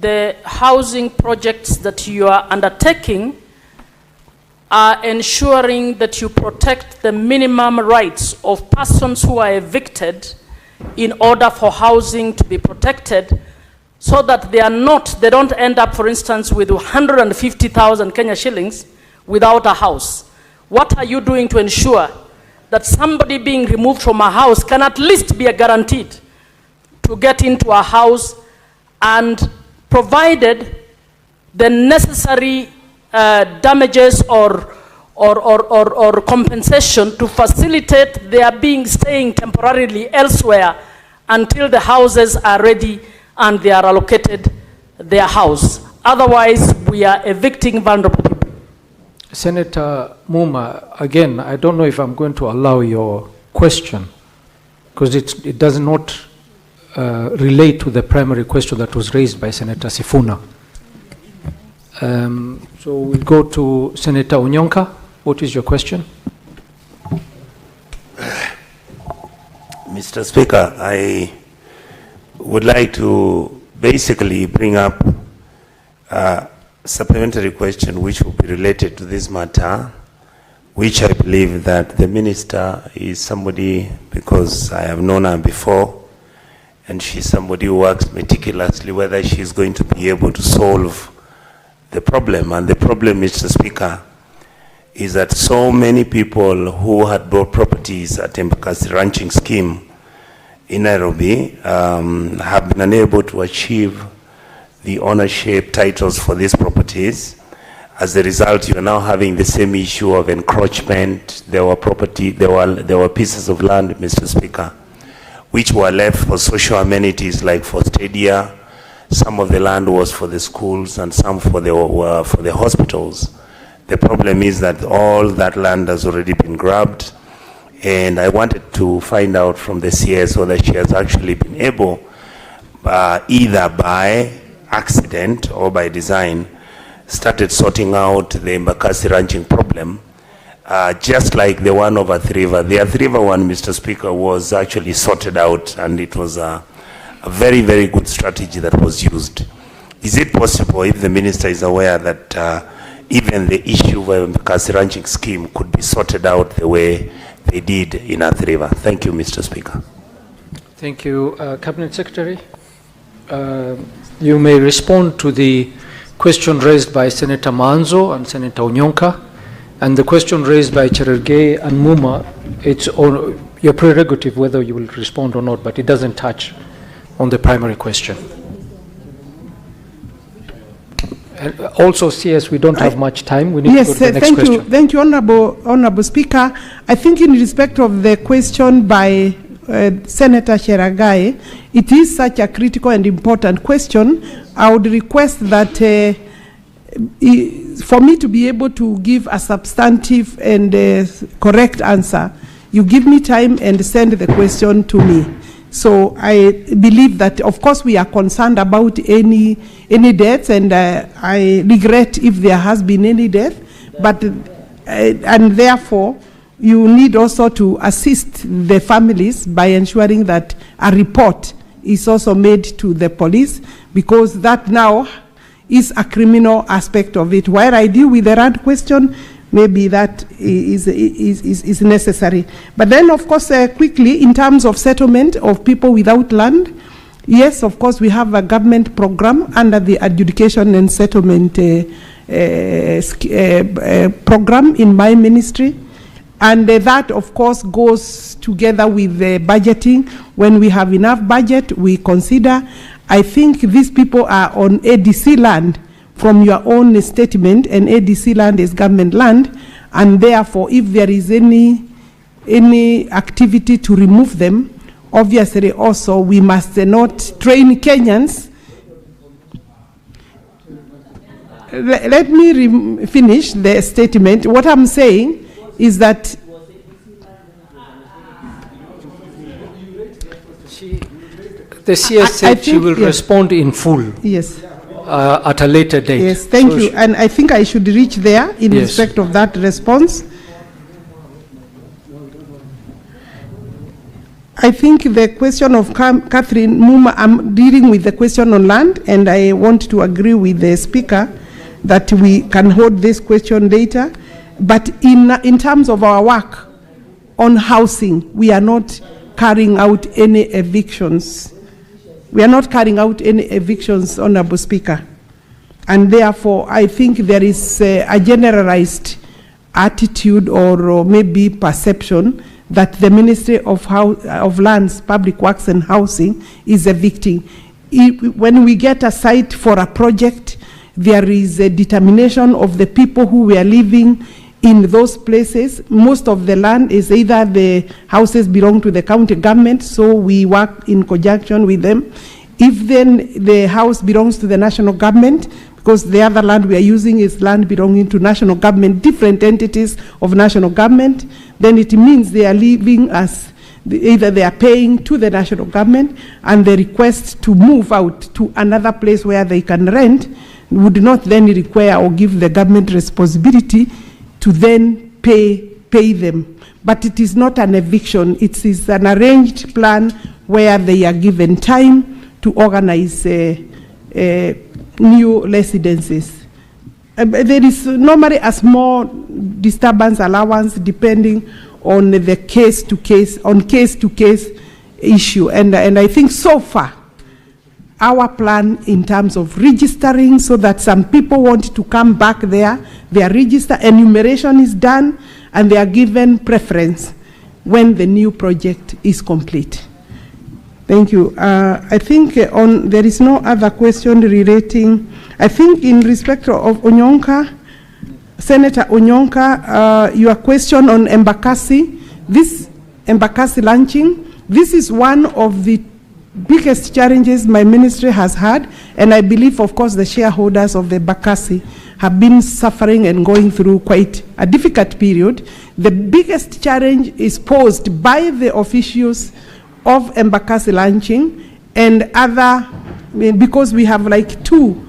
the housing projects that you are undertaking are ensuring that you protect the minimum rights of persons who are evicted in order for housing to be protected, so that they don't end up, for instance, with 150,000 Kenya shillings without a house. What are you doing to ensure that somebody being removed from a house can at least be guaranteed to get into a house, and provided the necessary damages or compensation to facilitate their staying temporarily elsewhere until the houses are ready and they are allocated their house. Otherwise, we are evicting vulnerable people. Senator Muma, again, I don't know if I'm going to allow your question, because it does not relate to the primary question that was raised by Senator Sifuna. So we'll go to Senator Onyonka. What is your question? Mr. Speaker, I would like to basically bring up a supplementary question which will be related to this matter, which I believe that the minister is somebody, because I have known her before, and she's somebody who works meticulously, whether she's going to be able to solve the problem. And the problem, Mr. Speaker, is that so many people who had bought properties at Embakasi ranching scheme in Nairobi have been unable to achieve the ownership titles for these properties. As a result, you are now having the same issue of encroachment. There were pieces of land, Mr. Speaker, which were left for social amenities like for stadia. Some of the land was for the schools and some for the hospitals. The problem is that all that land has already been grabbed, and I wanted to find out from the CS whether she has actually been able, either by accident or by design, started sorting out the Embakasi ranching problem, just like the one of Athi River. The Athi River one, Mr. Speaker, was actually sorted out, and it was a very, very good strategy that was used. Is it possible, if the minister is aware, that even the issue of Embakasi ranching scheme could be sorted out the way they did in Athi River? Thank you, Mr. Speaker. Thank you. Cabinet Secretary, you may respond to the question raised by Senator Manzo and Senator Onyonka, and the question raised by Cherargei and Muma. It's on your prerogative whether you will respond or not, but it doesn't touch on the primary question. And also, CS, we don't have much time. We need to go to the next question. Thank you, Honorable Speaker. I think in respect of the question by Senator Cherargei, it is such a critical and important question. I would request that for me to be able to give a substantive and correct answer, you give me time and send the question to me. So I believe that, of course, we are concerned about any deaths, and I regret if there has been any death, but and therefore you need also to assist the families by ensuring that a report is also made to the police, because that now is a criminal aspect of it. While I deal with the RAD question, maybe that is necessary. But then, of course, quickly, in terms of settlement of people without land, yes, of course, we have a government program under the adjudication and settlement program in my ministry. And that, of course, goes together with the budgeting. When we have enough budget, we consider. I think these people are on ADC land from your own statement, and ADC land is government land, and therefore if there is any activity to remove them, obviously also we must not train Kenyans. Let me finish the statement. What I'm saying is that the CS said she will respond in full. Yes. At a later date. Yes, thank you. And I think I should reach there in respect of that response. I think the question of Catherine Muma, I'm dealing with the question on land, and I want to agree with the speaker that we can hold this question later. But in terms of our work on housing, we are not carrying out any evictions. We are not carrying out any evictions, Honorable Speaker. And therefore, I think there is a generalized attitude or maybe perception that the Ministry of Lands, Public Works and Housing is evicting. When we get a site for a project, there is a determination of the people who were living in those places. Most of the land is either the houses belong to the county government, so we work in conjunction with them. If then the house belongs to the national government, because the other land we are using is land belonging to national government, different entities of national government, then it means they are living as, either they are paying to the national government, and the request to move out to another place where they can rent would not then require or give the government responsibility to then pay them. But it is not an eviction, it is an arranged plan where they are given time to organize new residences. There is normally a small disturbance allowance depending on the case-to-case issue. And I think so far, our plan in terms of registering so that some people want to come back there, they are registered, enumeration is done, and they are given preference when the new project is complete. Thank you. I think there is no other question relating. I think in respect of Onyonka, Senator Onyonka, your question on Embakasi, this Embakasi launching, this is one of the biggest challenges my ministry has had, and I believe, of course, the shareholders of the Embakasi have been suffering and going through quite a difficult period. The biggest challenge is posed by the officials of Embakasi launching and other, because we have like two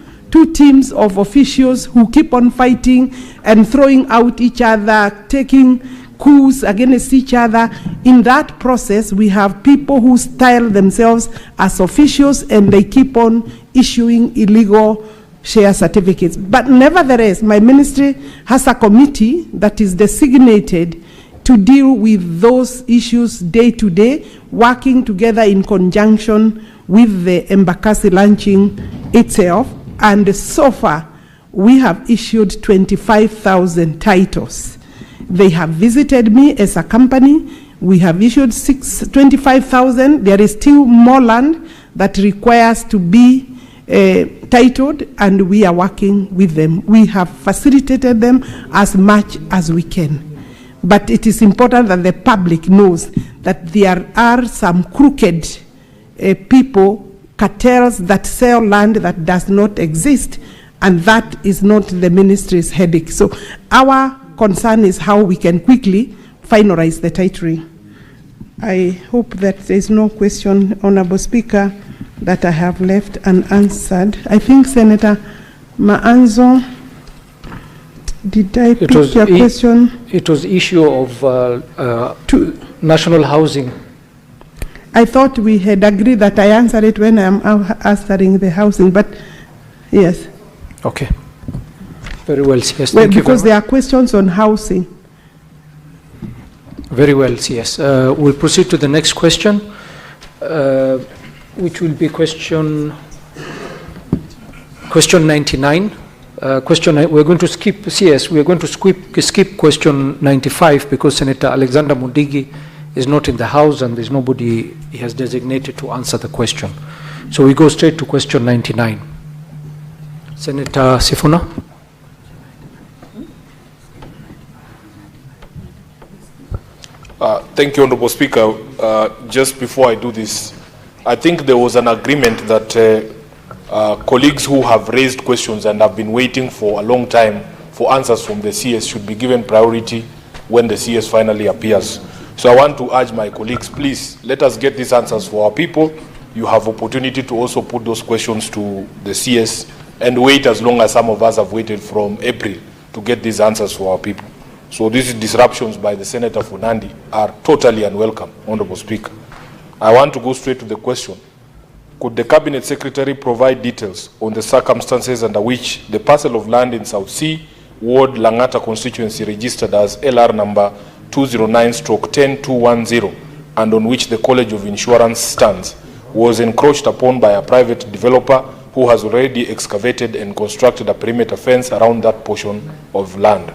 teams of officials who keep on fighting and throwing out each other, taking coups against each other. In that process, we have people who style themselves as officials and they keep on issuing illegal share certificates. But nevertheless, my ministry has a committee that is designated to deal with those issues day to day, working together in conjunction with the Embakasi launching itself. And so far, we have issued 25,000 titles. They have visited me as a company. We have issued 25,000. There is still more land that requires to be titled, and we are working with them. We have facilitated them as much as we can. But it is important that the public knows that there are some crooked people, cartels that sell land that does not exist, and that is not the ministry's headache. So our concern is how we can quickly finalize the titling. I hope that there is no question, Honorable Speaker, that I have left unanswered. I think Senator Maanzo, did I pick your question? It was issue of national housing. I thought we had agreed that I answered it when I'm answering the housing, but yes. Okay. Very well, CS. Well, Thank you because very there are questions on housing. Very well, CS. We'll proceed to the next question, which will be question 99. We're going to skip CS. We're going to skip question 95 because Senator Alexander Mundigi is not in the house and there's nobody he has designated to answer the question. So we go straight to question 99. Senator Sifuna. Thank you, Honorable Speaker. Just before I do this, I think there was an agreement that colleagues who have raised questions and have been waiting for a long time for answers from the CS should be given priority when the CS finally appears. So I want to urge my colleagues, please, let us get these answers for our people. You have opportunity to also put those questions to the CS and wait as long as some of us have waited from April to get these answers for our people. So these disruptions by the Senator for Nandi are totally unwelcome, Honorable Speaker. I want to go straight to the question. Could the Cabinet Secretary provide details on the circumstances under which the parcel of land in South Sea, Ward Langata constituency registered as LR number 209/10210 and on which the College of Insurance stands was encroached upon by a private developer who has already excavated and constructed a perimeter fence around that portion of land?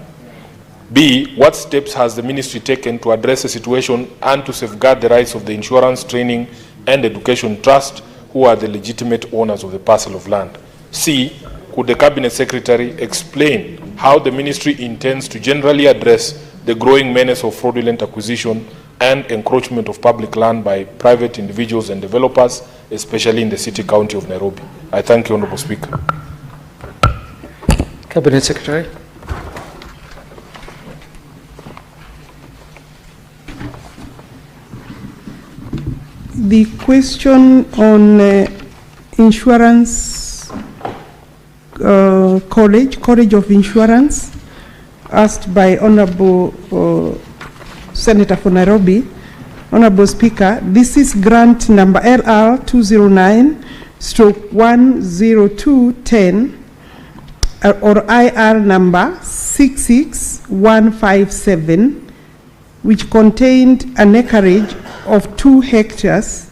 B, what steps has the ministry taken to address the situation and to safeguard the rights of the Insurance, Training and Education Trust, who are the legitimate owners of the parcel of land? C, could the Cabinet Secretary explain how the ministry intends to generally address the growing menace of fraudulent acquisition and encroachment of public land by private individuals and developers, especially in the city county of Nairobi? I thank you, Honorable Speaker. Cabinet Secretary. The question on insurance College of Insurance, asked by Honorable Senator for Nairobi. Honorable Speaker, this is grant number LR 209/10210 or IR number 66157, which contained an acreage of 2 hectares,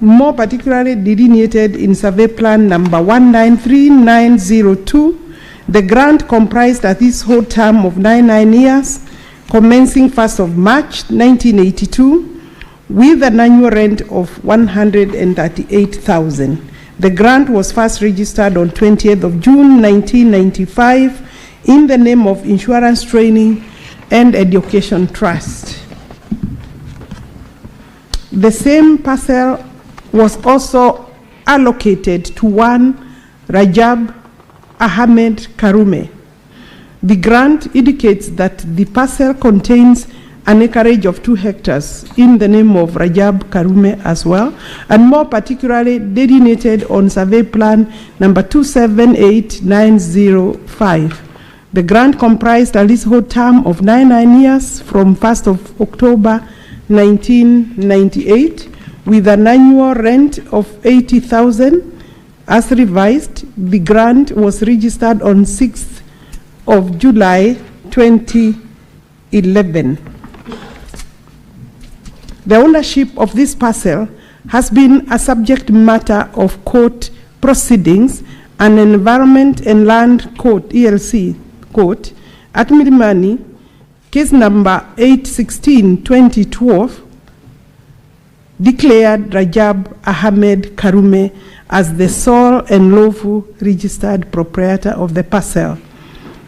more particularly delineated in survey plan number 193902. The grant comprised a leasehold term of 99 years, commencing 1st of March 1982, with an annual rent of 138,000. The grant was first registered on 20th of June 1995 in the name of Insurance, Training and Education Trust. The same parcel was also allocated to one Rajab Ahmed Karume. The grant indicates that the parcel contains an acreage of 2 hectares in the name of Rajab Karume as well, and more particularly delineated on survey plan number 278905. The grant comprised a leasehold term of 99 years from 1st of October 1998, with an annual rent of 80,000. As revised, the grant was registered on 6th of July 2011. The ownership of this parcel has been a subject matter of court proceedings and Environment and Land Court, ELC Court, at Milimani, case number 816/2012, declared Rajab Ahmed Karume as the sole and lawful registered proprietor of the parcel.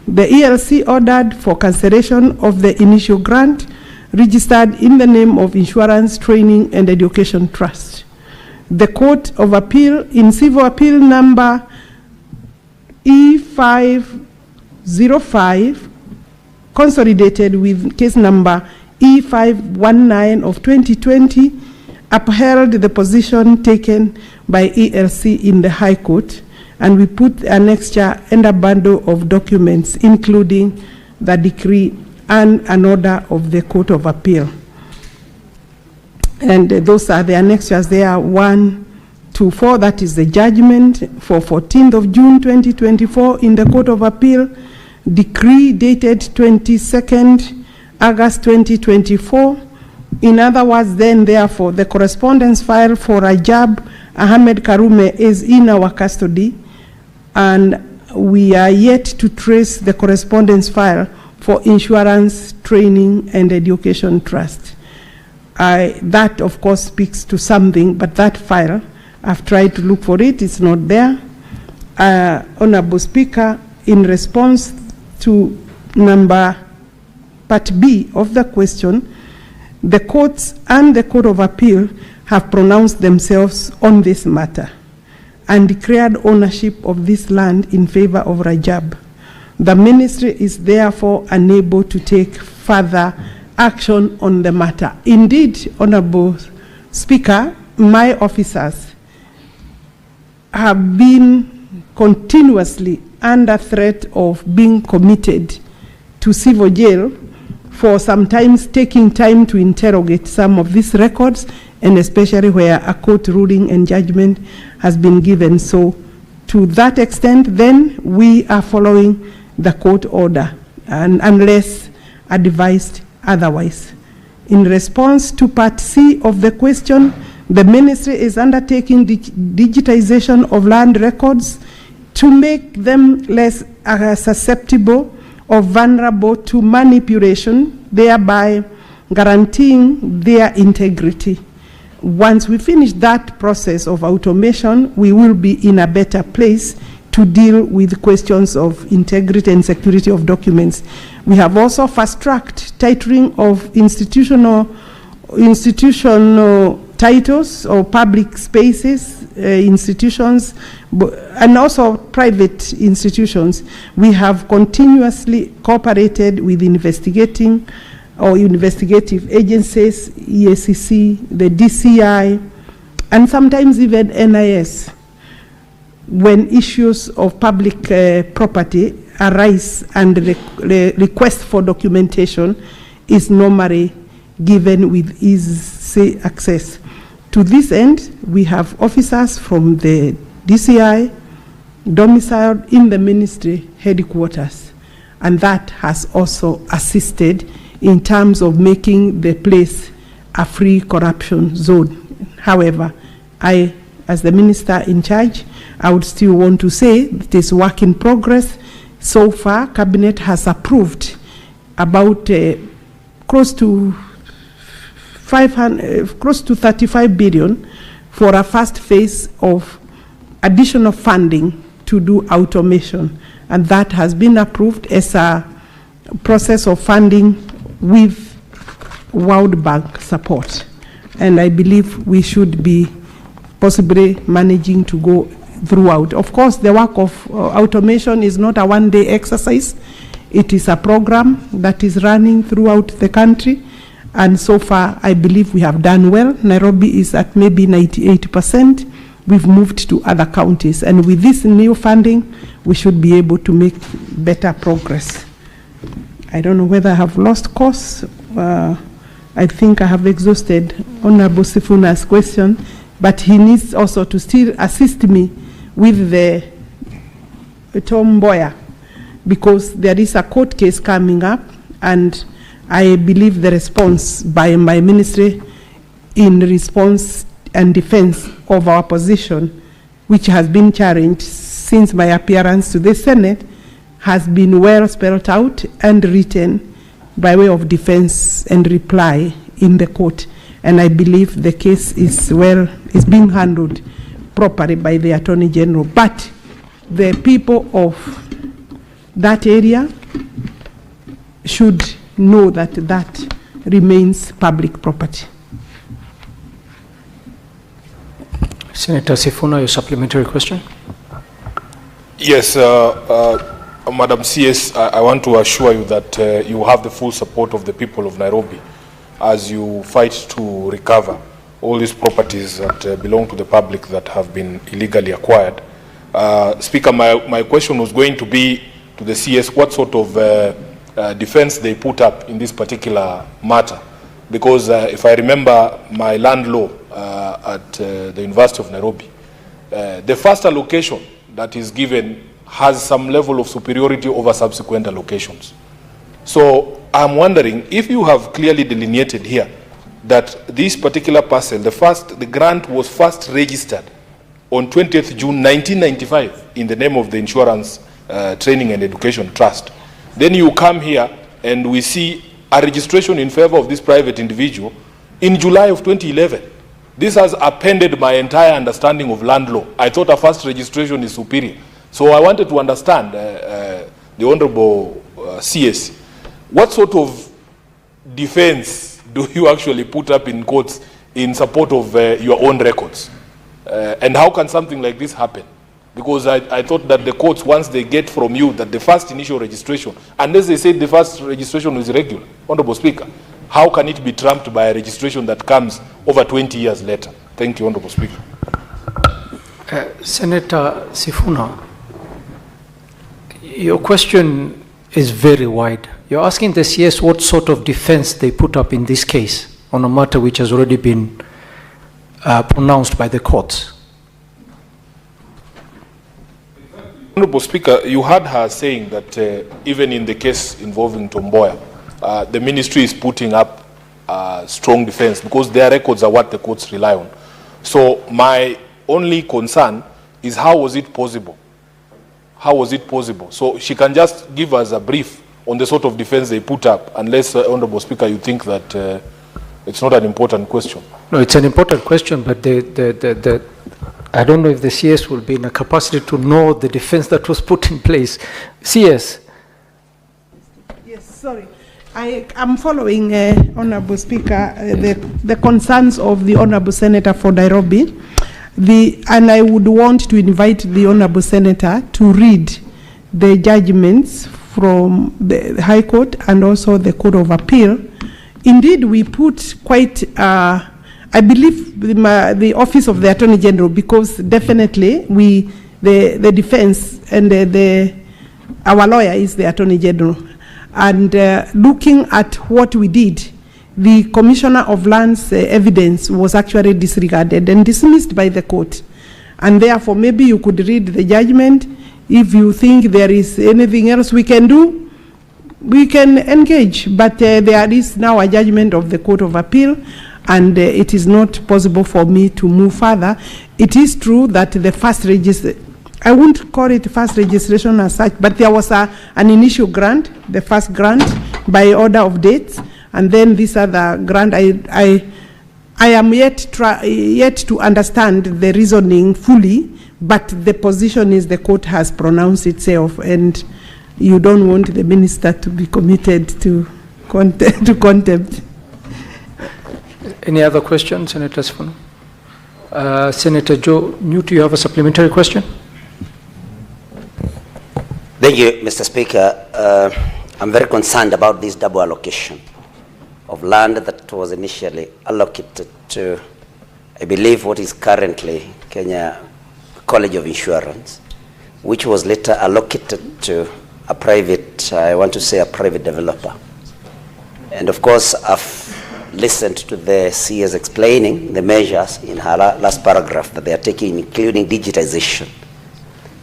The ELC ordered for cancellation of the initial grant registered in the name of Insurance, Training and Education Trust. The Court of Appeal in Civil Appeal number E505, consolidated with case number E519 of 2020, upheld the position taken by ELC in the High Court, and we put an extra and a bundle of documents, including the decree and an order of the Court of Appeal. And those are the annexures. They are 1 to 4. That is the judgment for 14th of June 2024 in the Court of Appeal, decree dated 22nd August 2024. In other words, then, therefore, the correspondence file for Rajab Ahmed Karume is in our custody, and we are yet to trace the correspondence file for Insurance, Training and Education Trust. That, of course, speaks to something, but that file I've tried to look for it, it's not there. Honorable Speaker, in response to part B of the question, the courts and the Court of Appeal have pronounced themselves on this matter and declared ownership of this land in favor of Rajab. The ministry is therefore unable to take further action on the matter. Indeed, Honorable Speaker, my officers have been continuously under threat of being committed to civil jail for sometimes taking time to interrogate some of these records, and especially where a court ruling and judgment has been given. So to that extent, then we are following the court order, and unless advised otherwise. In response to part C of the question, the ministry is undertaking digitization of land records to make them less susceptible or vulnerable to manipulation, thereby guaranteeing their integrity. Once we finish that process of automation, we will be in a better place to deal with questions of integrity and security of documents. We have also fast-tracked titling of institutional titles or public spaces, institutions, and also private institutions. We have continuously cooperated with investigating or investigative agencies, EACC, the DCI, and sometimes even NIS, when issues of public property arise and the request for documentation is normally given with easy access. To this end, we have officers from the DCI domiciled in the ministry headquarters, and that has also assisted in terms of making the place a free corruption zone. However, I, as the minister in charge, I would still want to say it is work in progress. So far, Cabinet has approved about close to 35 billion for a first phase of additional funding to do automation, and that has been approved as a process of funding with World Bank support. And I believe we should be possibly managing to go throughout. Of course, the work of automation is not a one-day exercise. It is a program that is running throughout the country, and so far I believe we have done well. Nairobi is at maybe 98%. We've moved to other counties, and with this new funding we should be able to make better progress. I don't know whether I have lost course. I think I have exhausted Honorable Sifuna's question, but he needs also to still assist me with the Tom Mboya, because there is a court case coming up, and I believe the response by my ministry in response and defense of our position, which has been challenged since my appearance to the Senate, has been well spelled out and written by way of defense and reply in the court. And I believe the case is being handled properly by the Attorney General. But the people of that area should know that that remains public property. Senator Sifuna, your supplementary question? Yes, Madam CS, I want to assure you that you have the full support of the people of Nairobi as you fight to recover all these properties that belong to the public that have been illegally acquired. Speaker, my question was going to be to the CS what sort of defense they put up in this particular matter. Because if I remember my land law at the University of Nairobi, the first allocation that is given has some level of superiority over subsequent allocations. So I'm wondering if you have clearly delineated here that this particular parcel, the grant was first registered on 20th June 1995 in the name of the Insurance Training and Education Trust. Then you come here and we see a registration in favor of this private individual in July of 2011. This has upended my entire understanding of land law. I thought a first registration is superior. So I wanted to understand, the Honorable CS, what sort of defense do you actually put up in courts in support of your own records? And how can something like this happen? Because I thought that the courts, once they get from you that the first initial registration, unless they say the first registration is irregular, Honorable Speaker, how can it be trumped by a registration that comes over 20 years later? Thank you, Honorable Speaker. Senator Sifuna, your question is very wide. You're asking the CS what sort of defense they put up in this case on a matter which has already been pronounced by the courts. Honorable Speaker, you heard her saying that even in the case involving Tomboya, the ministry is putting up strong defense because their records are what the courts rely on. So my only concern is how was it possible? How was it possible? So she can just give us a brief on the sort of defense they put up, unless, Honorable Speaker, you think that it's not an important question. No, it's an important question, but I don't know if the CS will be in a capacity to know the defense that was put in place. CS. Yes, sorry. I am following, Honorable Speaker, the concerns of the Honorable Senator for Nairobi. And I would want to invite the Honorable Senator to read the judgments from the High Court and also the Court of Appeal. Indeed, we put quite, I believe, the Office of the Attorney General, because definitely the defense and our lawyer is the Attorney General. And looking at what we did, the Commissioner of Land's evidence was actually disregarded and dismissed by the court. And therefore, maybe you could read the judgment. If you think there is anything else we can do, we can engage. But there is now a judgment of the Court of Appeal, and it is not possible for me to move further. It is true that the first registration, I won't call it first registration as such, but there was an initial grant, the first grant by order of dates, and then this other grant. I am yet to understand the reasoning fully, but the position is the court has pronounced itself, and you don't want the minister to be committed to contempt. Any other questions, Senator Sifuna? Senator Joe Newt, you have a supplementary question? Thank you, Mr. Speaker. I'm very concerned about this double allocation of land that was initially allocated to, I believe, what is currently Kenya College of Insurance, which was later allocated to a private, I want to say a private developer. And of course, I've listened to the CS explaining the measures in her last paragraph that they are taking, including digitization.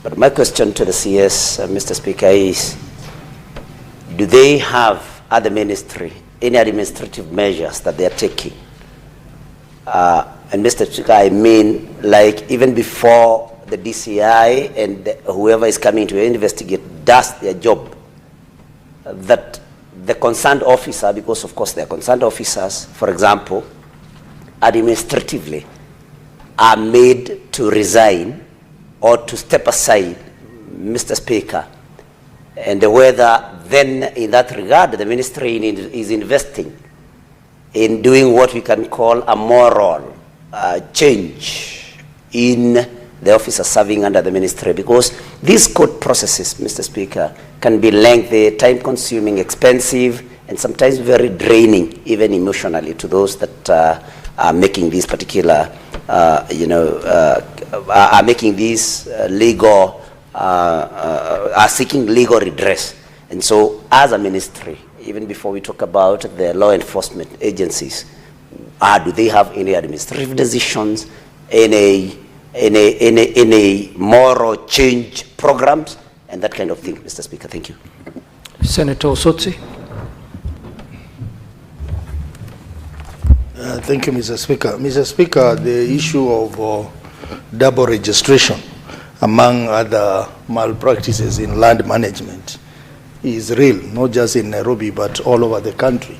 But my question to the CS, Mr. Speaker, is do they have at the ministry any administrative measures that they are taking? And Mr. Speaker, I mean, like even before the DCI and whoever is coming to investigate does their job, that the concerned officer, because of course they are concerned officers, for example, administratively are made to resign or to step aside, Mr. Speaker, and whether then in that regard the ministry is investing in doing what we can call a moral change in the officers serving under the ministry, because these court processes, Mr. Speaker, can be lengthy, time-consuming, expensive, and sometimes very draining, even emotionally, to those that are making these particular, are making these legal, are seeking legal redress. And so, as a ministry, even before we talk about the law enforcement agencies, do they have any administrative decisions, any moral change programs, and that kind of thing, Mr. Speaker? Thank you. Senator Osotsi. Thank you, Mr. Speaker. Mr. Speaker, the issue of double registration, among other malpractices in land management, is real, not just in Nairobi, but all over the country.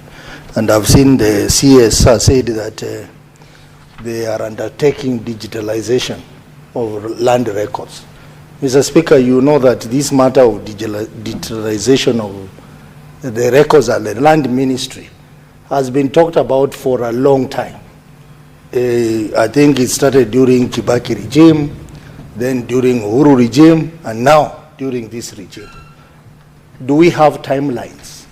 And I've seen the CS said that they are undertaking digitalization of land records. Mr. Speaker, you know that this matter of digitalization of the records at the Land Ministry has been talked about for a long time. I think it started during Kibaki regime, then during Uhuru regime, and now during this regime. Do we have timelines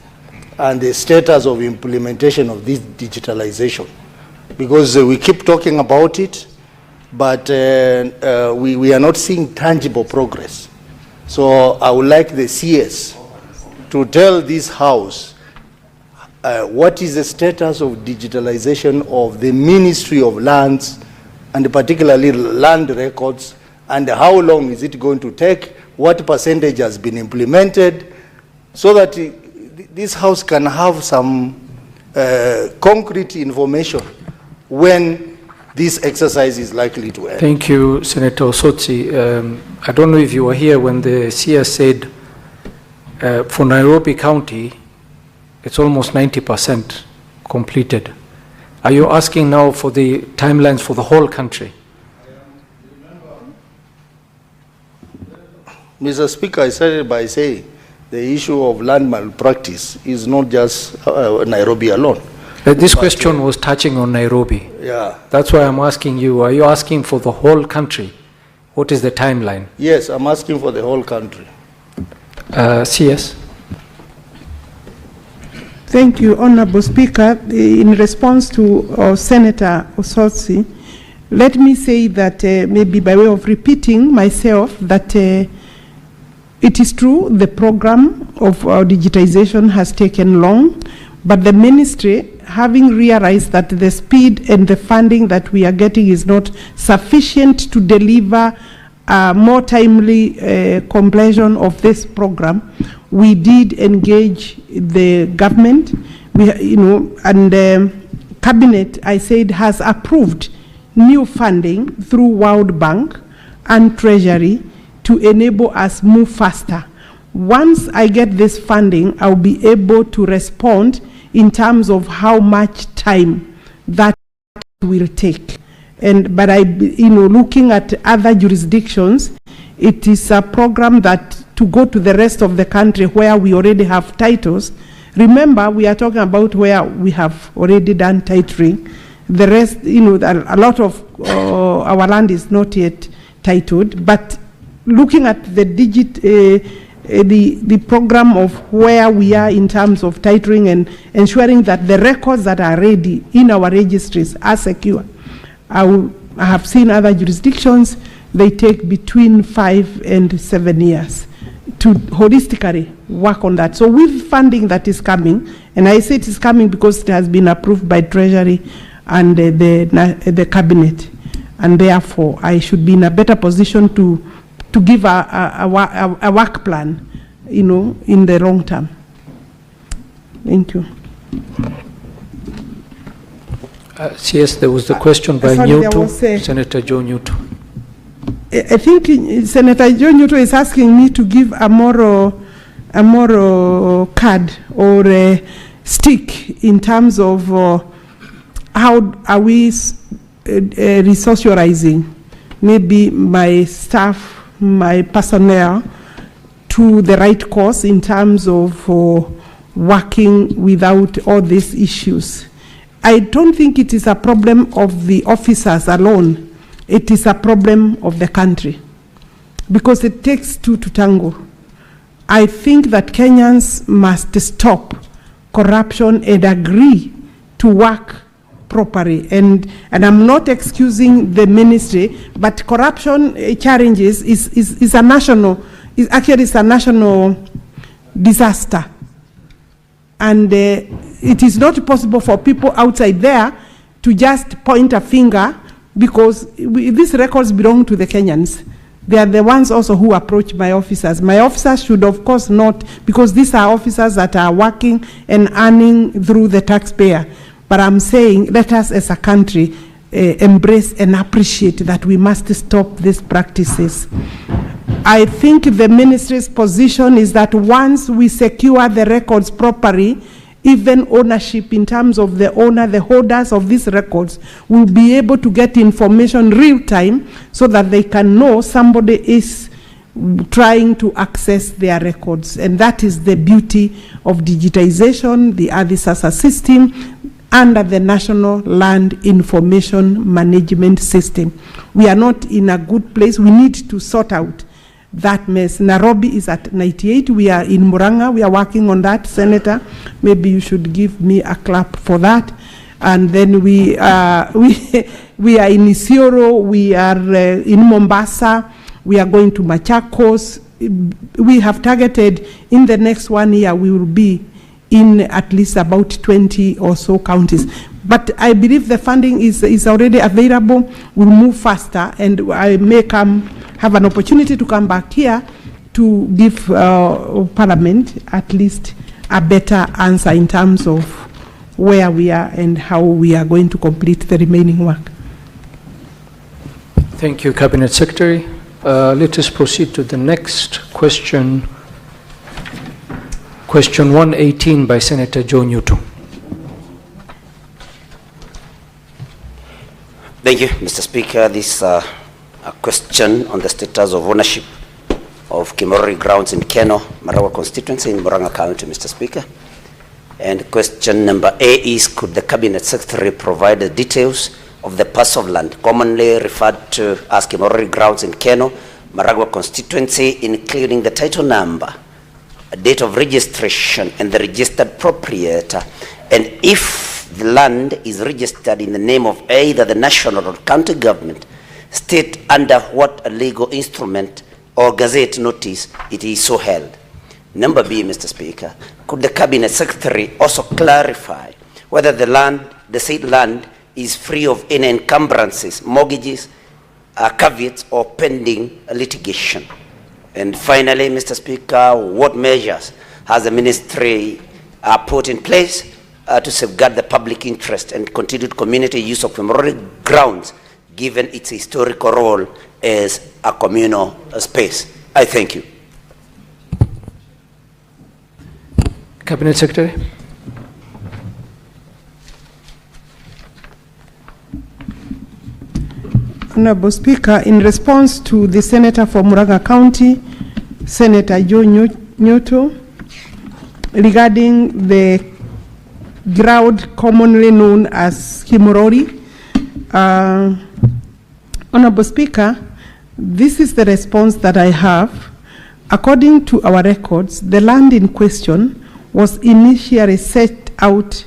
and the status of implementation of this digitalization? Because we keep talking about it, but we are not seeing tangible progress. So I would like the CS to tell this House what is the status of digitalization of the Ministry of Lands, and particularly land records, and how long is it going to take, what percentage has been implemented, so that this House can have some concrete information when this exercise is likely to end. Thank you, Senator Osotsi. I don't know if you were here when the CS said for Nairobi County, it's almost 90% completed. Are you asking now for the timelines for the whole country? Mr. Speaker, I started by saying the issue of land malpractice is not just Nairobi alone. This question was touching on Nairobi. Yeah. That's why I'm asking you, are you asking for the whole country? What is the timeline? Yes, I'm asking for the whole country. CS. Thank you, Honorable Speaker. In response to Senator Osotsi, let me say that maybe by way of repeating myself that it is true the program of digitization has taken long, but the ministry, having realized that the speed and the funding that we are getting is not sufficient to deliver more timely completion of this program, we did engage the government. And the cabinet, I said, has approved new funding through World Bank and Treasury to enable us move faster. Once I get this funding, I'll be able to respond in terms of how much time that will take. But looking at other jurisdictions, it is a program that to go to the rest of the country where we already have titles. Remember, we are talking about where we have already done titling. The rest, a lot of our land is not yet titled. But looking at the program of where we are in terms of titling and ensuring that the records that are ready in our registries are secure. I have seen other jurisdictions, they take between 5 and 7 years to holistically work on that. So with funding that is coming, and I say it is coming because it has been approved by Treasury and the Cabinet, and therefore I should be in a better position to give a work plan, in the long term. Thank you. CS, there was the question by Newto, Senator Joe Newto. I think Senator Joe Newto is asking me to give a moral card or a stick in terms of how are we resourcing maybe my staff, my personnel to the right course in terms of working without all these issues. I don't think it is a problem of the officers alone. It is a problem of the country because it takes two to tango. I think that Kenyans must stop corruption and agree to work properly. And I'm not excusing the ministry, but corruption challenges is a national, it's a national disaster. And it is not possible for people outside there to just point a finger because these records belong to the Kenyans. They are the ones also who approach my officers. My officers should, of course, not, because these are officers that are working and earning through the taxpayer. But I'm saying, let us as a country embrace and appreciate that we must stop these practices. I think the ministry's position is that once we secure the records properly, even ownership in terms of the owner, the holders of these records will be able to get information real time so that they can know somebody is trying to access their records. And that is the beauty of digitization, the ADISASA system, under the National Land Information Management System. We are not in a good place. We need to sort out that mess. Nairobi is at 98. We are in Murang'a. We are working on that, Senator. Maybe you should give me a clap for that. And then we are in Isiolo. We are in Mombasa. We are going to Machakos. We have targeted in the next 1 year, we will be in at least about 20 or so counties. But I believe the funding is already available. We'll move faster, and I may have an opportunity to come back here to give Parliament at least a better answer in terms of where we are and how we are going to complete the remaining work. Thank you, Cabinet Secretary. Let us proceed to the next question. Question 118 by Senator Joe Newton. Thank you, Mr. Speaker. This a question on the status of ownership of Kimorori grounds in Keno, Marawa constituency in Murang'a County, Mr. Speaker. And question number A is, could the Cabinet Secretary provide the details of the parcel of land commonly referred to as Kimorori grounds in Keno, Marawa constituency, including the title number, a date of registration, and the registered proprietor, and if the land is registered in the name of either the national or county government, state under what a legal instrument or gazette notice it is so held. Number B, Mr. Speaker, could the Cabinet Secretary also clarify whether the said land is free of any encumbrances, mortgages, caveats, or pending litigation? And finally, Mr. Speaker, what measures has the ministry put in place to safeguard the public interest and continued community use of Kimorori grounds, given its historical role as a communal space? I thank you. Cabinet Secretary. Honorable Speaker, in response to the Senator from Murang'a County, Senator Joe Nyoto, regarding the ground commonly known as Kimorori, Honorable Speaker, this is the response that I have. According to our records, the land in question was initially set out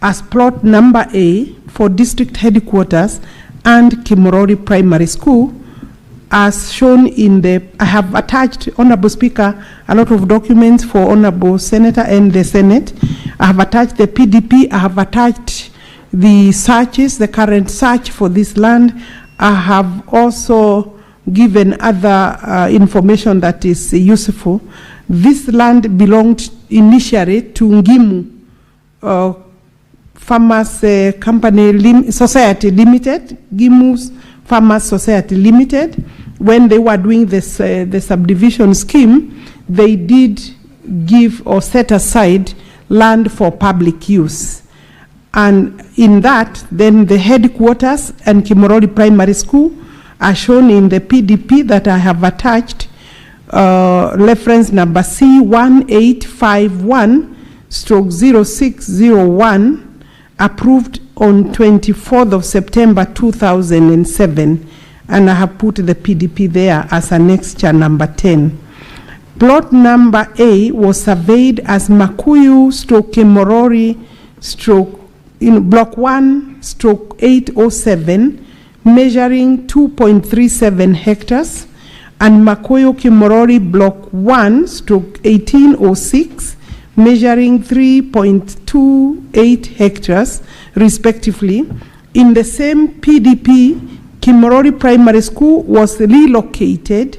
as plot number A for district headquarters and Kimorori Primary School, as shown in the, I have attached, Honorable Speaker, a lot of documents for Honorable Senator and the Senate. I have attached the PDP, I have attached the searches, the current search for this land. I have also given other information that is useful. This land belonged initially to Ngimu Farmers Company Society Limited, Gimu's Farmers Society Limited. When they were doing this, the subdivision scheme, they did give or set aside land for public use. And in that, then the headquarters and Kimorori Primary School are shown in the PDP that I have attached, reference number C1851/0601, approved on 24th of September 2007, and I have put the PDP there as annexure number 10. Plot number A was surveyed as Makuyu /Kimorori block 1/807, measuring 2.37 hectares, and Makuyu Kimorori block 1/1806, measuring 3.28 hectares, respectively. In the same PDP, Kimorori Primary School was relocated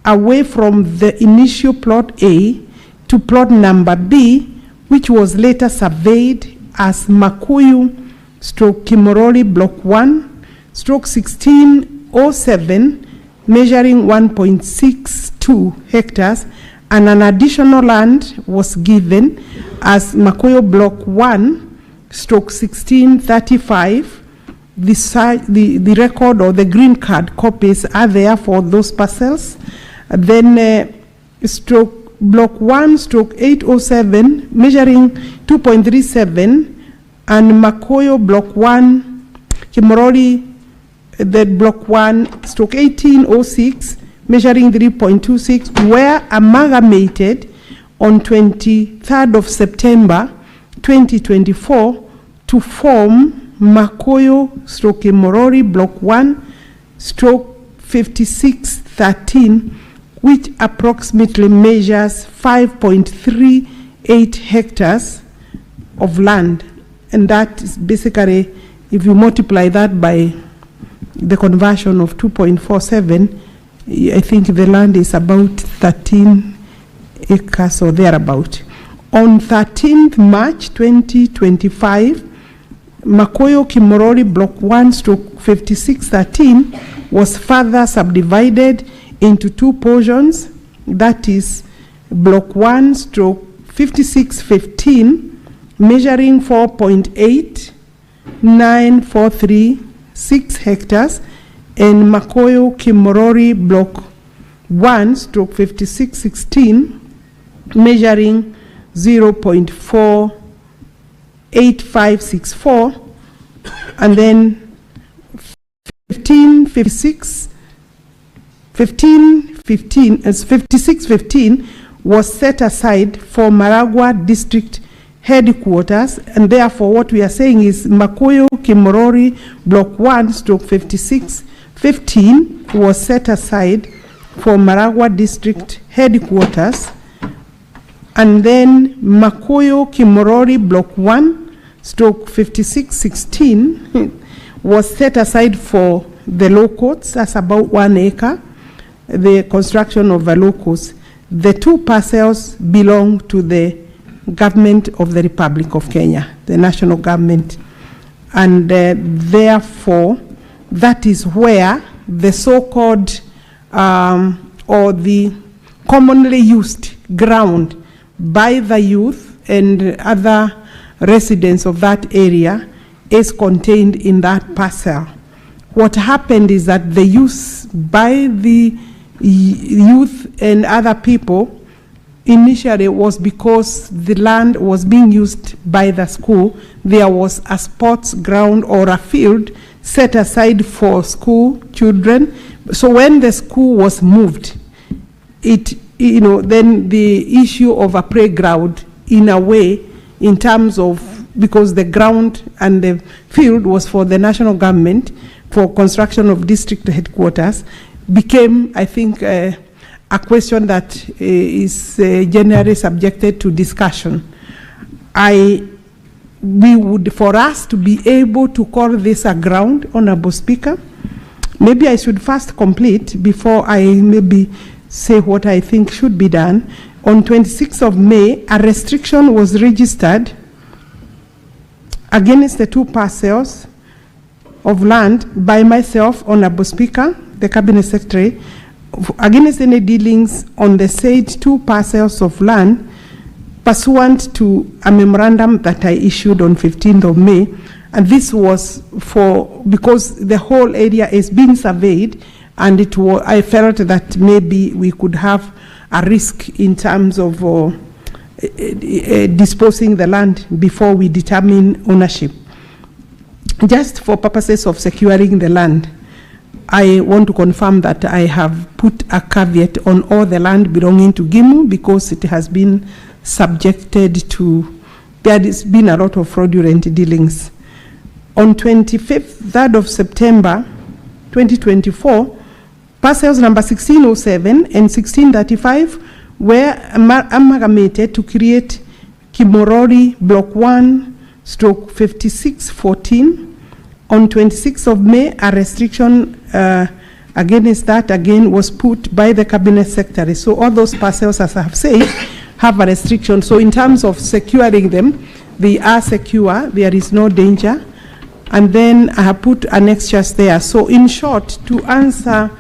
away from the initial plot A to plot number B, which was later surveyed as Makuyu /Kimorori block 1/1607, measuring 1.62 hectares, and an additional land was given as Makoyo Block 1/1635. The record or the green card copies are there for those parcels. Then Block 1/807 measuring 2.37, and Makoyo Block 1, Kimorori, the Block 1/1806 measuring 3.26 were amalgamated on 23rd of September 2024 to form Makoyo/Kimorori Block 1/5613, which approximately measures 5.38 hectares of land. And that is basically, if you multiply that by the conversion of 2.47, I think the land is about 13 acres or thereabout. On 13th March 2025, Makoyo Kimorori Block 1/5613 was further subdivided into two portions, that is Block 1/5615 measuring 4.8943 hectares, and Makoyo Kimorori Block 1/5616 measuring 0.48564, and then 5615 was set aside for Maragua District Headquarters, and therefore what we are saying is Makoyo Kimorori Block 1/5615 was set aside for Maragua District Headquarters, and then Makoyo Kimorori Block 1/5616 was set aside for the law courts. That's about 1 acre, the construction of the law courts. The two parcels belong to the government of the Republic of Kenya, the national government, and therefore that is where the so-called or the commonly used ground by the youth and other residents of that area is contained in that parcel. What happened is that the use by the youth and other people initially was because the land was being used by the school. There was a sports ground or a field set aside for school children. So when the school was moved, then the issue of a playground, in a way, in terms of, because the ground and the field was for the national government for construction of district headquarters, became, I think, a question that is generally subjected to discussion. For us to be able to call this a ground, Honorable Speaker, maybe I should first complete before I maybe say what I think should be done. On 26th of May, a restriction was registered against the two parcels of land by myself, Honorable Speaker, the Cabinet Secretary, against any dealings on the said two parcels of land pursuant to a memorandum that I issued on 15th of May. And this was because the whole area is being surveyed, and I felt that maybe we could have a risk in terms of disposing the land before we determine ownership. Just for purposes of securing the land, I want to confirm that I have put a caveat on all the land belonging to Gimu because it has been subjected to, there has been a lot of fraudulent dealings. On 3rd of September 2024, parcels number 1607 and 1635 were amalgamated to create Kimorori Block 1/5614. On 26th of May, a restriction against that again was put by the Cabinet Secretary. So all those parcels, as I have said, have a restriction. So in terms of securing them, they are secure, there is no danger. And then I have put annexures there. So in short, to answer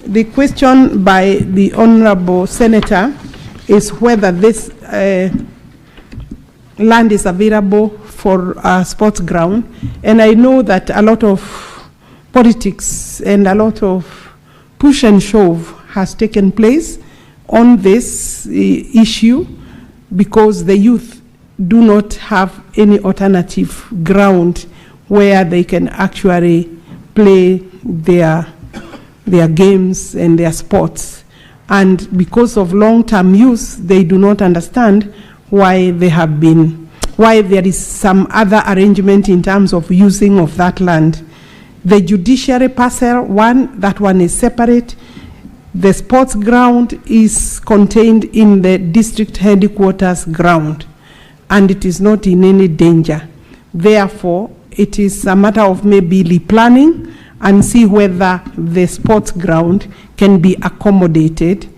the question by the Honorable Senator is whether this land is available for a sports ground. And I know that a lot of politics and a lot of push and shove has taken place on this issue because the youth do not have any alternative ground where they can actually play their games and their sports. And because of long-term use, they do not understand why there is some other arrangement in terms of using of that land. The judiciary parcel, that one is separate. The sports ground is contained in the district headquarters ground, and it is not in any danger. Therefore, it is a matter of maybe replanning and see whether the sports ground can be accommodated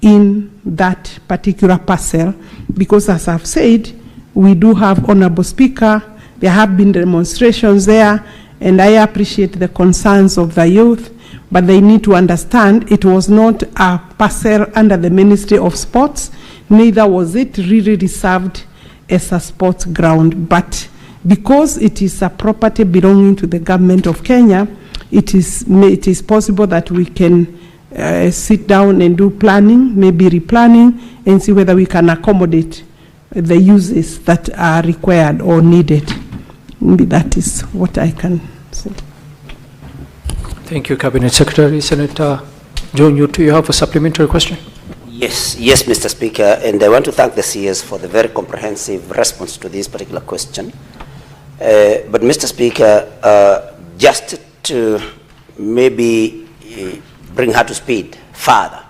in that particular parcel, because as I've said, we do have Honorable Speaker, there have been demonstrations there, and I appreciate the concerns of the youth, but they need to understand it was not a parcel under the Ministry of Sports, neither was it really reserved as a sports ground, but because it is a property belonging to the government of Kenya, it is possible that we can sit down and do planning, maybe replanning, and see whether we can accommodate the uses that are required or needed. Maybe that is what I can say. Thank you, Cabinet Secretary. Senator John, you have a supplementary question? Yes, Mr. Speaker, and I want to thank the CS for the very comprehensive response to this particular question. But Mr. Speaker, just to maybe bring her to speed further,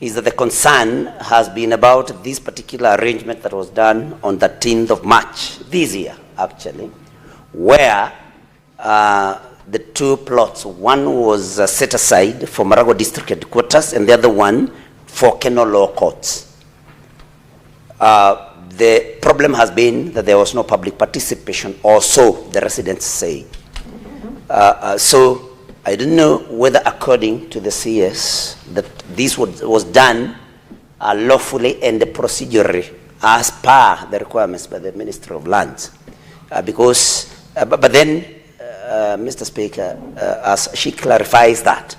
is that the concern has been about this particular arrangement that was done on the 13th of March this year, actually, where the two plots, one was set aside for Marago District Headquarters and the other one for Keno Law Courts. The problem has been that there was no public participation, or so the residents say. So I don't know whether, according to the CS, that this was done lawfully and procedurally as per the requirements by the Ministry of Lands. But then, Mr. Speaker, as she clarifies that,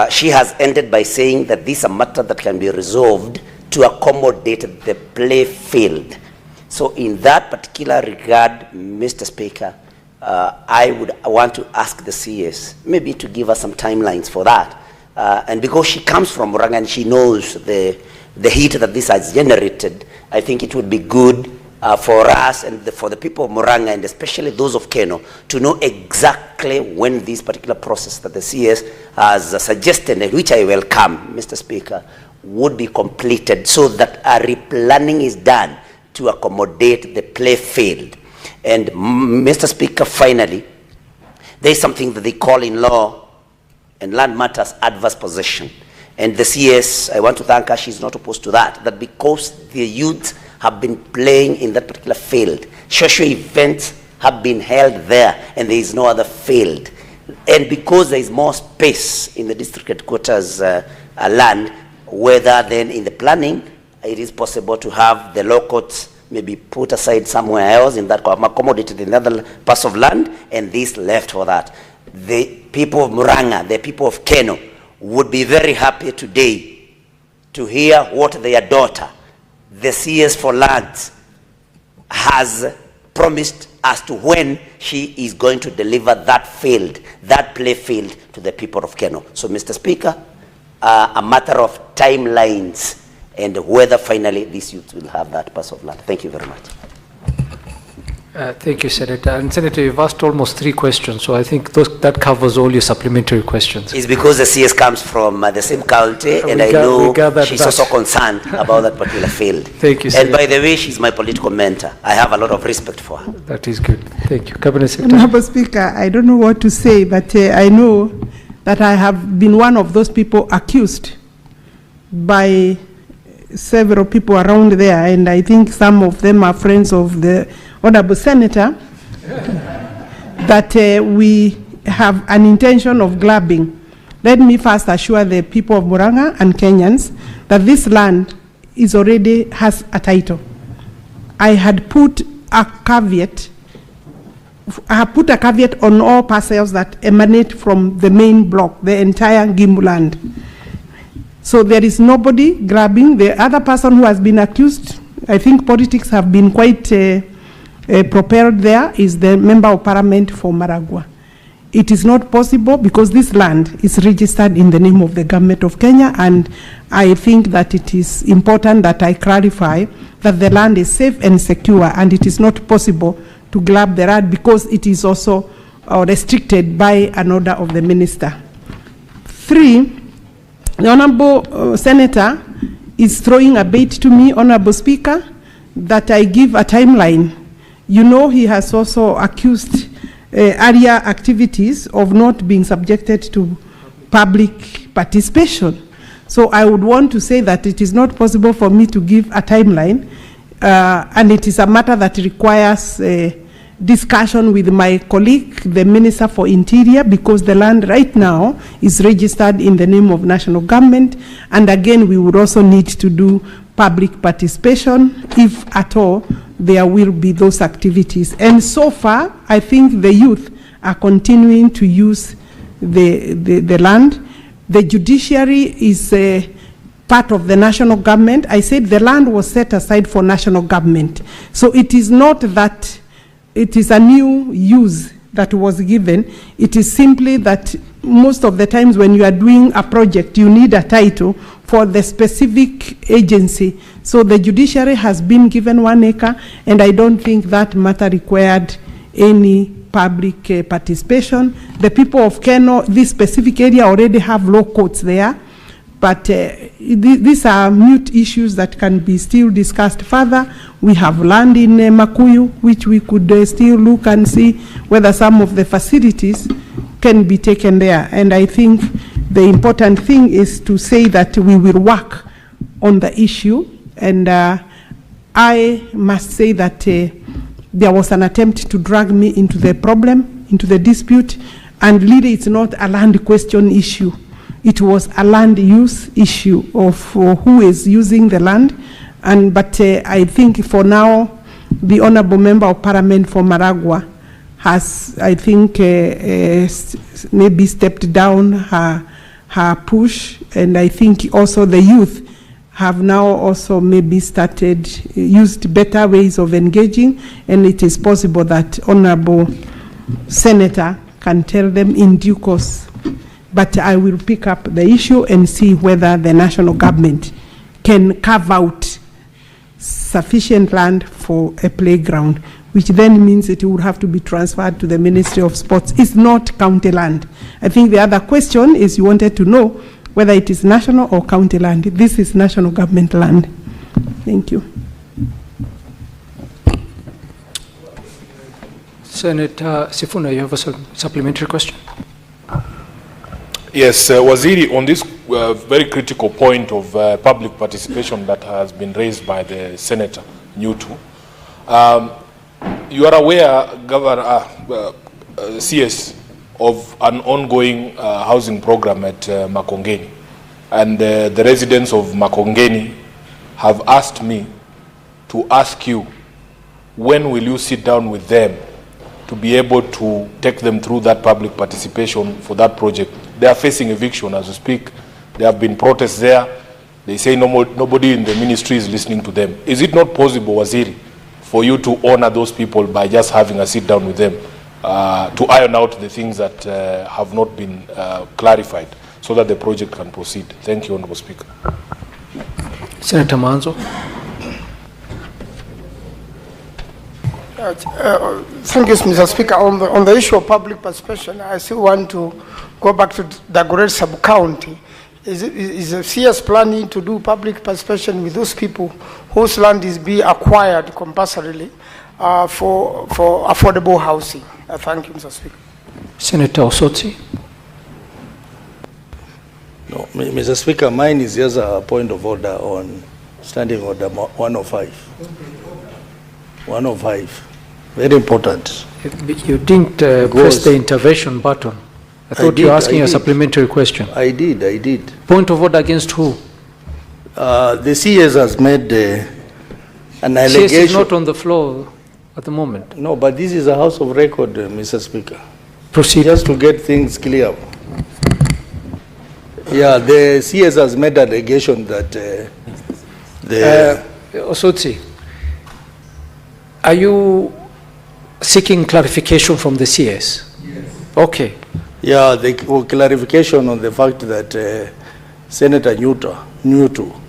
she has ended by saying that this is a matter that can be resolved to accommodate the play field. So in that particular regard, Mr. Speaker, I would want to ask the CS maybe to give us some timelines for that. And because she comes from Murang'a and she knows the heat that this has generated, I think it would be good for us and for the people of Murang'a, and especially those of Keno, to know exactly when this particular process that the CS has suggested, and which I welcome, Mr. Speaker, would be completed so that a replanning is done to accommodate the play field. And Mr. Speaker, finally, there is something that they call in law and land matters adverse possession. And the CS, I want to thank her, she's not opposed to that, that because the youth have been playing in that particular field, social events have been held there, and there is no other field. And because there is more space in the district headquarters land, whether then in the planning, it is possible to have the law courts maybe put aside somewhere else in that, accommodated in other parts of land, and this left for that. The people of Murang'a, the people of Keno, would be very happy today to hear what their daughter, the CS for Lands, has promised as to when she is going to deliver that field, that play field, to the people of Keno. So, Mr. Speaker, a matter of timelines and whether finally these youth will have that parcel of land. Thank you very much. Thank you, Senator. And Senator, you've asked almost 3 questions, so I think that covers all your supplementary questions. It's because the CS comes from the same county, and I know she's also concerned about that particular field. Thank you, Senator. And by the way, she's my political mentor. I have a lot of respect for her. That is good. Thank you. Cabinet Secretary. Honorable Speaker, I don't know what to say, but I know that I have been one of those people accused by several people around there, and I think some of them are friends of the Honorable Senator, that we have an intention of grabbing let me first assure the people of Murang'a and Kenyans that this land is already has a title. I had put a caveat. I have put a caveat on all parcels that emanate from the main block, the entire Gimbu land. So there is nobody grabbing. The other person who has been accused, I think politics have been quite propelled there, is the member of parliament for Maragua. It is not possible because this land is registered in the name of the government of Kenya, and I think that it is important that I clarify that the land is safe and secure, and it is not possible to grab the land because it is also restricted by an order of the minister. 3, the Honorable Senator is throwing a bait to me, Honorable Speaker, that I give a timeline. You know, he has also accused area activities of not being subjected to public participation. So I would want to say that it is not possible for me to give a timeline, and it is a matter that requires discussion with my colleague, the Minister for Interior, because the land right now is registered in the name of national government, and again we would also need to do public participation if at all there will be those activities. And so far, I think the youth are continuing to use the land. The judiciary is part of the national government. I said the land was set aside for national government. So it is not that it is a new use that was given. It is simply that most of the times when you are doing a project, you need a title for the specific agency. So the judiciary has been given 1 acre, and I don't think that matter required any public participation. The people of Keno, this specific area, already have law courts there, but these are mute issues that can be still discussed further. We have land in Makuyu, which we could still look and see whether some of the facilities can be taken there. And I think the important thing is to say that we will work on the issue. And I must say that there was an attempt to drag me into the problem, into the dispute, and really it's not a land question issue. It was a land use issue of who is using the land. But I think for now, the Honorable Member of Parliament for Maragua has, I think, maybe stepped down her push, and I think also the youth have now also maybe started, used better ways of engaging, and it is possible that Honorable Senator can tell them in due course. But I will pick up the issue and see whether the national government can carve out sufficient land for a playground, which then means it would have to be transferred to the Ministry of Sports. It's not county land. I think the other question is you wanted to know whether it is national or county land. This is national government land. Thank you. Senator Sifuna, you have a supplementary question? Yes, Waziri, on this very critical point of public participation that has been raised by the Senator Nyutu, you are aware, Governor CS, of an ongoing housing program at Makongeni, and the residents of Makongeni have asked me to ask you, when will you sit down with them to be able to take them through that public participation for that project? They are facing eviction as we speak. There have been protests there. They say nobody in the ministry is listening to them. Is it not possible, Waziri, for you to honor those people by just having a sit down with them to iron out the things that have not been clarified so that the project can proceed? Thank you, Honorable Speaker. Senator Manzo. Thank you, Mr. Speaker. On the issue of public participation, I still want to go back to the Dagoretti sub-county. Is the CS planning to do public participation with those people whose land is being acquired compulsorily for affordable housing? Thank you, Mr. Speaker. Senator Osotsi. No, Mr. Speaker, mine is just a point of order on Standing Order 105. 105. Very important. You didn't press the intervention button. I thought you were asking a supplementary question. I did. Point of order against who? The CS has made an CS allegation. is not on the floor at the moment. No, but this is a House of Record, Mr. Speaker. Proceed. Just to get things clear. Yeah, the CS has made an allegation that Osotsi, are you seeking clarification from the CS? Yes. Okay. Yeah, the clarification on the fact that Senator Newto,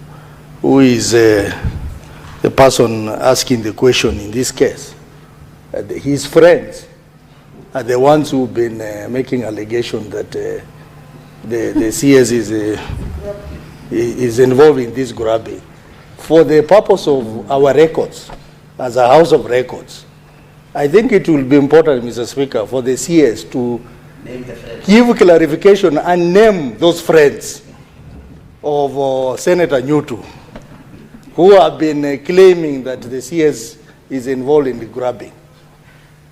who is the person asking the question in this case, his friends are the ones who've been making allegation that the CS is involved in this grabbing. For the purpose of our records, as a House of Records, I think it will be important, Mr. Speaker, for the CS to give clarification and name those friends of Senator Newto who have been claiming that the CS is involved in the grabbing.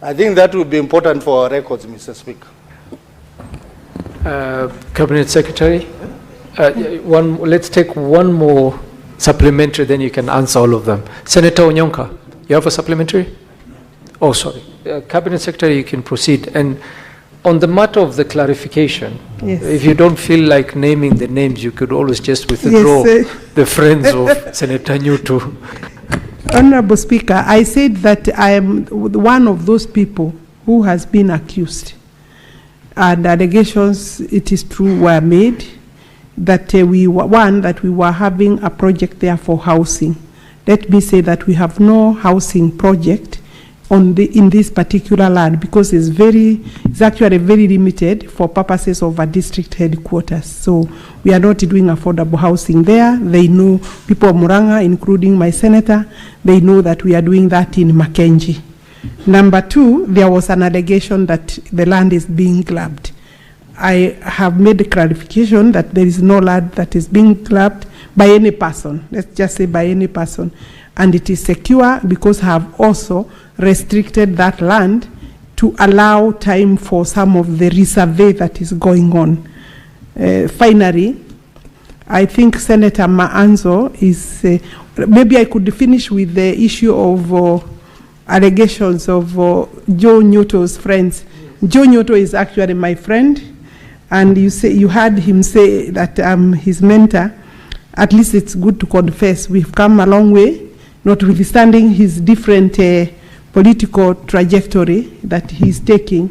I think that would be important for our records, Mr. Speaker. Cabinet Secretary, let's take one more supplementary, then you can answer all of them. Senator Onyonka, you have a supplementary? Oh, sorry. Cabinet Secretary, you can proceed. And on the matter of the clarification, Yes. if you don't feel like naming the names, you could always just withdraw the friends of Senator Newto. Honorable Speaker, I said that I am one of those people who has been accused. And allegations, it is true, were made that we were having a project there for housing. Let me say that we have no housing project in this particular land because it's actually very limited for purposes of a district headquarters. So we are not doing affordable housing there. They know, people of Murang'a, including my senator, they know that we are doing that in Mackenzie. Number two, there was an allegation that the land is being grabbed. I have made a clarification that there is no land that is being grabbed by any person. Let's just say by any person. And it is secure because I have also restricted that land to allow time for some of the resurvey that is going on. Finally, I think Senator Maanzo is, maybe I could finish with the issue of allegations of Joe Newto's friends. Joe Newto is actually my friend, and you heard him say that I'm his mentor. At least it's good to confess we've come a long way, notwithstanding his different political trajectory that he's taking.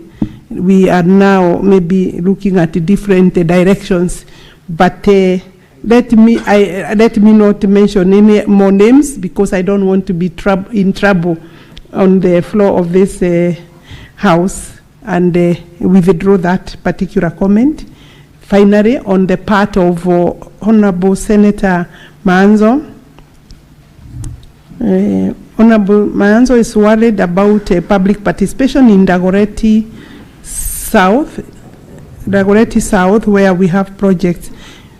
We are now maybe looking at different directions, but let me not mention any more names because I don't want to be in trouble on the floor of this House, and withdraw that particular comment. Finally, on the part of Honorable Senator Maanzo, Honorable Maanzo is worried about public participation in Dagoretti South, where we have projects.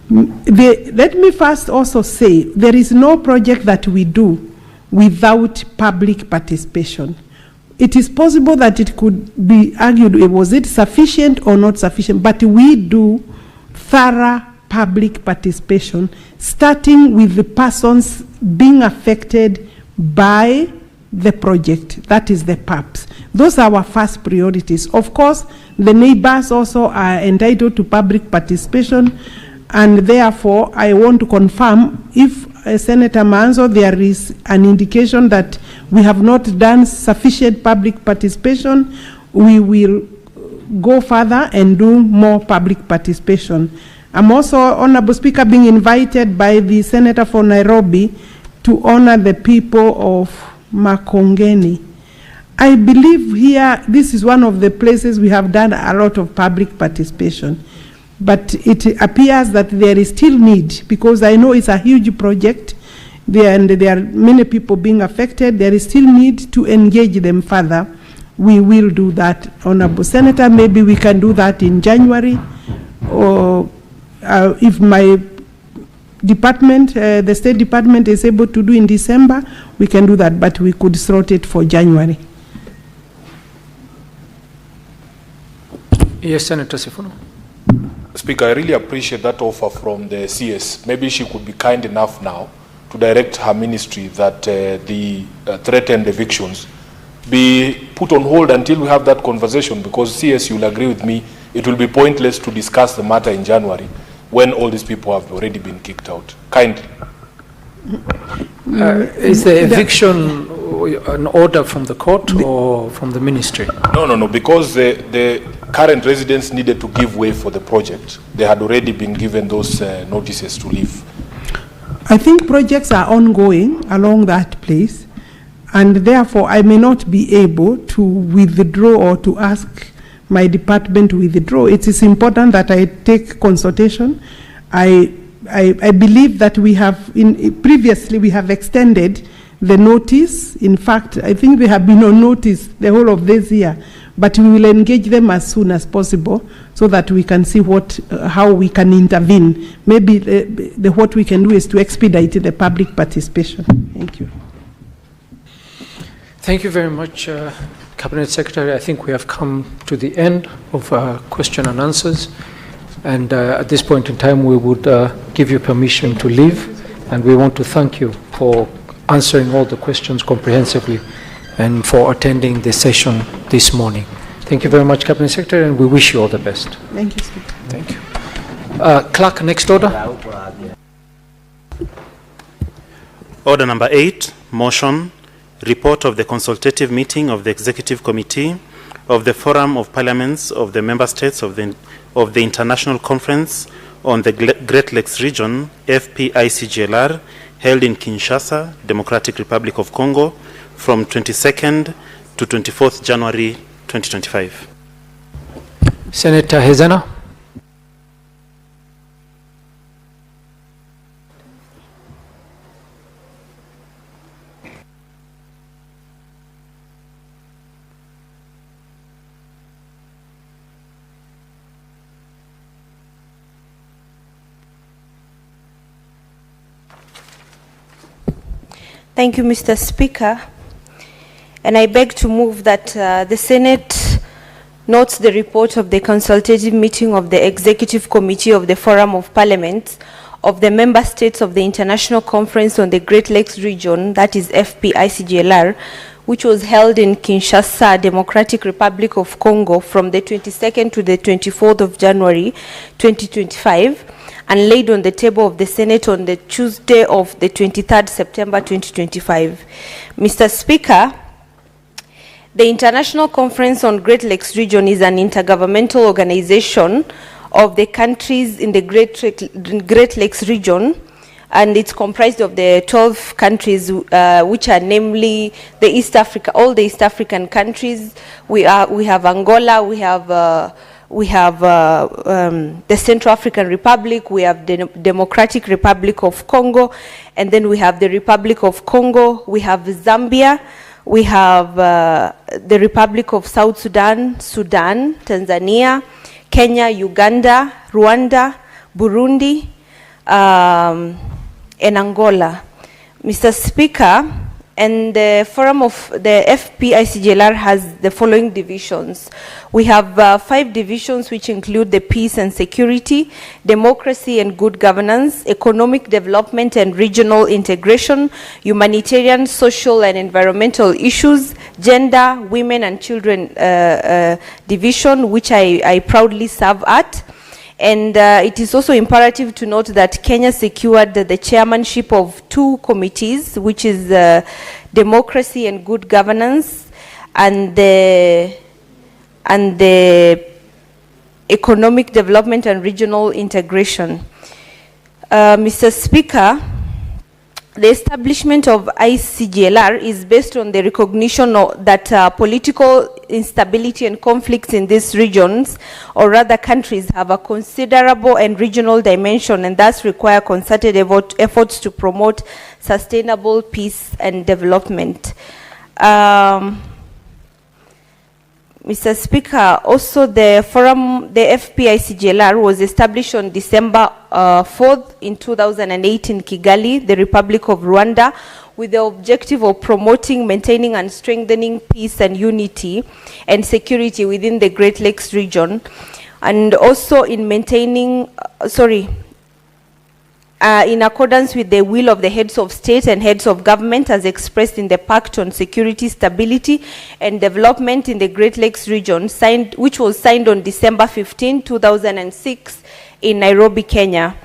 Let me first also say, there is no project that we do without public participation. It is possible that it could be argued, was it sufficient or not sufficient, but we do thorough public participation, starting with the persons being affected by the project. That is the PAPs. Those are our first priorities. Of course, the neighbors also are entitled to public participation, and therefore I want to confirm if Senator Manzo, there is an indication that we have not done sufficient public participation, we will go further and do more public participation. I'm also, Honorable Speaker, being invited by the Senator for Nairobi to honor the people of Makongeni. I believe here, this is one of the places we have done a lot of public participation. But it appears that there is still need, because I know it's a huge project, and there are many people being affected. There is still need to engage them further. We will do that, Honorable Senator. Maybe we can do that in January, or if my department, the State Department is able to do in December, we can do that, but we could slot it for January. Yes, Senator Sifuna. Speaker, I really appreciate that offer from the CS. Maybe she could be kind enough now to direct her ministry that the threatened evictions be put on hold until we have that conversation, because CS, you'll agree with me, it will be pointless to discuss the matter in January when all these people have already been kicked out. Kindly. Is the eviction an order from the court or from the ministry? No, because the current residents needed to give way for the project. They had already been given those notices to leave. I think projects are ongoing along that place, and therefore I may not be able to withdraw or to ask my department to withdraw. It is important that I take consultation. I believe that we have, previously we have extended the notice. In fact, I think they have been on notice the whole of this year, but we will engage them as soon as possible so that we can see how we can intervene. Maybe what we can do is to expedite the public participation. Thank you. Thank you very much, Cabinet Secretary. I think we have come to the end of question and answers. And at this point in time, we would give you permission to leave. And we want to thank you for answering all the questions comprehensively and for attending the session this morning. Thank you very much, Cabinet Secretary, and we wish you all the best. Thank you, Speaker. Thank you. Clerk, next order. Order number 8, motion, report of the consultative meeting of the Executive Committee of the Forum of Parliaments of the Member States of the International Conference on the Great Lakes Region, FPICGLR, held in Kinshasa, Democratic Republic of Congo, from 22nd to 24th January 2025. Senator Hezena. Thank you, Mr. Speaker. And I beg to move that the Senate notes the report of the consultative meeting of the Executive Committee of the Forum of Parliaments of the Member States of the International Conference on the Great Lakes Region, that is FPICGLR, which was held in Kinshasa, Democratic Republic of Congo, from the 22nd to the 24th of January 2025, and laid on the table of the Senate on the Tuesday of the 23rd September 2025. Mr. Speaker, the International Conference on Great Lakes Region is an intergovernmental organization of the countries in the Great Lakes region, and it's comprised of the 12 countries, which are namely all the East African countries. We have Angola, we have the Central African Republic, we have the Democratic Republic of Congo, and then we have the Republic of Congo, we have Zambia, we have the Republic of South Sudan, Tanzania, Kenya, Uganda, Rwanda, Burundi, and Angola. Mr. Speaker, and the forum of the FPICGLR has the following divisions. We have 5 divisions, which include the peace and security, democracy and good governance, economic development and regional integration, humanitarian, social and environmental issues, gender, women and children division, which I proudly serve at. And it is also imperative to note that Kenya secured the chairmanship of 2 committees, which is democracy and good governance, and the economic development and regional integration. Mr. Speaker, the establishment of ICGLR is based on the recognition that political instability and conflicts in these regions, or rather countries, have a considerable and regional dimension, and thus require concerted efforts to promote sustainable peace and development. Mr. Speaker, also the forum, the FPICGLR, was established on December 4th in 2008 in Kigali, the Republic of Rwanda, with the objective of promoting, maintaining, and strengthening peace and unity and security within the Great Lakes region, and also in maintaining, in accordance with the will of the heads of state and heads of government as expressed in the Pact on Security, Stability and Development in the Great Lakes region, which was signed on December 15, 2006 in Nairobi, Kenya.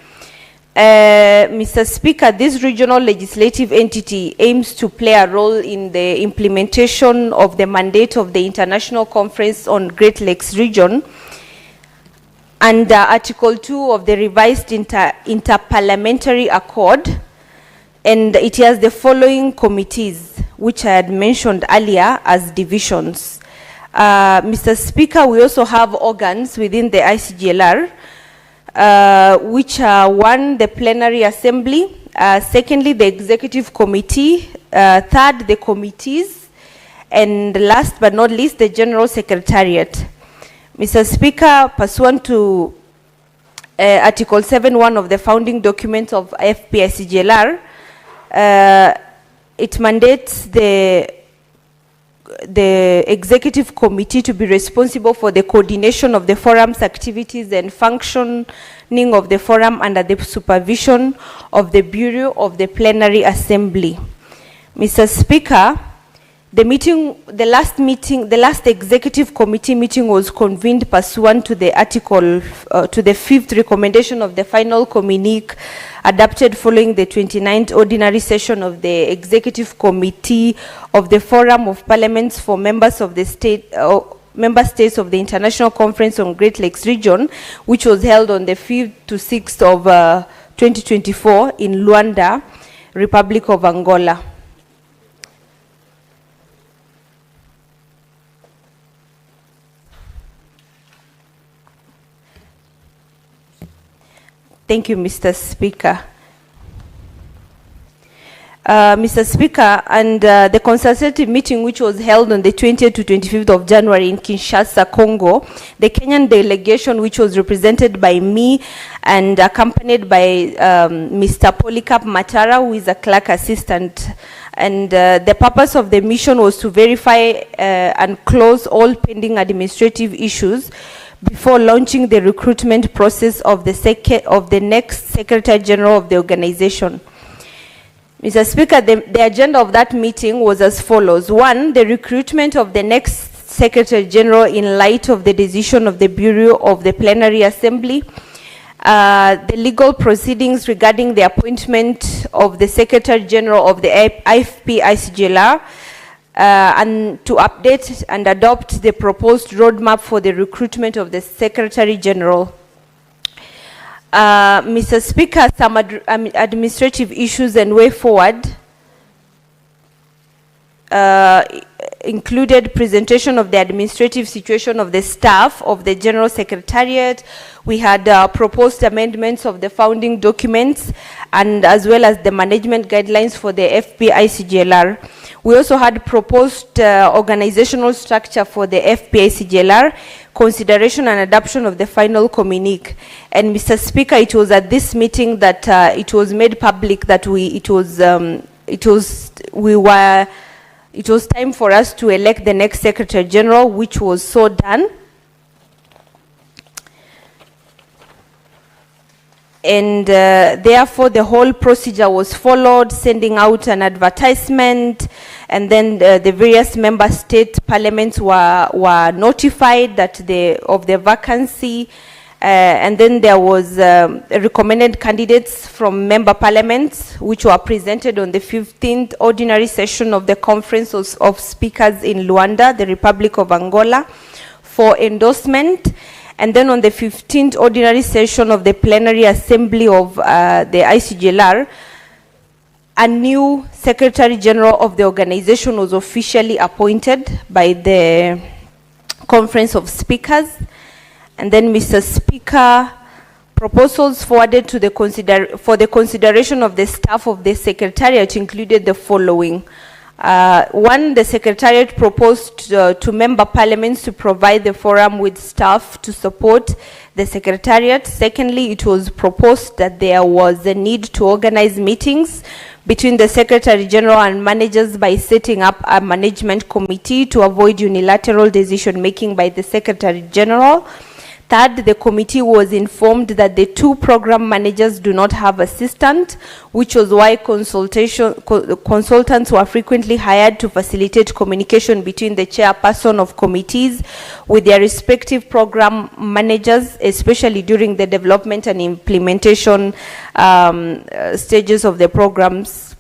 Mr. Speaker, this regional legislative entity aims to play a role in the implementation of the mandate of the International Conference on Great Lakes region, and Article 2 of the revised Interparliamentary Accord, and it has the following committees, which I had mentioned earlier as divisions. Mr. Speaker, we also have organs within the ICGLR, which are one, the plenary assembly, secondly, the executive committee, third, the committees, and last but not least, the general secretariat. Mr. Speaker, pursuant to Article 7.1 of the founding document of FPICGLR, it mandates the executive committee to be responsible for the coordination of the forum's activities and functioning of the forum under the supervision of the Bureau of the Plenary Assembly. Mr. Speaker, the last executive committee meeting was convened pursuant to the article, to the 5th recommendation of the final communique adopted following the 29th ordinary session of the executive committee of the Forum of Parliaments for members of the member states of the International Conference on Great Lakes region, which was held on the 5th to 6th of 2024 in Luanda, Republic of Angola. Thank you, Mr. Speaker. Mr. Speaker, and the consultative meeting which was held on the 20th to 25th of January in Kinshasa, Congo, the Kenyan delegation, which was represented by me and accompanied by Mr. Polycarp Matara, who is a clerk assistant. And the purpose of the mission was to verify and close all pending administrative issues before launching the recruitment process of the next Secretary General of the organization. Mr. Speaker, the agenda of that meeting was as follows. 1, the recruitment of the next Secretary General in light of the decision of the Bureau of the Plenary Assembly, the legal proceedings regarding the appointment of the Secretary General of the IFP-ICGLR, and to update and adopt the proposed roadmap for the recruitment of the Secretary General. Mr. Speaker, some administrative issues and way forward included presentation of the administrative situation of the staff of the General Secretariat. We had proposed amendments of the founding documents and as well as the management guidelines for the FPICGLR. We also had proposed organizational structure for the FPICGLR, consideration and adoption of the final communique. And Mr. Speaker, it was at this meeting that it was made public that it was time for us to elect the next Secretary General, which was so done. And therefore, the whole procedure was followed, sending out an advertisement, and then the various member state parliaments were notified that of the vacancy, and then there was recommended candidates from member parliaments, which were presented on the 15th ordinary session of the Conference of Speakers in Luanda, the Republic of Angola, for endorsement. And then on the 15th ordinary session of the plenary assembly of the ICGLR, a new Secretary General of the organization was officially appointed by the Conference of Speakers. And then, Mr. Speaker, proposals forwarded to for the consideration of the staff of the Secretariat included the following. 1, the Secretariat proposed to member parliaments to provide the forum with staff to support the Secretariat. Secondly, it was proposed that there was a need to organize meetings between the Secretary General and managers by setting up a management committee to avoid unilateral decision making by the Secretary General. Third, the committee was informed that the 2 program managers do not have assistant, which was why consultants were frequently hired to facilitate communication between the chairperson of committees with their respective program managers, especially during the development and implementation stages of the programs.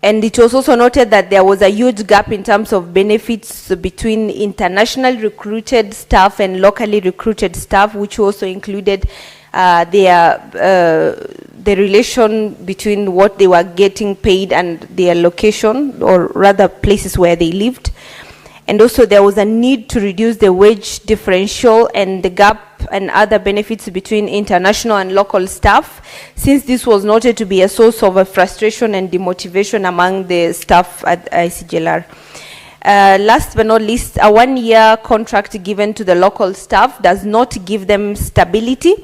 And it was also noted that there was a huge gap in terms of benefits between international recruited staff and locally recruited staff, which also included the relation between what they were getting paid and their location, or rather places where they lived. And also there was a need to reduce the wage differential and the gap and other benefits between international and local staff, since this was noted to be a source of frustration and demotivation among the staff at ICJLR. Last but not least, a 1-year contract given to the local staff does not give them stability.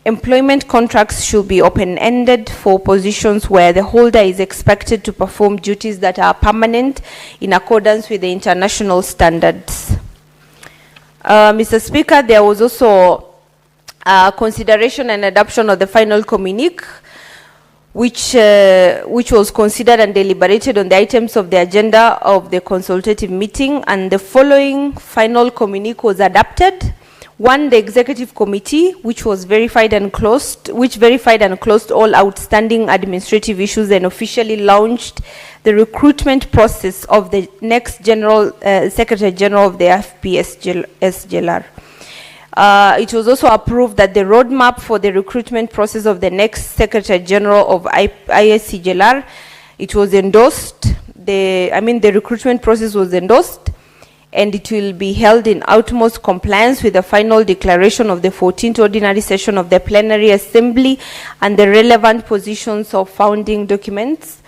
Employment contracts should be open-ended for positions where the holder is expected to perform duties that are permanent in accordance with the international standards. Mr. Speaker, there was also consideration and adoption of the final communique, which was considered and deliberated on the items of the agenda of the consultative meeting, and the following final communique was adopted. 1, the executive committee, which verified and closed all outstanding administrative issues and officially launched the recruitment process of the next Secretary General of the FPSJLR. It was also approved that the roadmap for the recruitment process of the next Secretary General of ICJLR, it was endorsed. The recruitment process was endorsed, and it will be held in utmost compliance with the final declaration of the 14th ordinary session of the plenary assembly and the relevant positions of founding documents.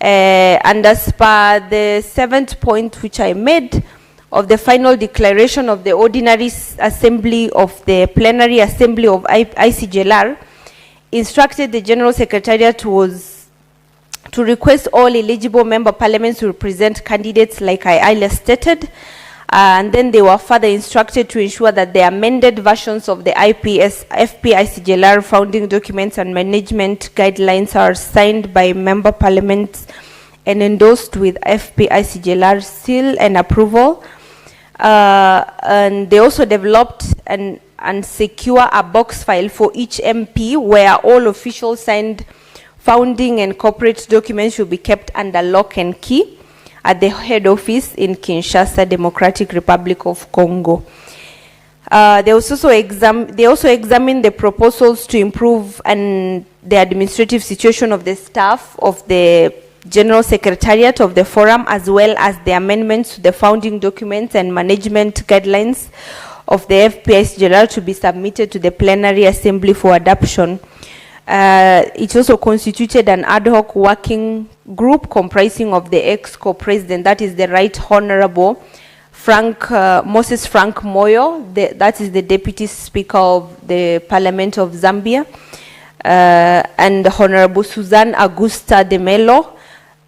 And as per the 7th point which I made of the final declaration of the ordinary assembly of the plenary assembly of ICJLR, instructed the General Secretariat was to request all eligible member parliaments to represent candidates like I earlier stated. And then they were further instructed to ensure that the amended versions of the FPICJLR founding documents and management guidelines are signed by member parliaments and endorsed with FPICJLR seal and approval. And they also developed and secure a box file for each MP where all official signed founding and corporate documents should be kept under lock and key at the head office in Kinshasa, Democratic Republic of Congo. They also examined the proposals to improve the administrative situation of the staff of the General Secretariat of the Forum, as well as the amendments to the founding documents and management guidelines of the FPSJLR to be submitted to the plenary assembly for adoption. It also constituted an ad hoc working group comprising of the ex-co-president, that is the Right Honorable Moses Frank Moyo, that is the Deputy Speaker of the Parliament of Zambia, and Honorable Suzanne Augusta de Mello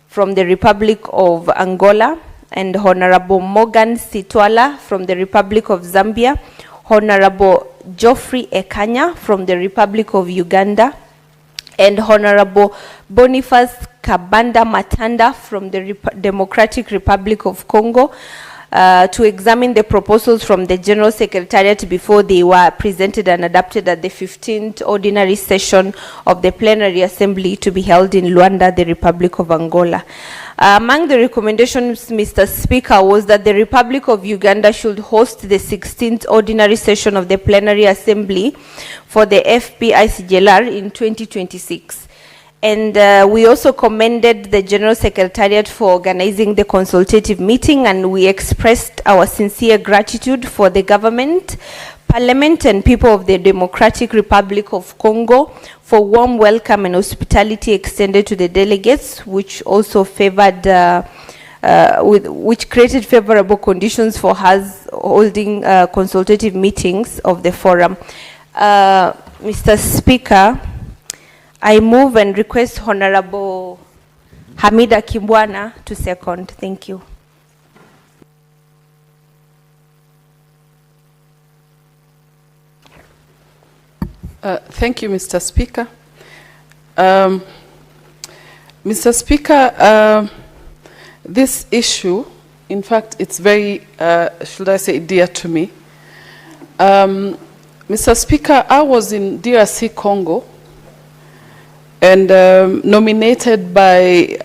from the Republic of Angola, and Honorable Morgan Sitwala from the Republic of Zambia, Honorable Geoffrey Ekanya from the Republic of Uganda, and Honorable Boniface Kabanda Matanda from the Democratic Republic of Congo, to examine the proposals from the General Secretariat before they were presented and adopted at the 15th ordinary session of the plenary assembly to be held in Luanda, the Republic of Angola. Among the recommendations, Mr. Speaker, was that the Republic of Uganda should host the 16th ordinary session of the plenary assembly for the FPICJLR in 2026. And we also commended the General Secretariat for organizing the consultative meeting, and we expressed our sincere gratitude for the government, Parliament, and people of the Democratic Republic of Congo for warm welcome and hospitality extended to the delegates, which also favored, which created favorable conditions for us holding consultative meetings of the forum. Mr. Speaker, I move and request Honorable Hamida Kimbwana to second. Thank you. Thank you, Mr. Speaker. Mr. Speaker, this issue, in fact, it's very, should I say, dear to me. Mr. Speaker, I was in DRC Congo and nominated by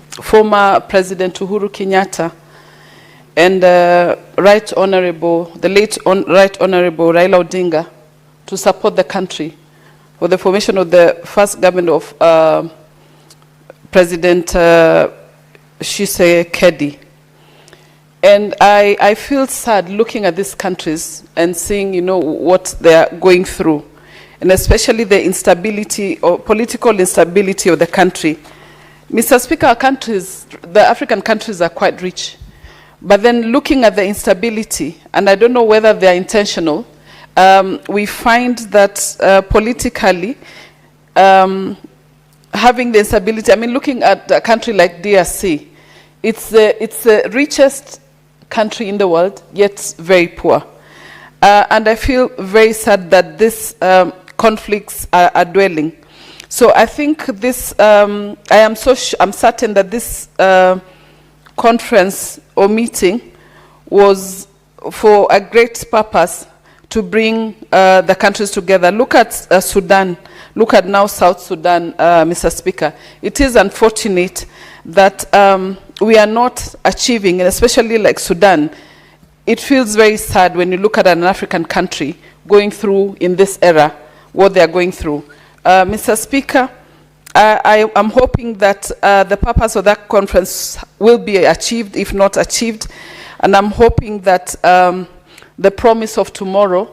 former President Uhuru Kenyatta and Right Honorable, the late Right Honorable Raila Odinga, to support the country for the formation of the first government of President Tshisekedi. And I feel sad looking at these countries and seeing, you know, what they are going through, and especially the instability or political instability of the country. Mr. Speaker, our countries, the African countries are quite rich. But then looking at the instability, and I don't know whether they are intentional, we find that politically, having the instability, I mean, looking at a country like DRC, it's the richest country in the world, yet very poor. And I feel very sad that these conflicts are dwelling. So I think this, I'm certain that this conference or meeting was for a great purpose, to bring the countries together. Look at Sudan. Look at now South Sudan, Mr. Speaker. It is unfortunate that we are not achieving, and especially like Sudan, it feels very sad when you look at an African country going through in this era what they are going through. Mr. Speaker, I am hoping that the purpose of that conference will be achieved, if not achieved, and I'm hoping that the promise of tomorrow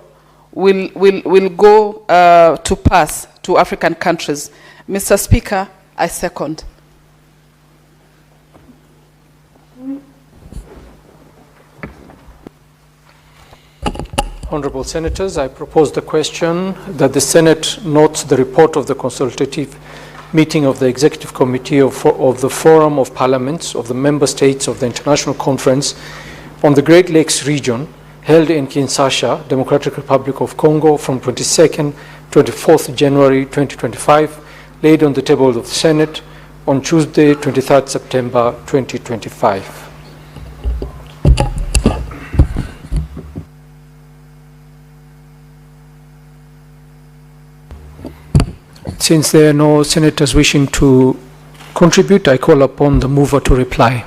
will go to pass to African countries. Mr. Speaker, I second. Honourable Senators, I propose the question that the Senate notes the report of the consultative meeting of the Executive Committee of the Forum of Parliaments of the Member States of the International Conference on the Great Lakes region, held in Kinshasa, Democratic Republic of Congo, from 22nd to 24th January 2025, laid on the table of the Senate on Tuesday, 23rd September 2025. Since there are no senators wishing to contribute, I call upon the mover to reply.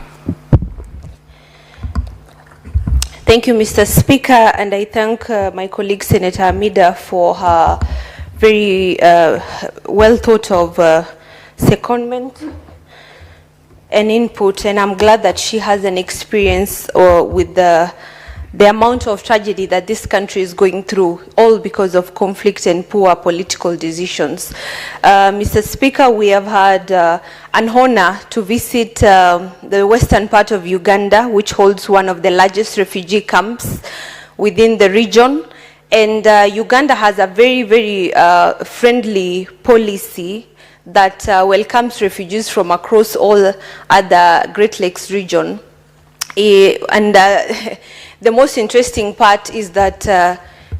Thank you, Mr. Speaker, and I thank my colleague Senator Amida for her very well thought of secondment and input, and I'm glad that she has an experience with the amount of tragedy that this country is going through, all because of conflict and poor political decisions. Mr. Speaker, we have had an honor to visit the western part of Uganda, which holds one of the largest refugee camps within the region. And Uganda has a very, very friendly policy that welcomes refugees from across all other Great Lakes region. The most interesting part is that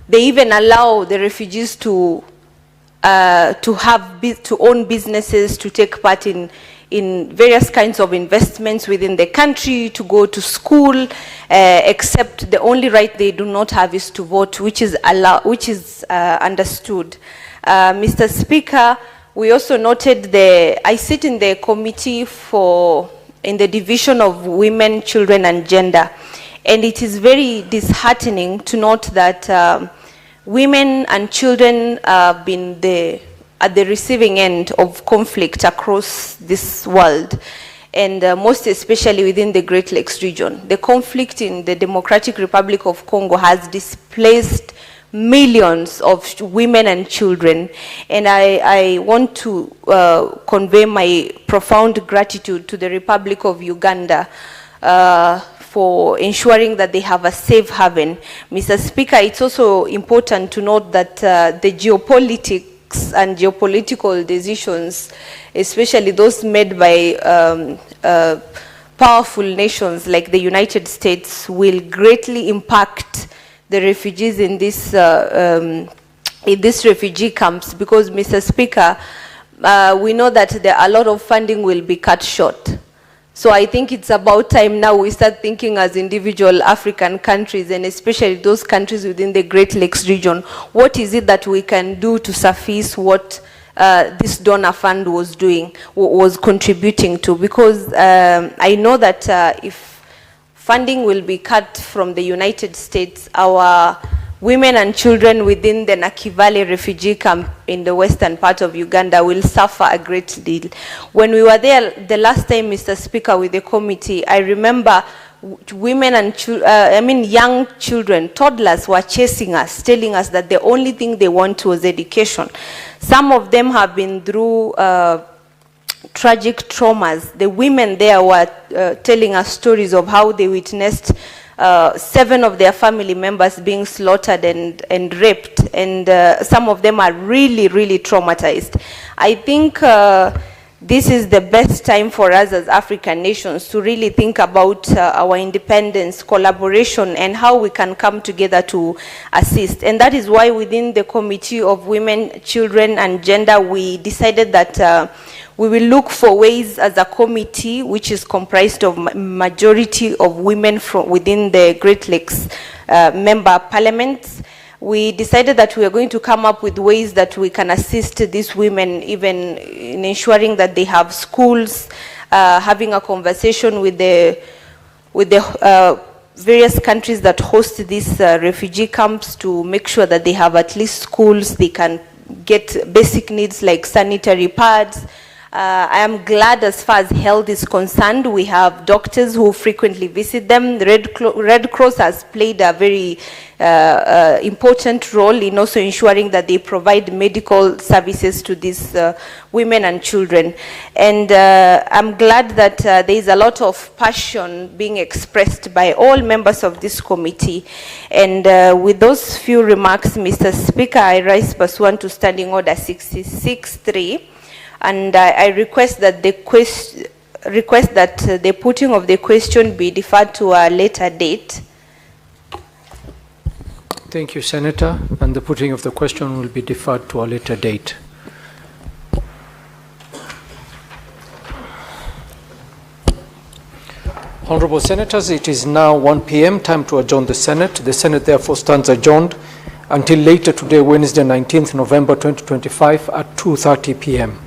they even allow the refugees to own businesses, to take part in various kinds of investments within the country, to go to school, except the only right they do not have is to vote, which is understood. Mr. Speaker, we also noted I sit in the committee in the division of women, children, and gender. And it is very disheartening to note that women and children have been at the receiving end of conflict across this world, and most especially within the Great Lakes region. The conflict in the Democratic Republic of Congo has displaced millions of women and children, and I want to convey my profound gratitude to the Republic of Uganda for ensuring that they have a safe haven. Mr. Speaker, it's also important to note that the geopolitics and geopolitical decisions, especially those made by powerful nations like the United States, will greatly impact the refugees in this refugee camps, because, Mr. Speaker, we know that a lot of funding will be cut short. So I think it's about time now we start thinking as individual African countries, and especially those countries within the Great Lakes region, what is it that we can do to suffice what this donor fund was doing, was contributing to? Because I know that if funding will be cut from the United States, our women and children within the Nakivale refugee camp in the western part of Uganda will suffer a great deal. When we were there the last time, Mr. Speaker, with the committee, I remember women and young children, toddlers, were chasing us, telling us that the only thing they want was education. Some of them have been through tragic traumas. The women there were telling us stories of how they witnessed 7 of their family members being slaughtered and raped, and some of them are really, really traumatized. I think this is the best time for us as African nations to really think about our independence, collaboration, and how we can come together to assist. And that is why within the Committee of Women, Children, and Gender, we decided that we will look for ways as a committee, which is comprised of majority of women from within the Great Lakes member parliaments. We decided that we are going to come up with ways that we can assist these women, even in ensuring that they have schools, having a conversation with the various countries that host these refugee camps to make sure that they have at least schools, they can get basic needs like sanitary pads. I am glad as far as health is concerned, we have doctors who frequently visit them. The Red Cross has played a very important role in also ensuring that they provide medical services to these women and children. And I'm glad that there is a lot of passion being expressed by all members of this committee. And with those few remarks, Mr. Speaker, I rise pursuant to Standing Order 66.3. And I request that the putting of the question be deferred to a later date. Thank you, Senator. And the putting of the question will be deferred to a later date. Honorable Senators, it is now 1 p.m. time to adjourn the Senate. The Senate therefore stands adjourned until later today, Wednesday, 19th November 2025 at 2:30 p.m.